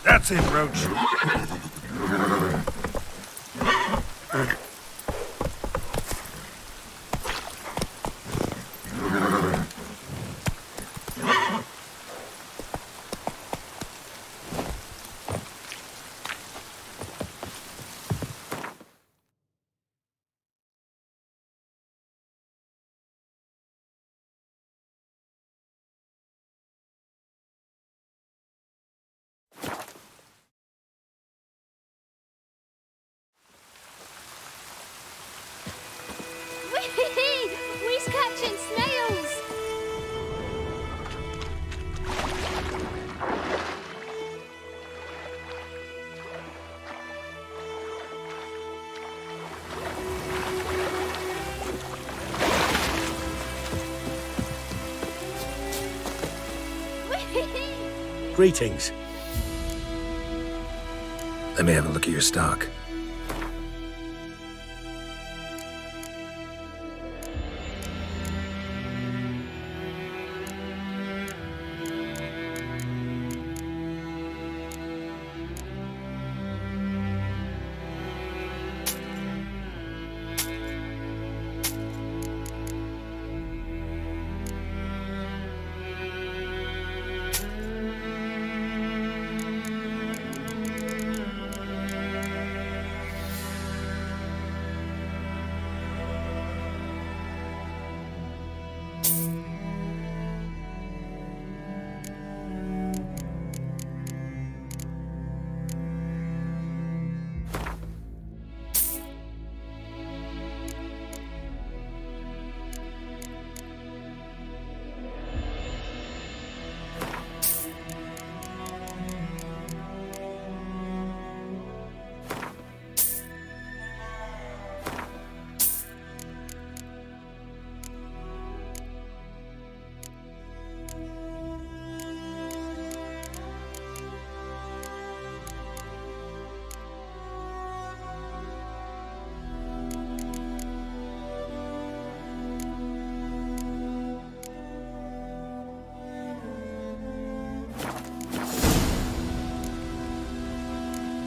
That's it, Roach. We's catching snails! Greetings. Let me have a look at your stock.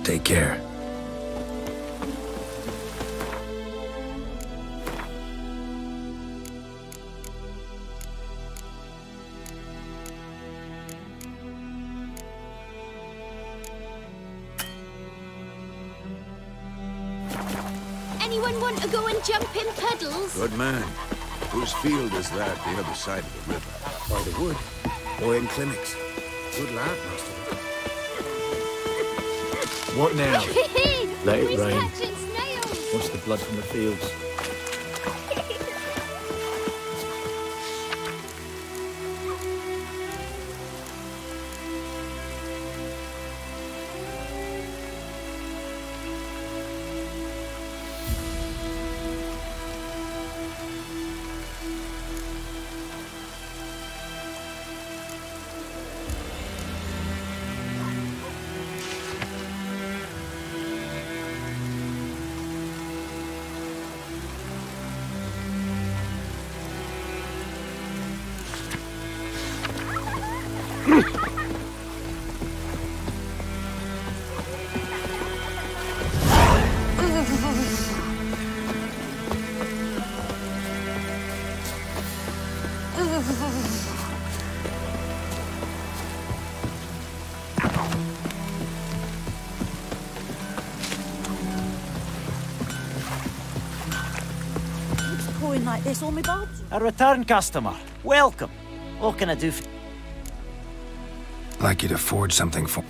Take care. Anyone want to go and jump in puddles? Good man. Whose field is that the other side of the river? By the wood. Or in clinics. Good lad, Master. What now? Let it Who's rain. catching snails? Watch the blood from the fields. Pouring like this, all my bulbs. A return customer. Welcome. What can I do for... I'd like you to forge something for...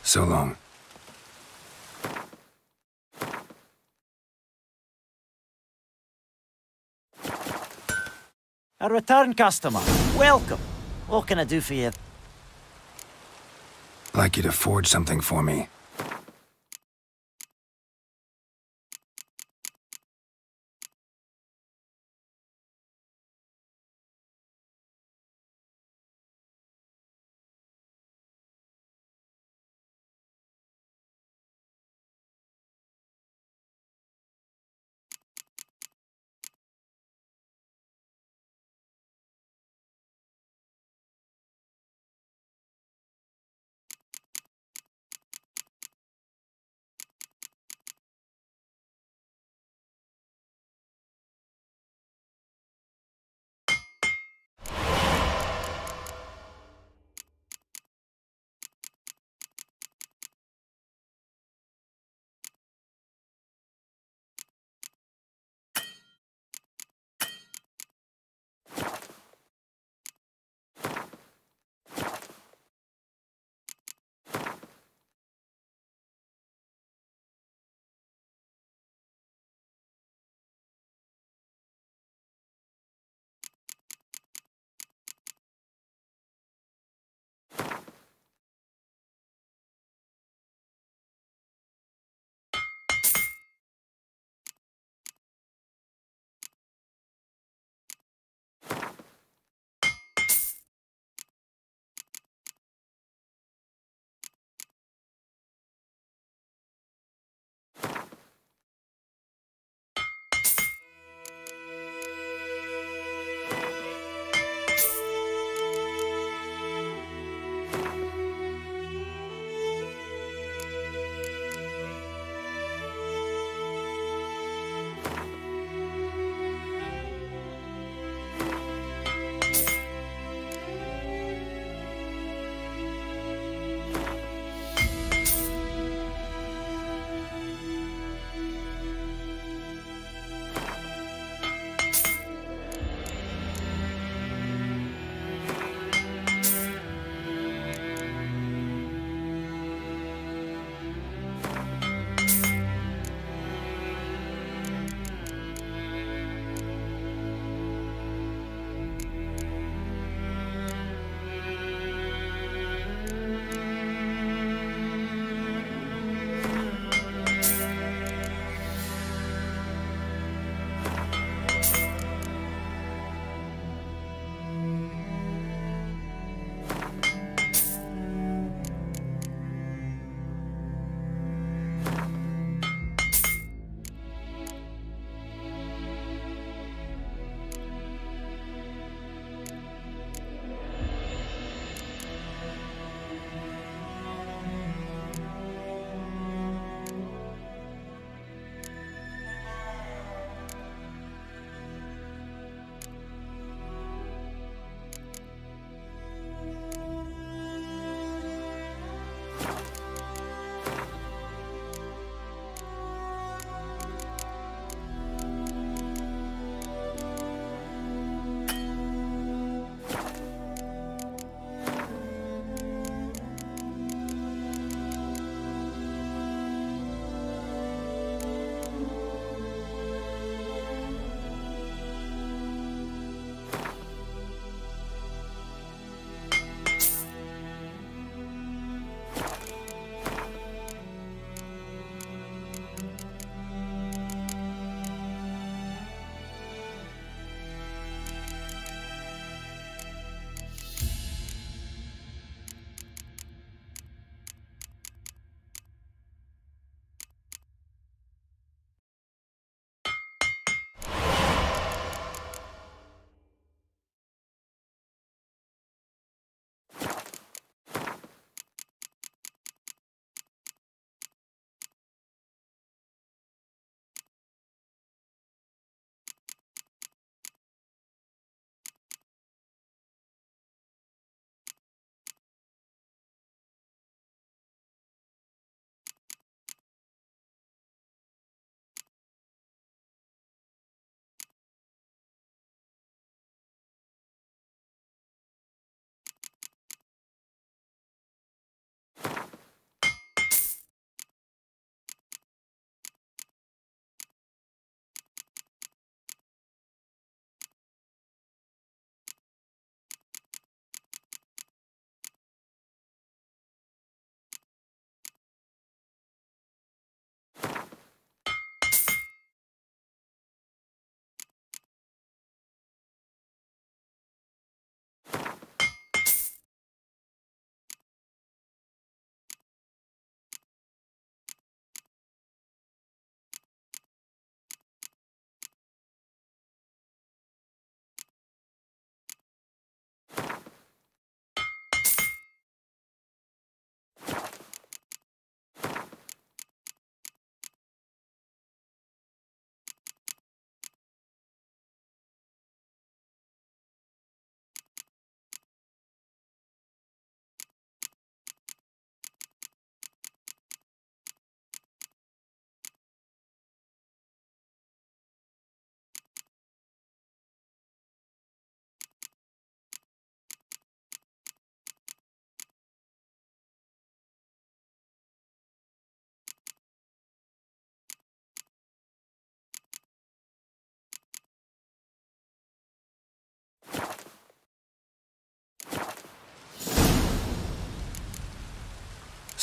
So long. A return customer. Welcome. What can I do for you? I'd like you to forge something for me.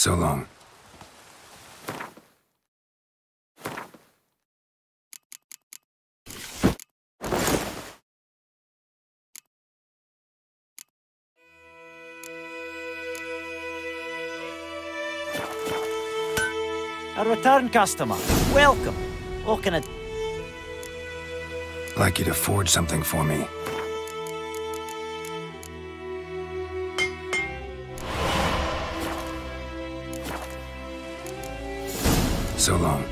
So long. A return customer. Welcome. What can I... I'd like you to forge something for me. So long.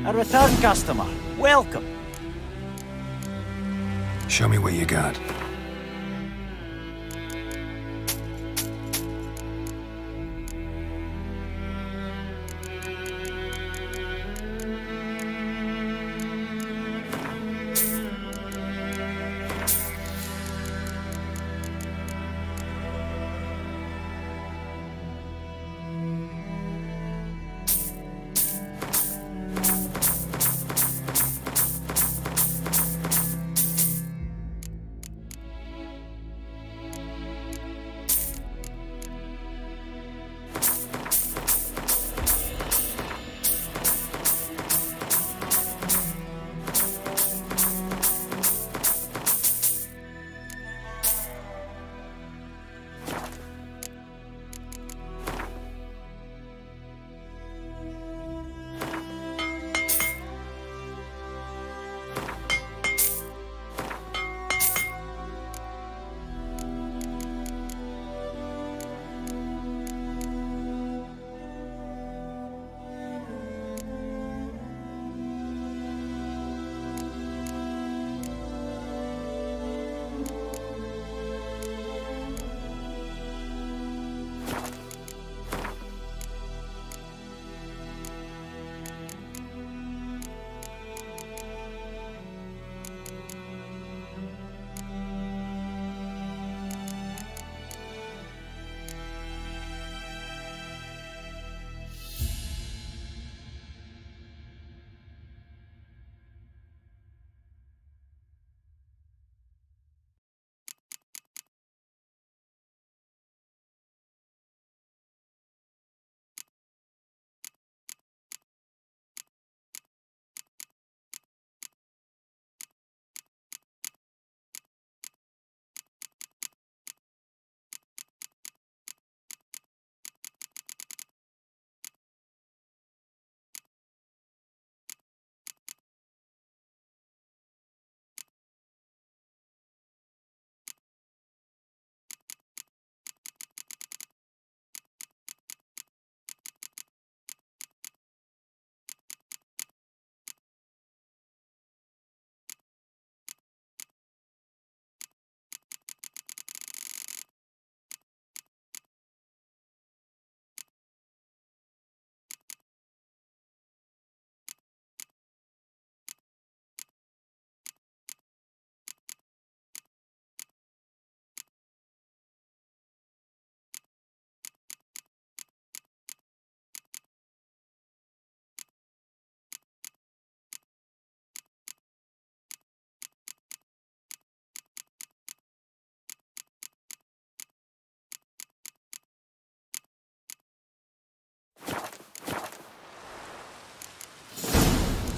A return customer. Welcome. Show me what you got.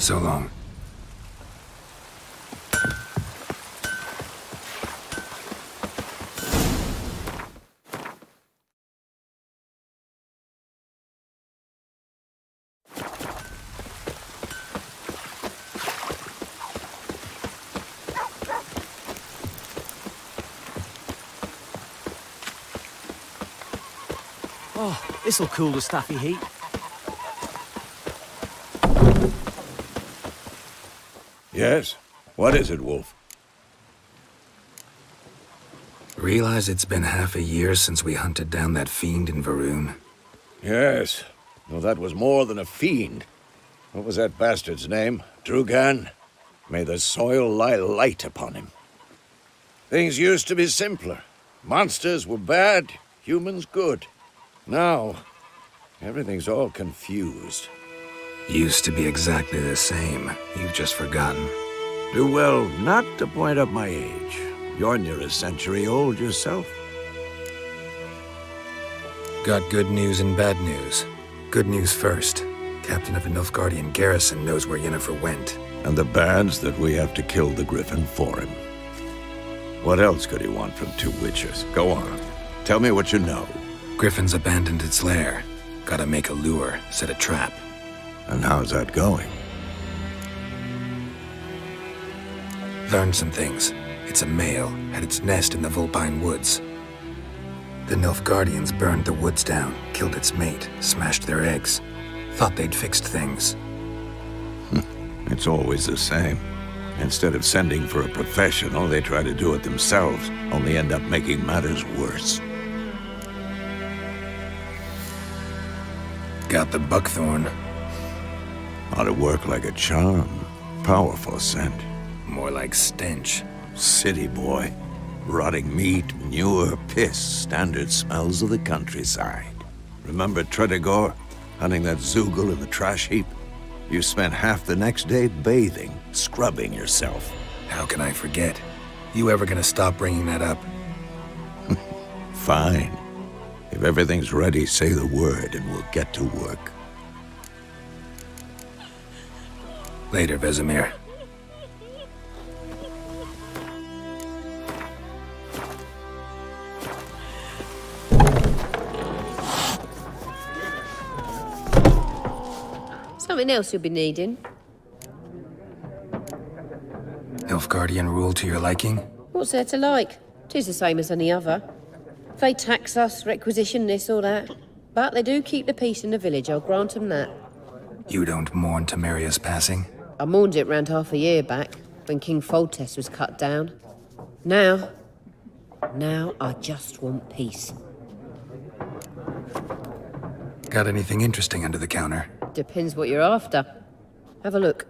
So long. Oh, this'll cool the stuffy heat. Yes? What is it, Wolf? Realize it's been half a year since we hunted down that fiend in Varun? Yes. Well, that was more than a fiend. What was that bastard's name? Drugan? May the soil lie light upon him. Things used to be simpler. Monsters were bad, humans good. Now, Everything's all confused. Used to be exactly the same. You've just forgotten. Do well not to point up my age. You're near a century old yourself. Got good news and bad news. Good news first. Captain of a Nilfgaardian garrison knows where Yennefer went. And the bad's that we have to kill the Griffin for him. What else could he want from two witches? Go on. Tell me what you know. Griffin's abandoned its lair. Gotta make a lure, set a trap. And how's that going? Learned some things. It's a male, had its nest in the Vulpine Woods. The Nilfgaardians burned the woods down, killed its mate, smashed their eggs. Thought they'd fixed things. It's always the same. Instead of sending for a professional, they try to do it themselves, only end up making matters worse. Got the buckthorn. Ought to work like a charm. Powerful scent. More like stench. City boy. Rotting meat, manure, piss. Standard smells of the countryside. Remember Tredegor? Hunting that Zoogle in the trash heap? You spent half the next day bathing, scrubbing yourself. How can I forget? You ever gonna stop bringing that up? Fine. If everything's ready, say the word and we'll get to work. Later, Vesemir. Something else you'll be needing. Nilfgaardian rule to your liking? What's there to like? 'Tis the same as any other. They tax us, requisition this or that. But they do keep the peace in the village, I'll grant them that. You don't mourn Temeria's passing? I mourned it round half a year back, when King Foltest was cut down. Now I just want peace. Got anything interesting under the counter? Depends what you're after. Have a look.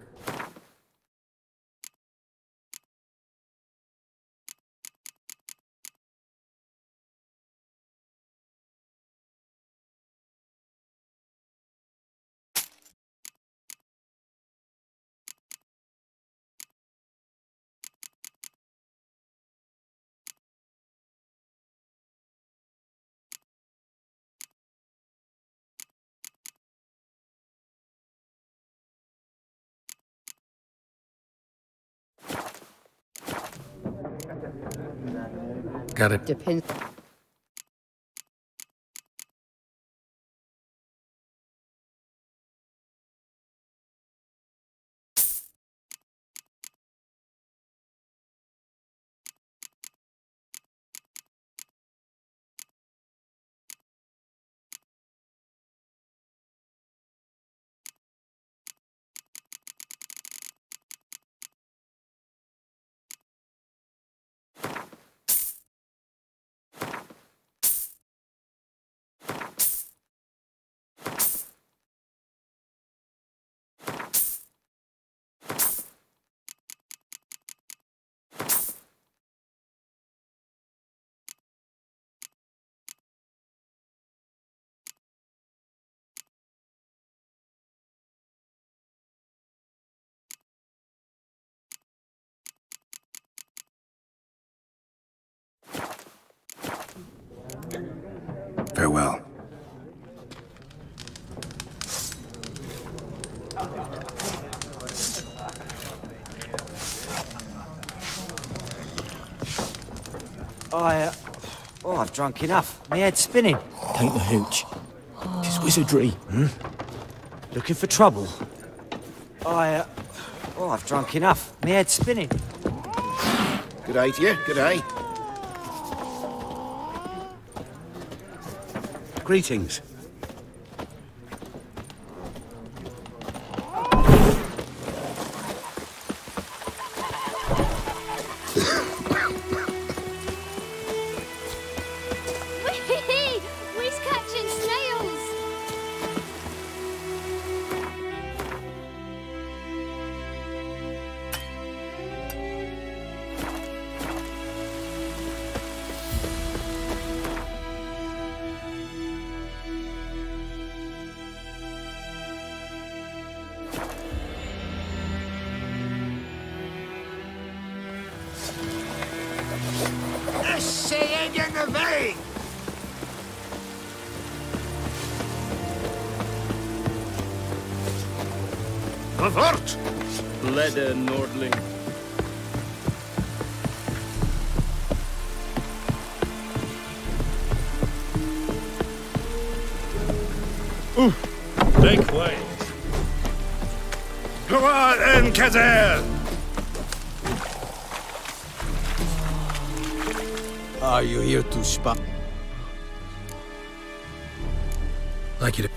Got it. Depends. Farewell. I've drunk enough. My head's spinning. Tain't the hooch. 'Tis wizardry. Looking for trouble. I've drunk enough. My head's spinning. Good day to you. Good day. Greetings. We's catching snails. egg in the vein! Avert! Leder, Nordling. Make way. Gloire en Kazer! Are you here to spy? Like you to...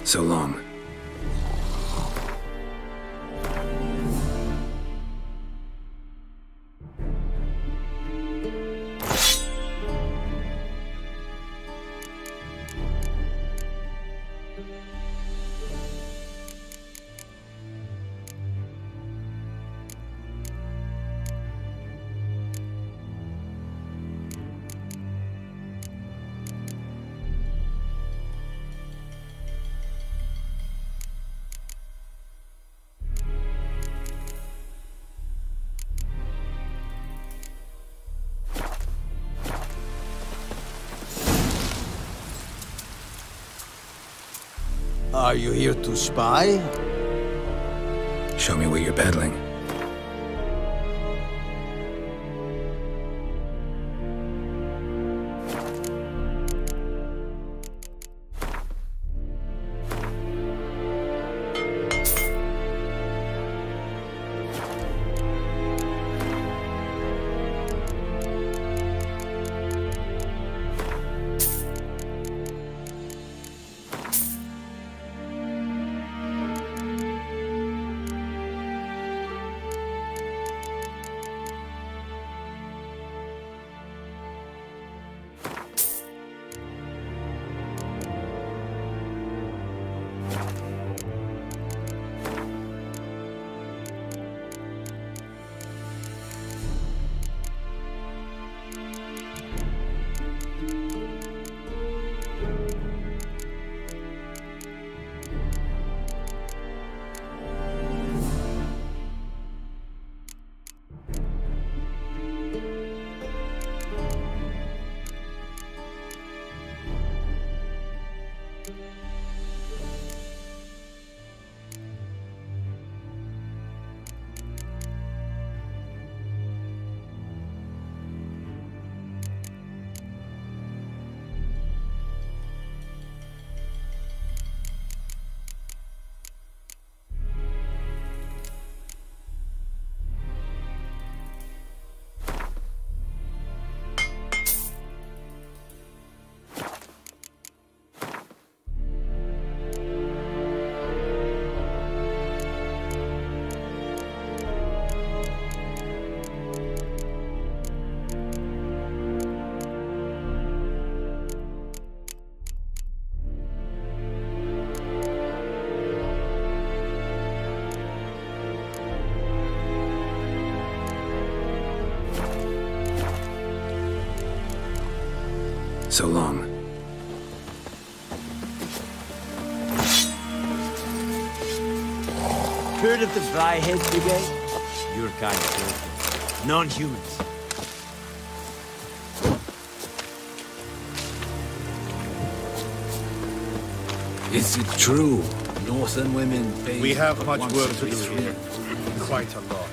So long. Are you here to spy? Show me where you're peddling. so long. Heard of the Flyhead Brigade? Your kind of people. Non-humans. Is it true? Northern women bathe We have much once work to every do 3 here. Quite a lot.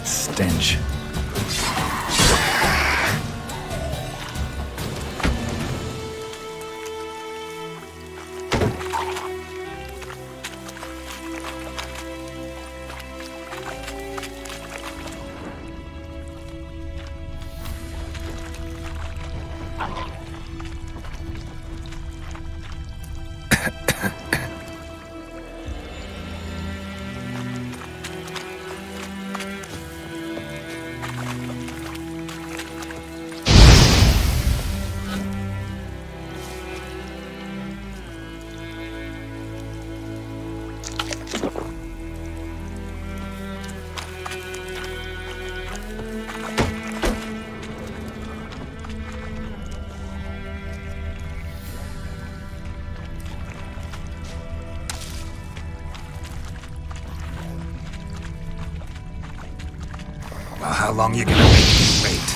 Stench. Well, how long you gonna make me wait?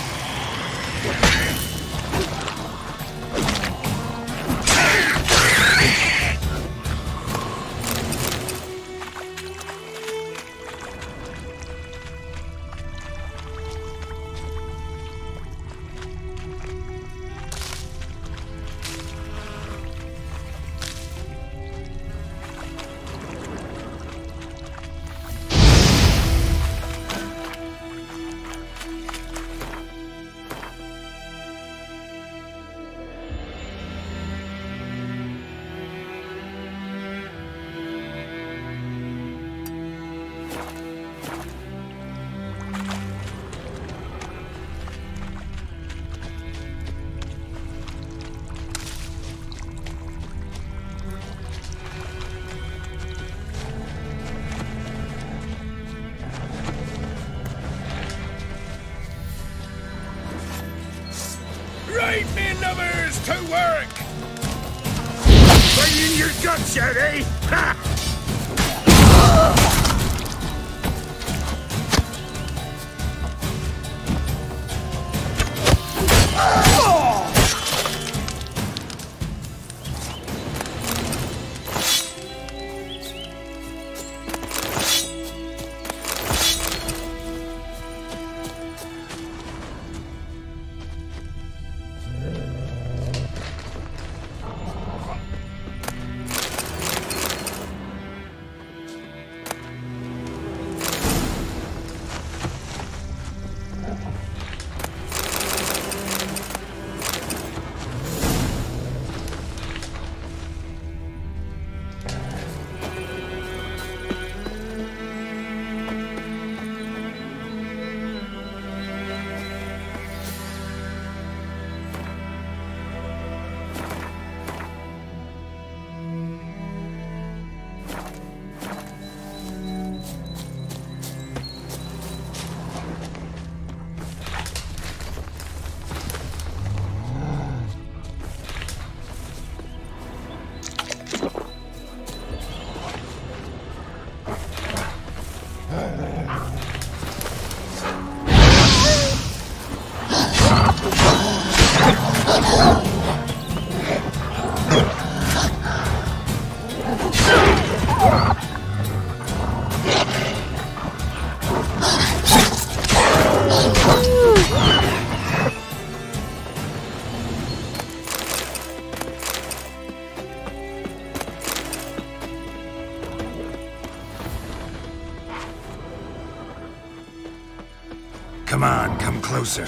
Right, me lovers, to work! Right in your guts, yet, eh? Ha! Come on, come closer.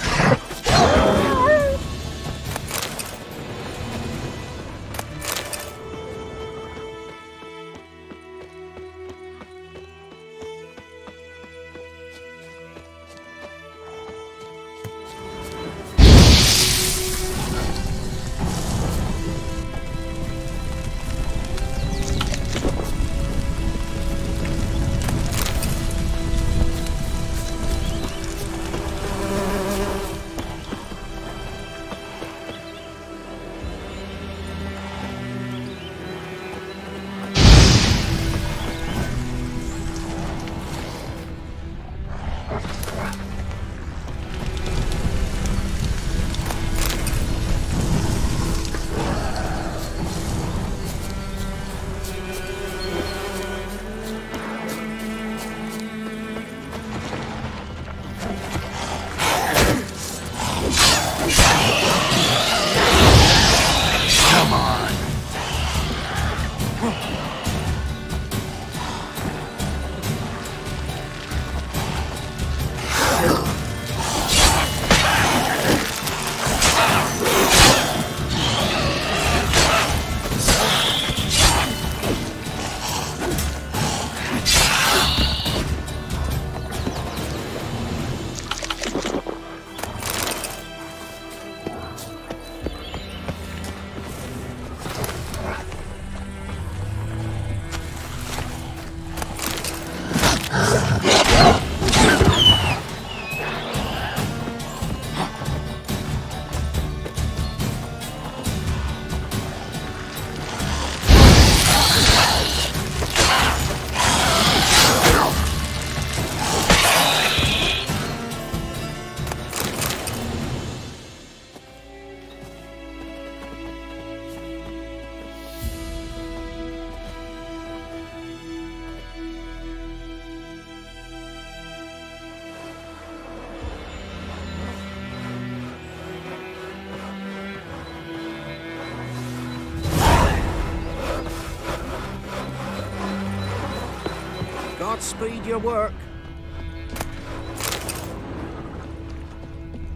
Godspeed your work.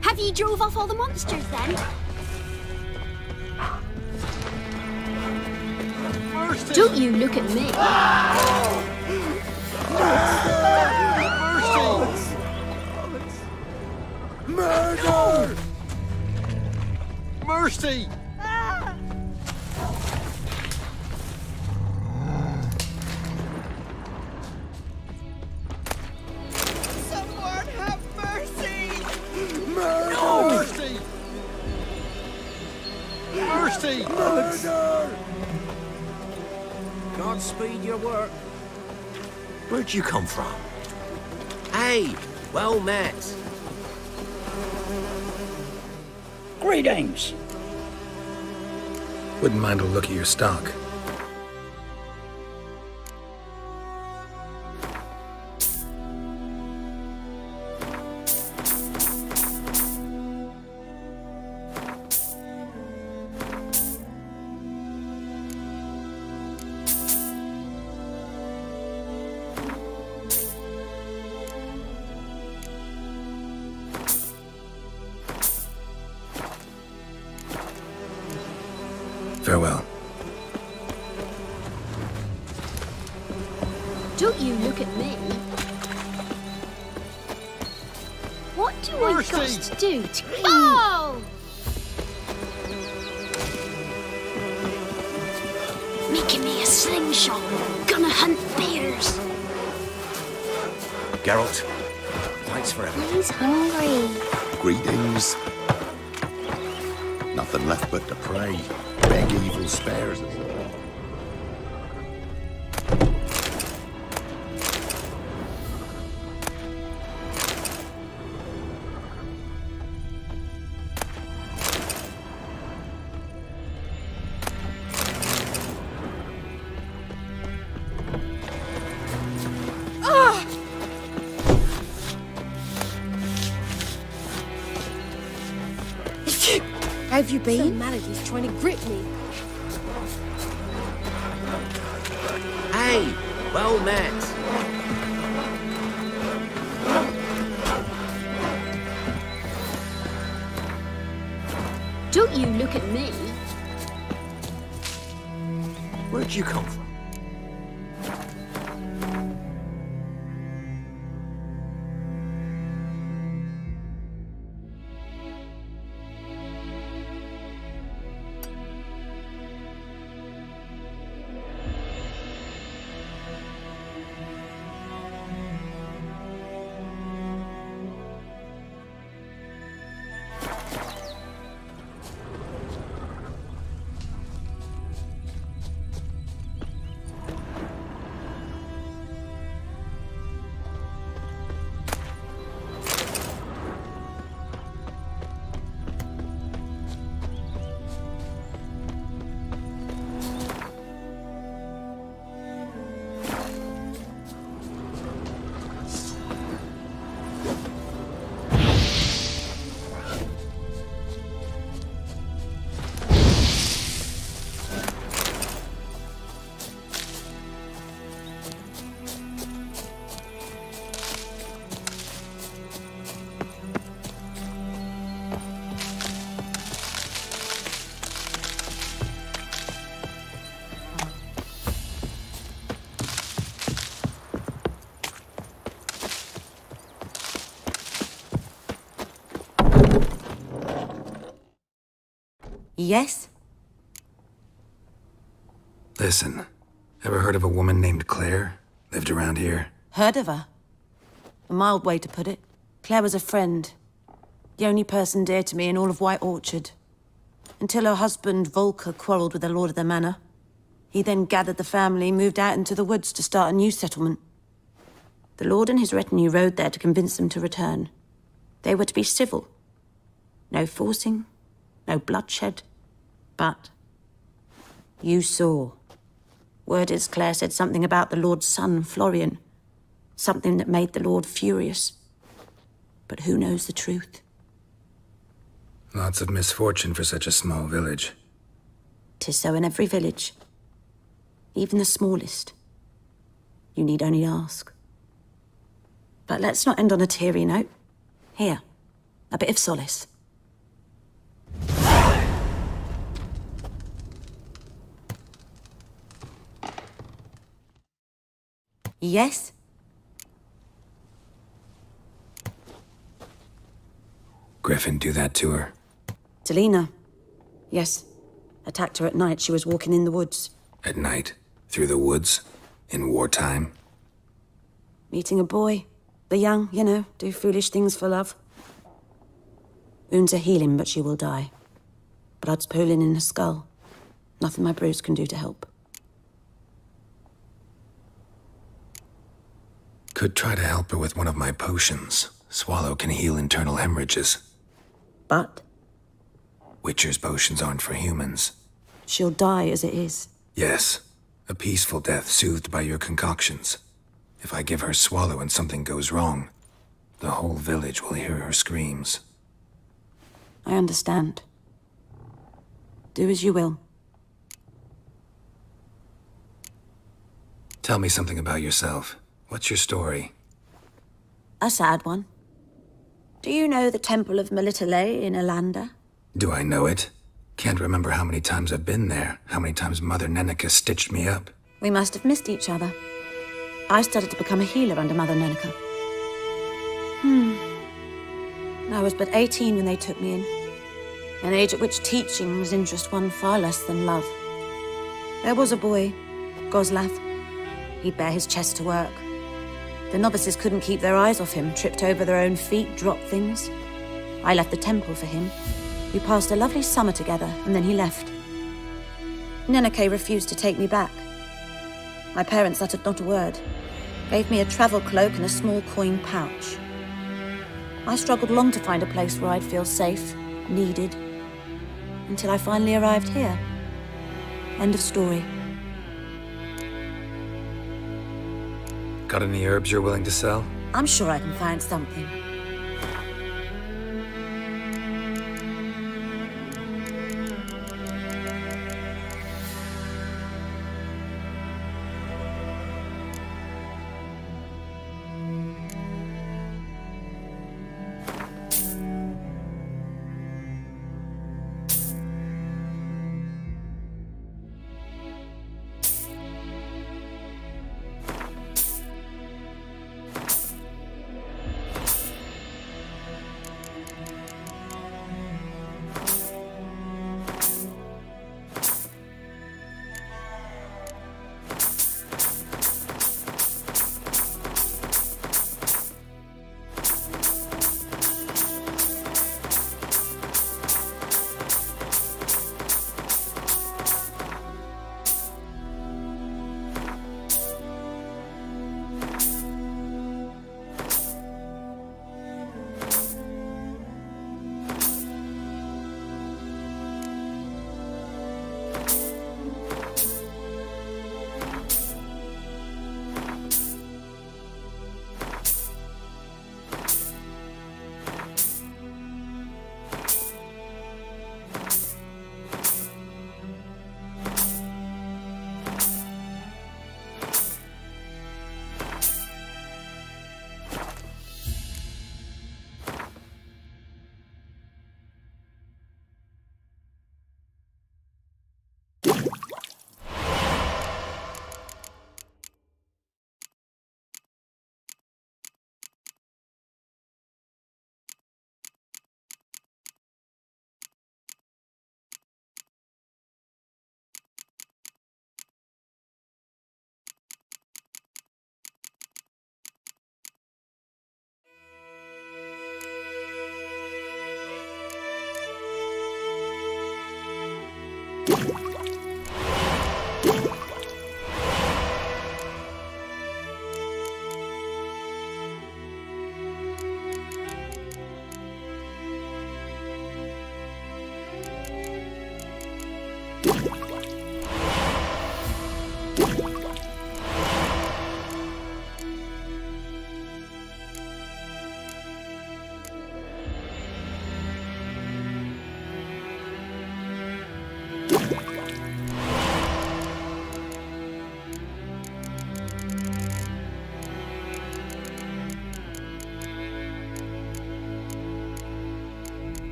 Have you drove off all the monsters then? Mercy! Don't you look at me. Mercy! Murder! Mercy! Someone have mercy! Mercy! Mercy! Murder! Godspeed your work. Where'd you come from? Hey, well met. Greetings. Wouldn't mind a look at your stock. Farewell. Don't you look at me. What do I got to do to Oh! Making me a slingshot. Gonna hunt bears. Geralt, thanks for everything. He's hungry. Greetings. Nothing left but to pray. Beg evil spares us. How have you been? Some malady's trying to grip me. Hey, well met. Don't you look at me. Where'd you come from? Yes? Listen, ever heard of a woman named Claire? Lived around here? Heard of her? A mild way to put it. Claire was a friend. The only person dear to me in all of White Orchard. Until her husband, Volker, quarreled with the lord of the manor. He then gathered the family, moved out into the woods to start a new settlement. The lord and his retinue rode there to convince them to return. They were to be civil. No forcing, no bloodshed. But you saw. Word is Claire said something about the lord's son, Florian. Something that made the lord furious. But who knows the truth? Lots of misfortune for such a small village. 'Tis so in every village. Even the smallest. You need only ask. But let's not end on a teary note. Here, a bit of solace. Yes? Griffin do that to her? Delina. Yes. Attacked her at night. She was walking in the woods. At night? Through the woods? In wartime? Meeting a boy. The young, you know, do foolish things for love. Wounds are healing, but she will die. Blood's pooling in her skull. Nothing my bruise can do to help. Could try to help her with one of my potions. Swallow can heal internal hemorrhages. But? Witcher's potions aren't for humans. She'll die as it is. Yes. A peaceful death soothed by your concoctions. If I give her Swallow and something goes wrong, the whole village will hear her screams. I understand. Do as you will. Tell me something about yourself. What's your story? A sad one. Do you know the Temple of Melitele in Alanda? Do I know it? Can't remember how many times I've been there, how many times Mother Neneka stitched me up. We must have missed each other. I started to become a healer under Mother Neneka. I was but 18 when they took me in. An age at which teaching was interest one far less than love. There was a boy, Goslath. He'd bare his chest to work. The novices couldn't keep their eyes off him, tripped over their own feet, dropped things. I left the temple for him. We passed a lovely summer together, and then he left. Neneke refused to take me back. My parents uttered not a word, gave me a travel cloak and a small coin pouch. I struggled long to find a place where I'd feel safe, needed, until I finally arrived here. End of story. Got any herbs you're willing to sell? I'm sure I can find something.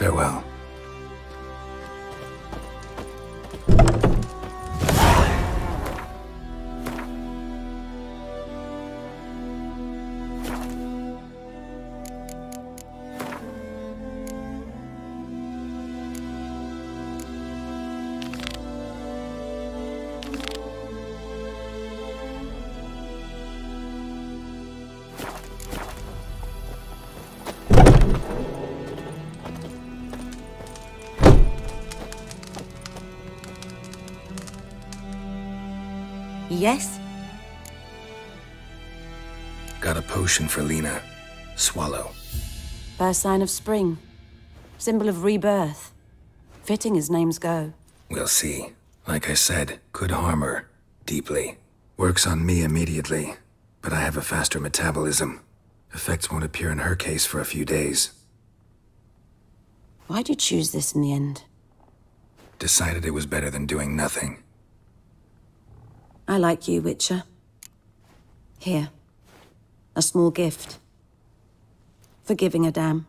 Farewell. Yes? Got a potion for Lena. Swallow. First sign of spring. Symbol of rebirth. Fitting as names go. We'll see. Like I said, could harm her. Deeply. Works on me immediately, but I have a faster metabolism. Effects won't appear in her case for a few days. Why'd you choose this in the end? Decided it was better than doing nothing. I like you, Witcher. Here. A small gift. For giving a damn.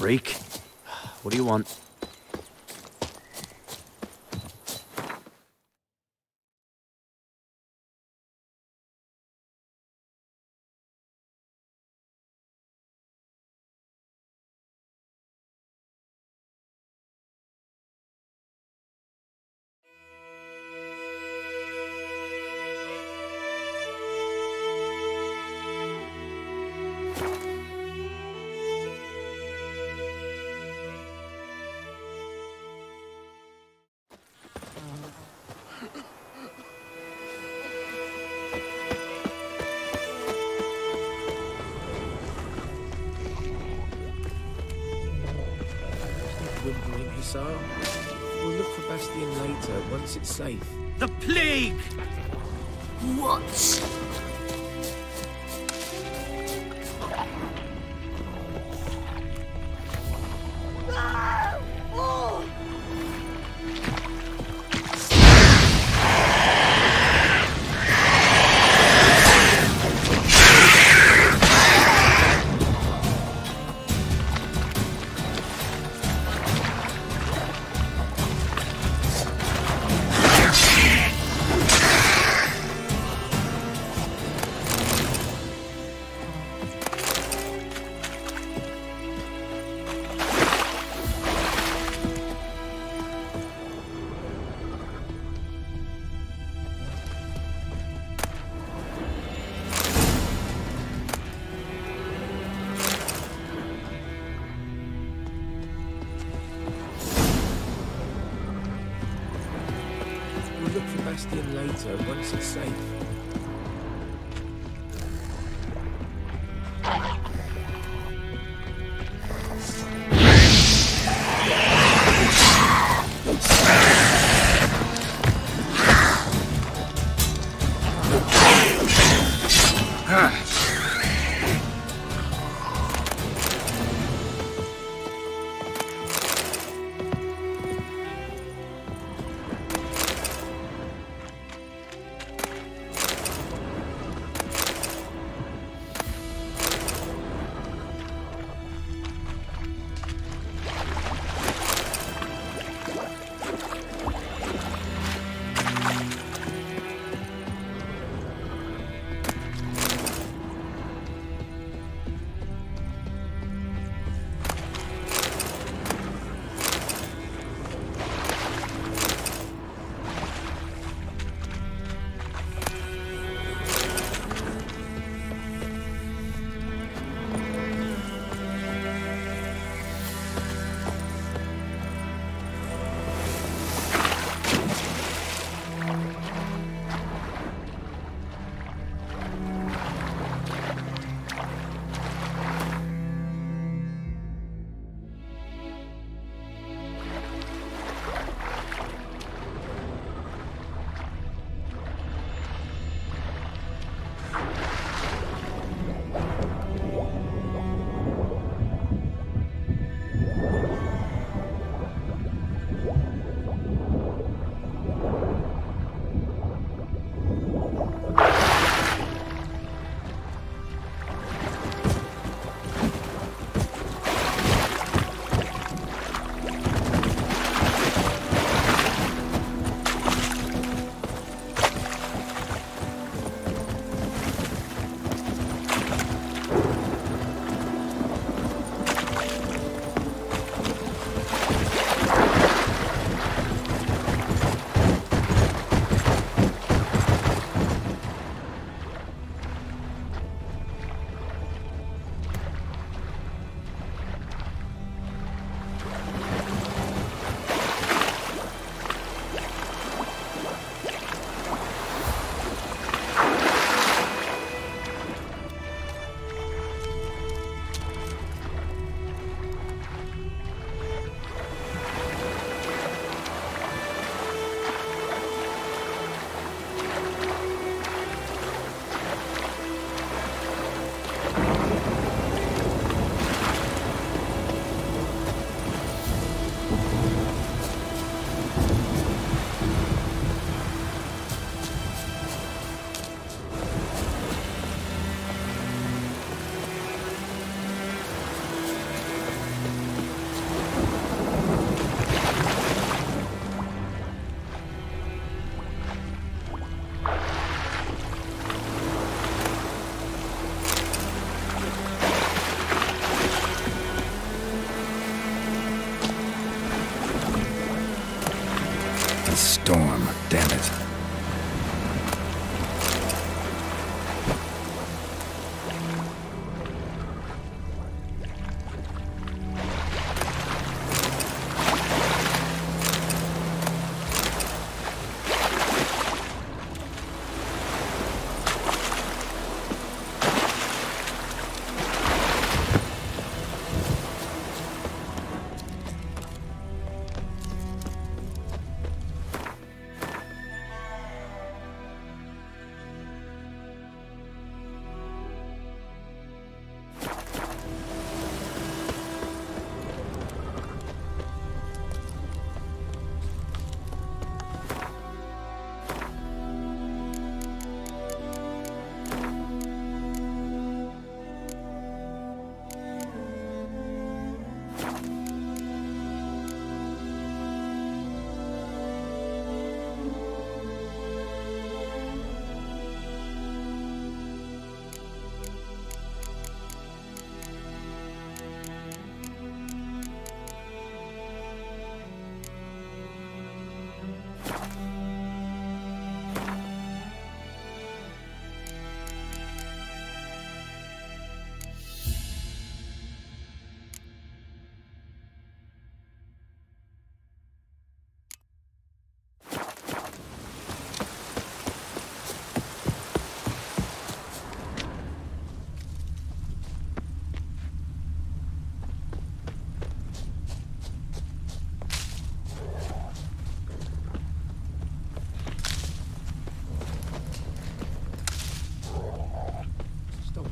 freak. What do you want? Whimpering Hussar. We'll look for Bastion later, once it's safe. The plague! What? We'll look for Bastion later, once it's safe. storm, damn it.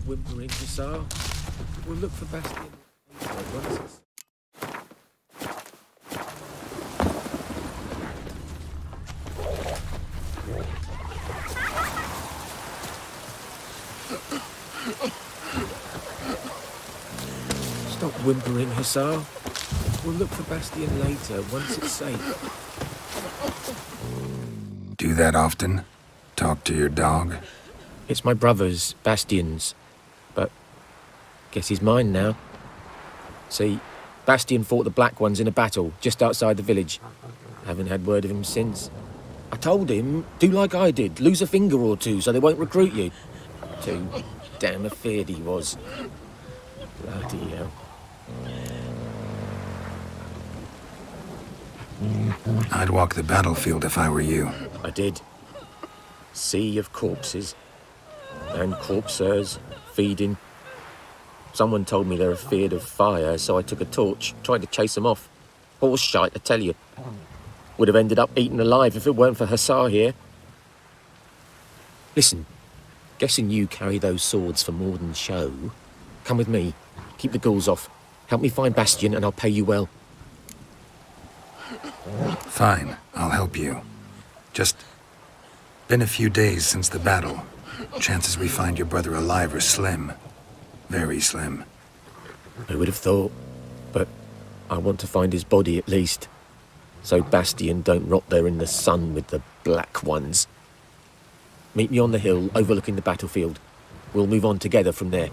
Whimpering, Hussar. We'll look for Bastion. Stop whimpering, Hussar. We'll look for Bastion later, once it's safe. Do that often? Talk to your dog? It's my brother's, Bastion's. But guess he's mine now. See, Bastion fought the Black Ones in a battle just outside the village. Haven't had word of him since. I told him, do like I did, lose a finger or two so they won't recruit you. Too damn afeard he was. Bloody hell. I'd walk the battlefield if I were you. I did. Sea of corpses. And corpsers, feeding. Someone told me they're afeard of fire, so I took a torch, tried to chase them off. Horse shite, I tell you. Would have ended up eaten alive if it weren't for Hussar here. Listen, guessing you carry those swords for more than show. Come with me, keep the ghouls off. Help me find Bastion and I'll pay you well. Fine, I'll help you. Just been a few days since the battle. Chances we find your brother alive are slim. Very slim. I would have thought, but I want to find his body at least. So Bastion don't rot there in the sun with the Black Ones. Meet me on the hill overlooking the battlefield. We'll move on together from there.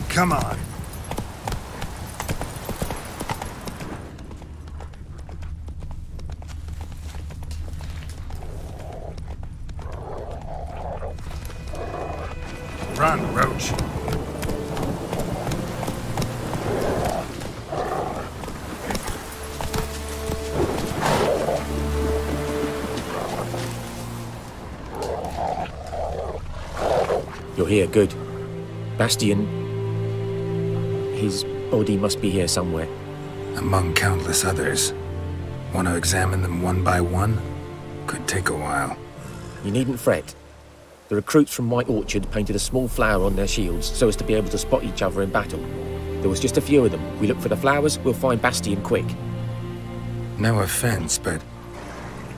Come on. Run, Roach. here, good. Bastian... his body must be here somewhere. Among countless others. Want to examine them one by one? Could take a while. You needn't fret. The recruits from White Orchard painted a small flower on their shields so as to be able to spot each other in battle. There was just a few of them. We look for the flowers, we'll find Bastian quick. No offense, but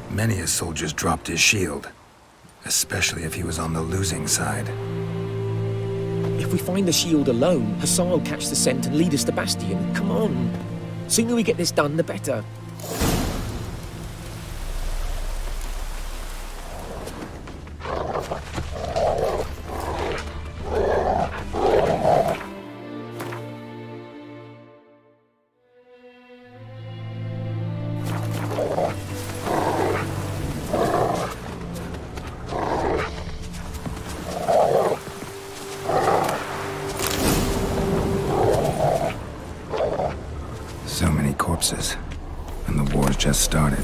many a soldier's dropped his shield. Especially if he was on the losing side. If we find the shield alone, Hussar will catch the scent and lead us to Bastian. Come on. Sooner we get this done, the better. So many corpses, and the war's just started.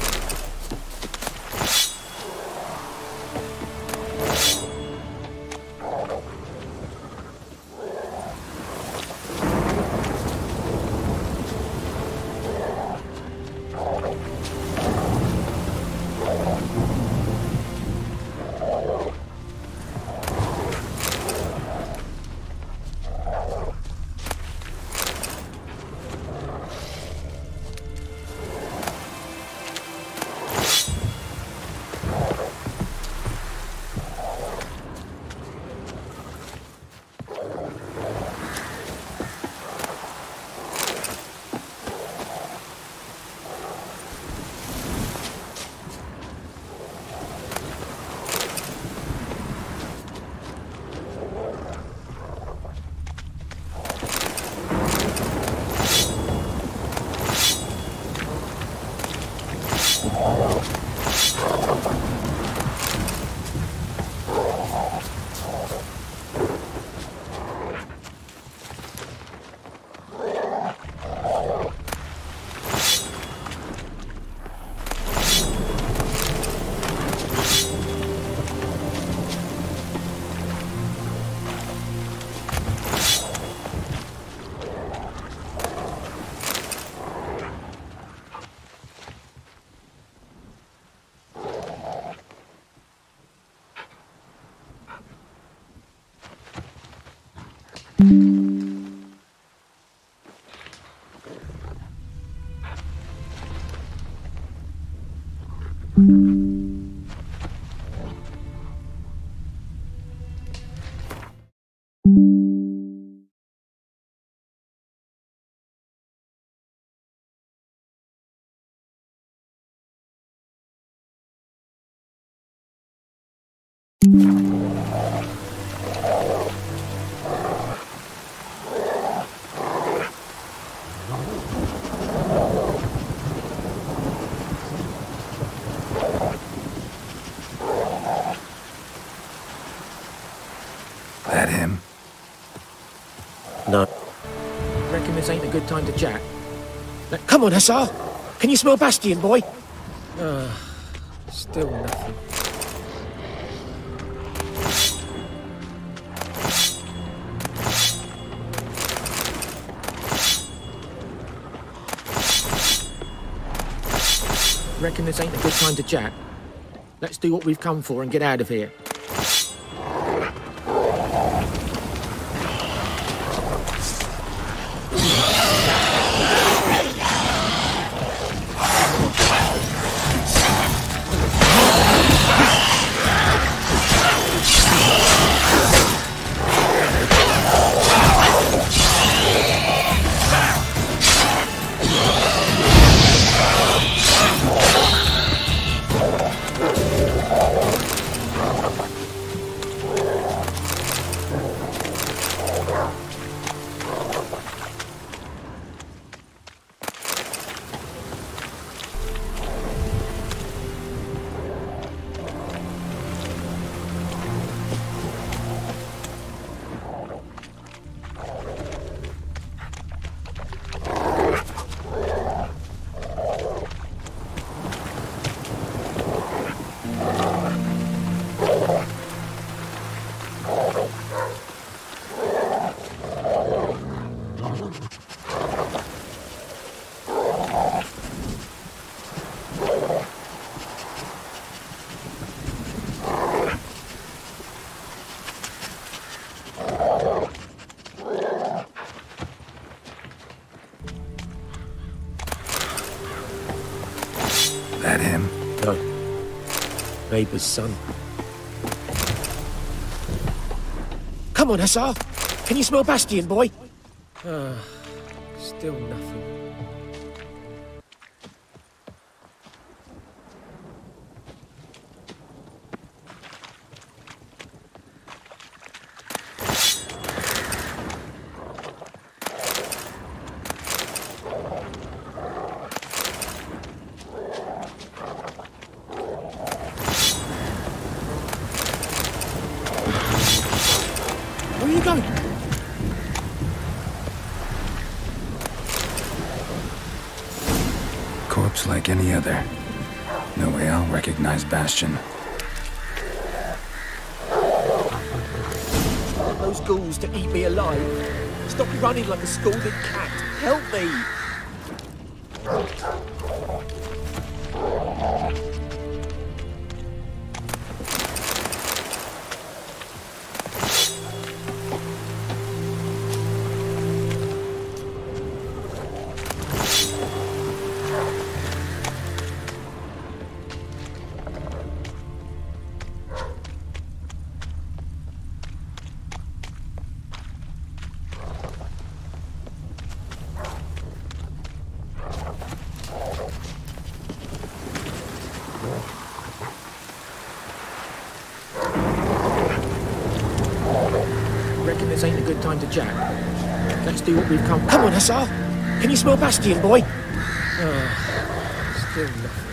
That him? No. Reckon this ain't a good time to chat. Now, come on, Hussar! Can you smell Bastian, boy? Still nothing. Reckon this ain't a good time to chat. Let's do what we've come for and get out of here. That him? No. Neighbour's son. Come on, Hussar! Can you smell Bastion, boy? Still nothing. Where are you going? Corpse like any other. No way I'll recognize Bastion. Those ghouls to eat me alive. Stop running like a scalded cat. Help me! Reckon this ain't a good time to jack. Let's do what we've come. Come on, Hussar! Can you smell Bastion, boy? Still nothing.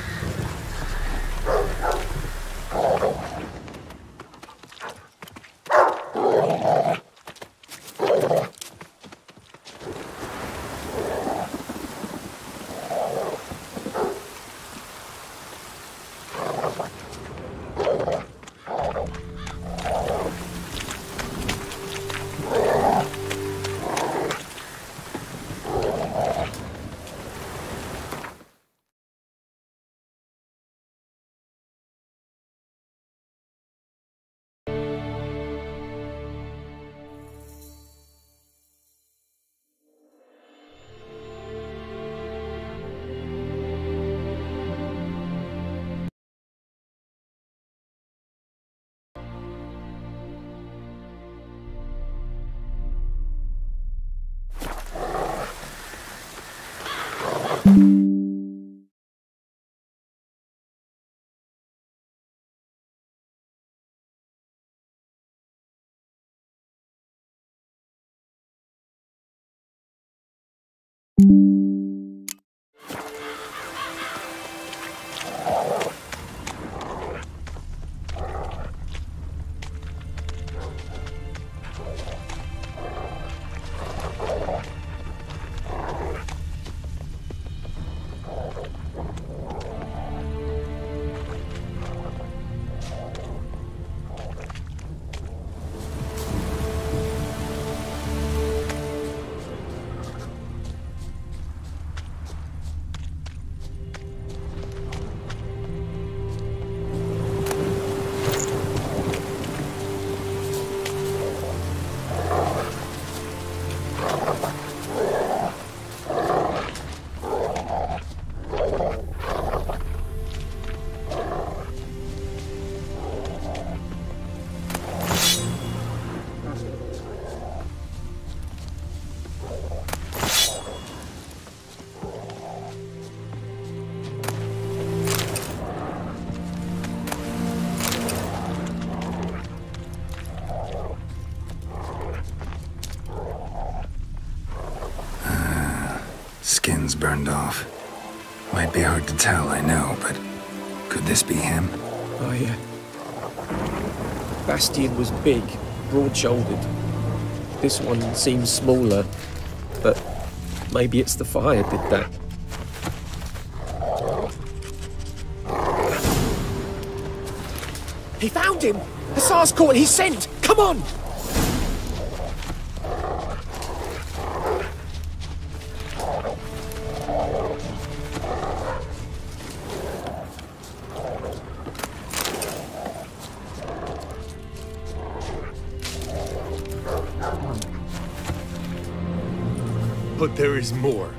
Skin's burned off. Might be hard to tell, I know, but could this be him? Oh, yeah. Bastion was big, broad-shouldered. This one seems smaller, but maybe it's the fire did that. He found him! Hussar's caught, he's sent! Come on! But there is more.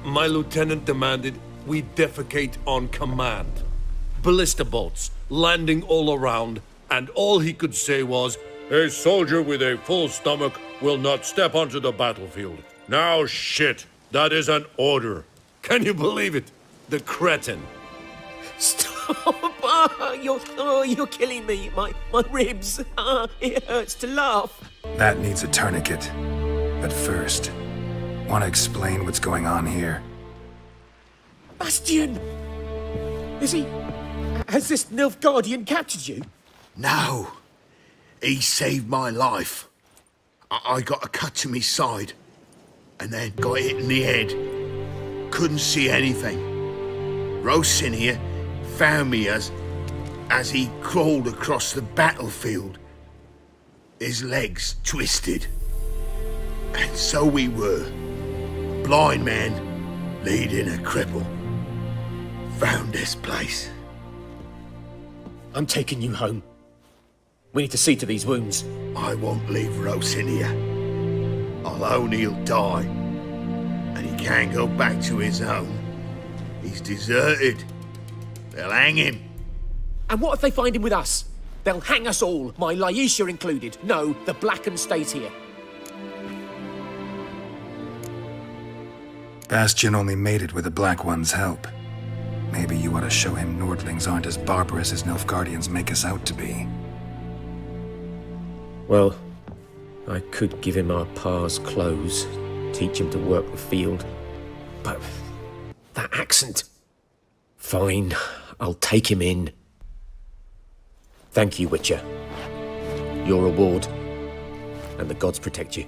My lieutenant demanded we defecate on command. Ballista bolts, landing all around, and all he could say was, "A soldier with a full stomach will not step onto the battlefield." Now shit, that is an order. Can you believe it? The cretin. Stop! You're killing me. My ribs. It hurts to laugh. That needs a tourniquet. But first, want to explain what's going on here? Bastian! Has this Nilfgaardian captured you? No. He saved my life. I got a cut to my side, and then got hit in the head. Couldn't see anything. Rosin here found me as he crawled across the battlefield. His legs twisted. And so we were. Blind man leading a cripple. Found this place. I'm taking you home. We need to see to these wounds. I won't leave Rosin here. I'll own he'll die. And he can't go back to his own. He's deserted. They'll hang him. And what if they find him with us? They'll hang us all, my Laisha included. No, the Blacken stays here. Bastian only made it with the Black One's help. Maybe you ought to show him Nordlings aren't as barbarous as Nilfgaardians make us out to be. Well, I could give him our pa's clothes, teach him to work the field. But that accent... Fine, I'll take him in. Thank you, Witcher. Your reward, and the gods protect you.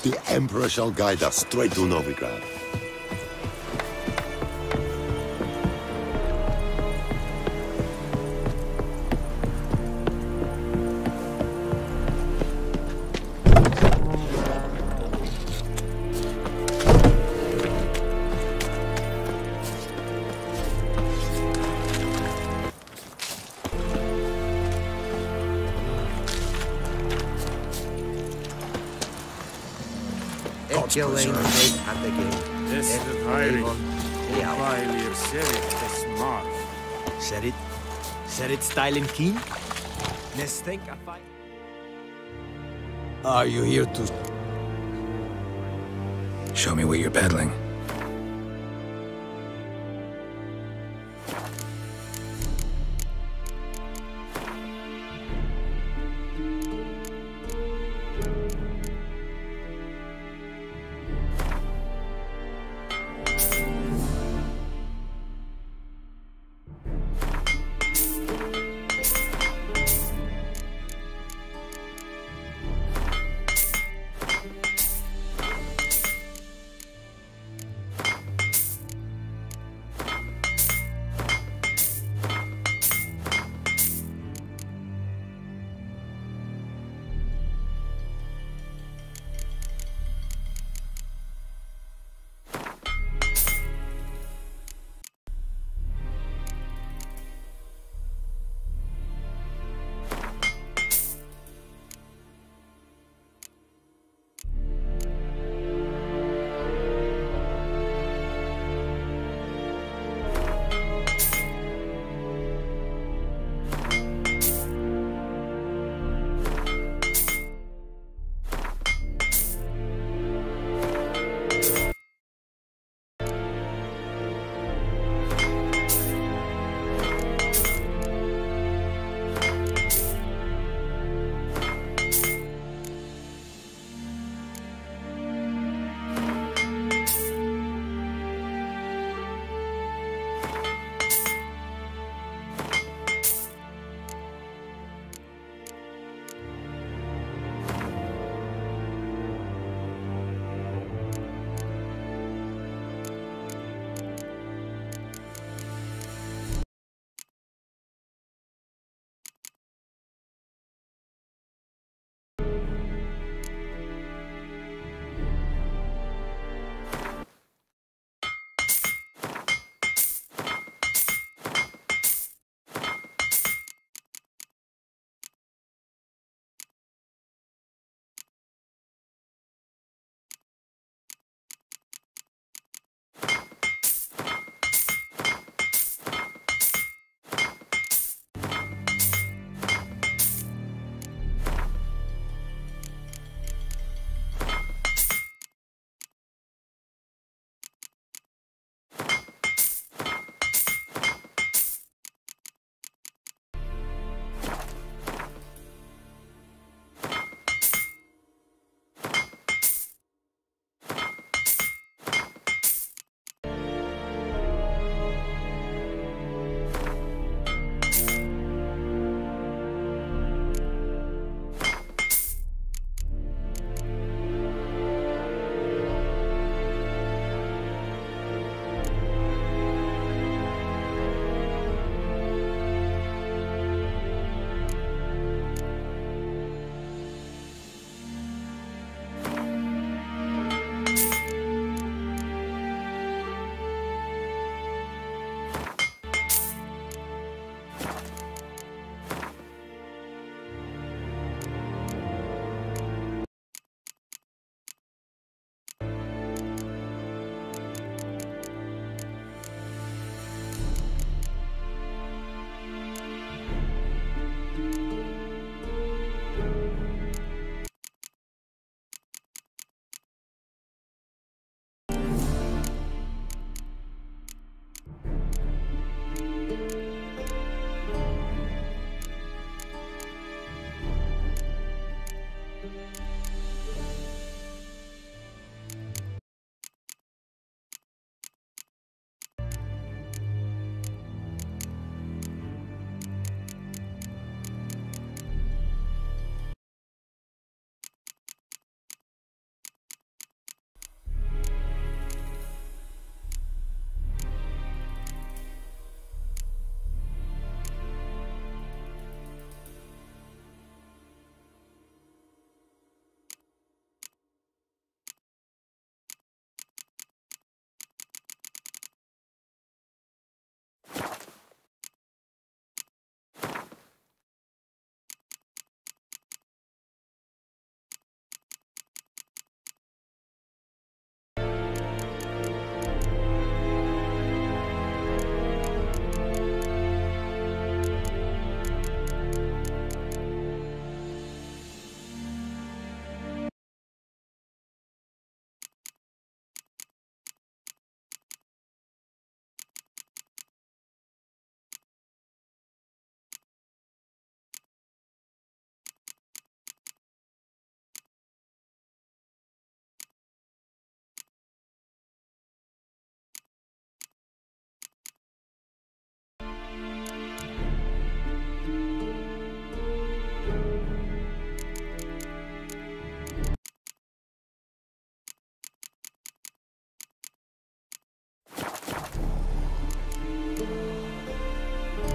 The Emperor shall guide us straight to Novigrad. Gilling at the gate. This is the hiring. Fire Sheriff the Smart. Said it style and keen. Let's think I fight. Are you here to... Show me what you're peddling.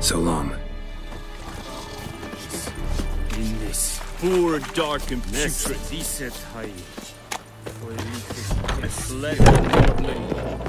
So long. In this poor, dark and putrid. Let Nordling.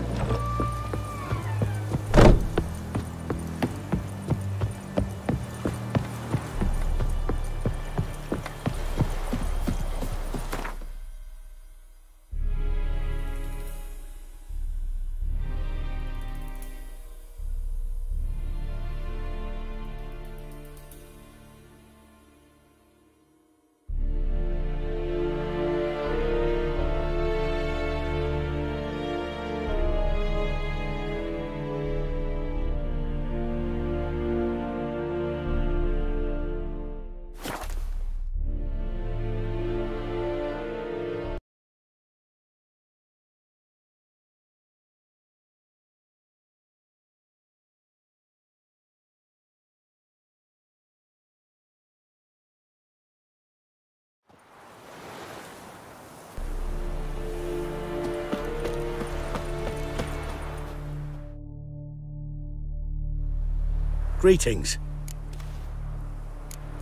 Greetings.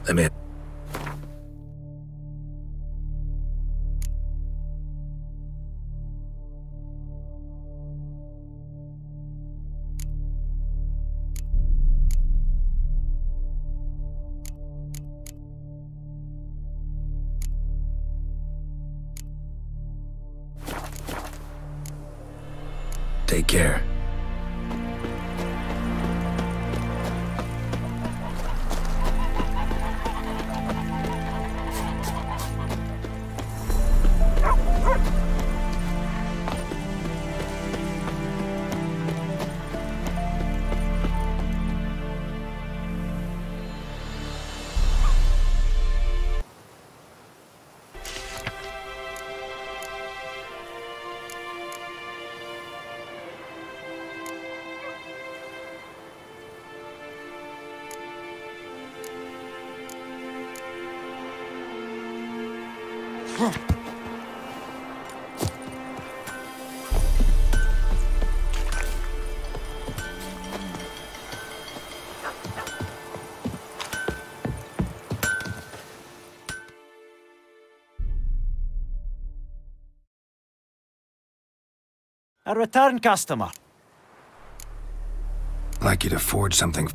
I'm in. Take care. A return customer. I'd like you to forge something.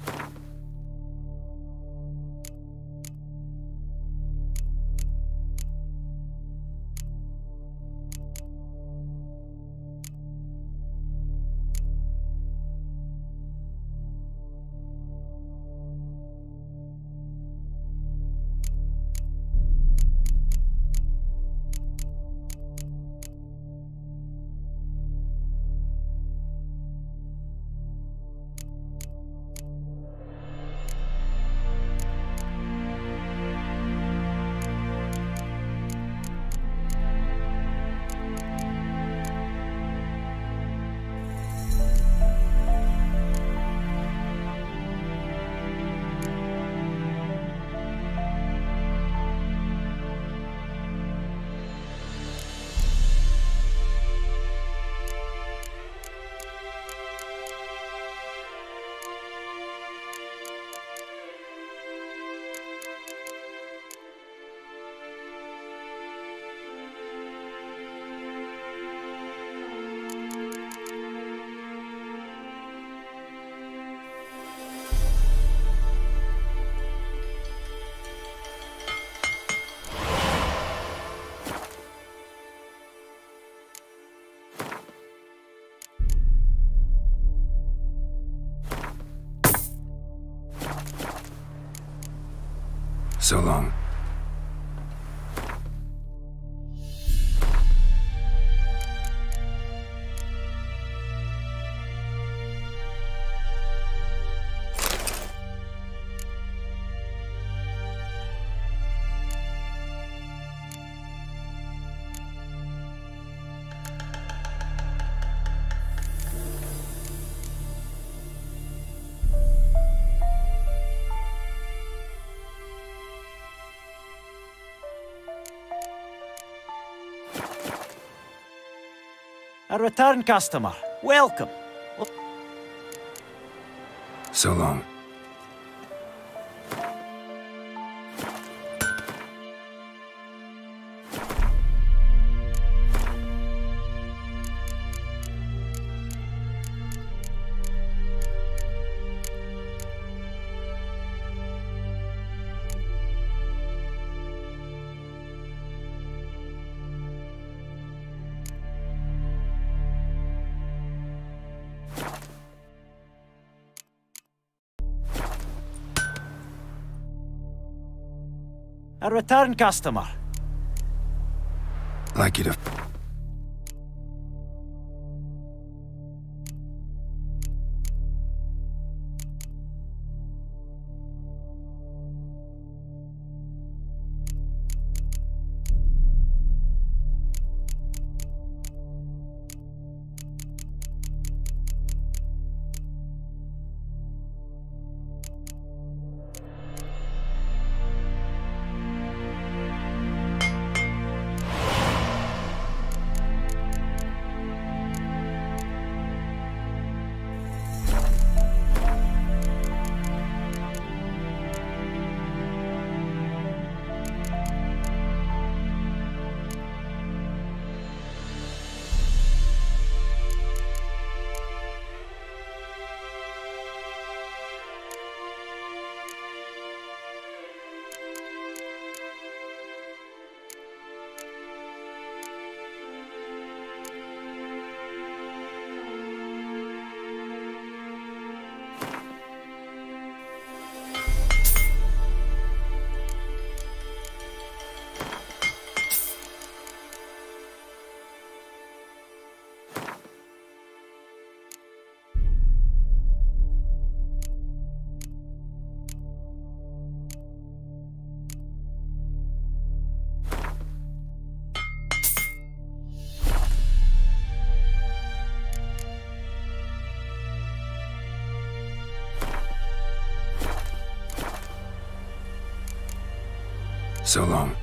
So long. A return customer. Welcome. So long. A return customer. Like you to... So long.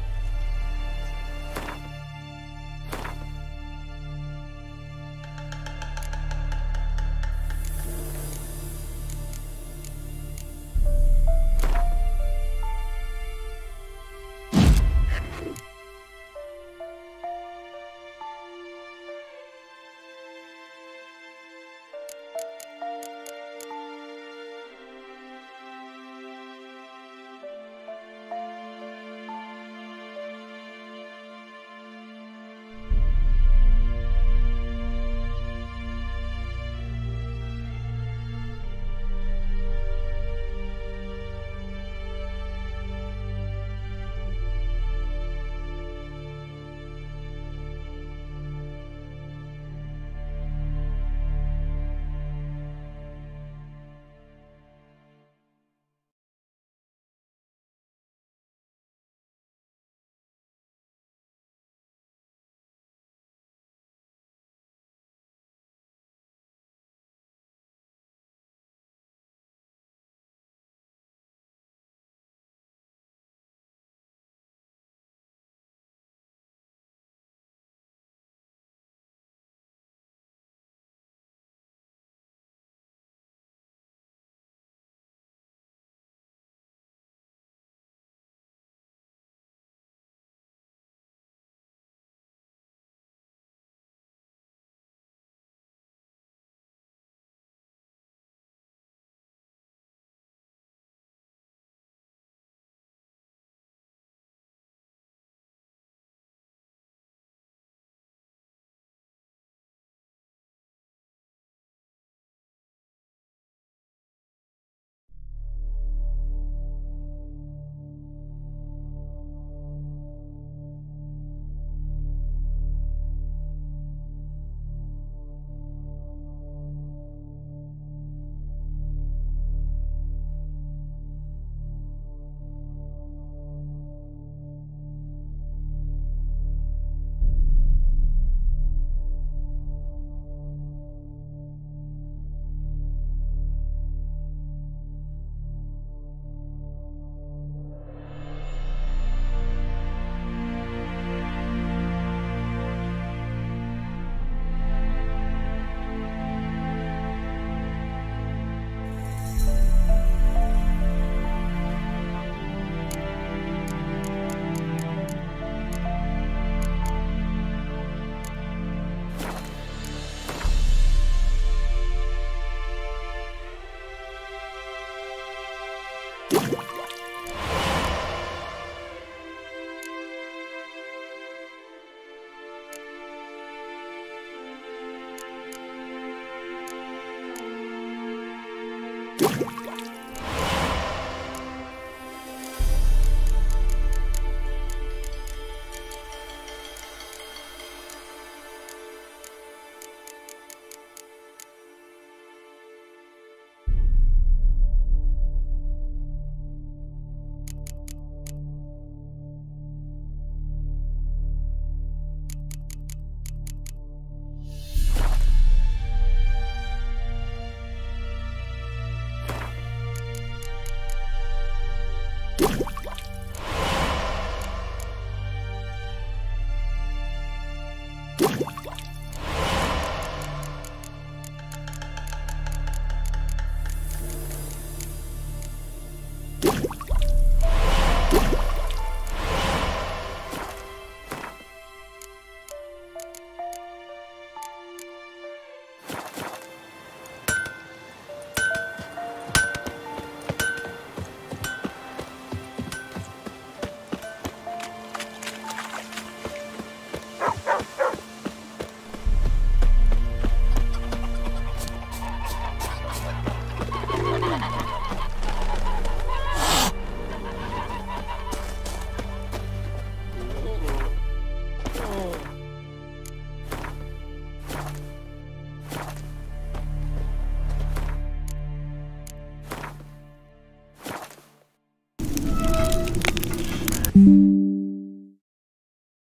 You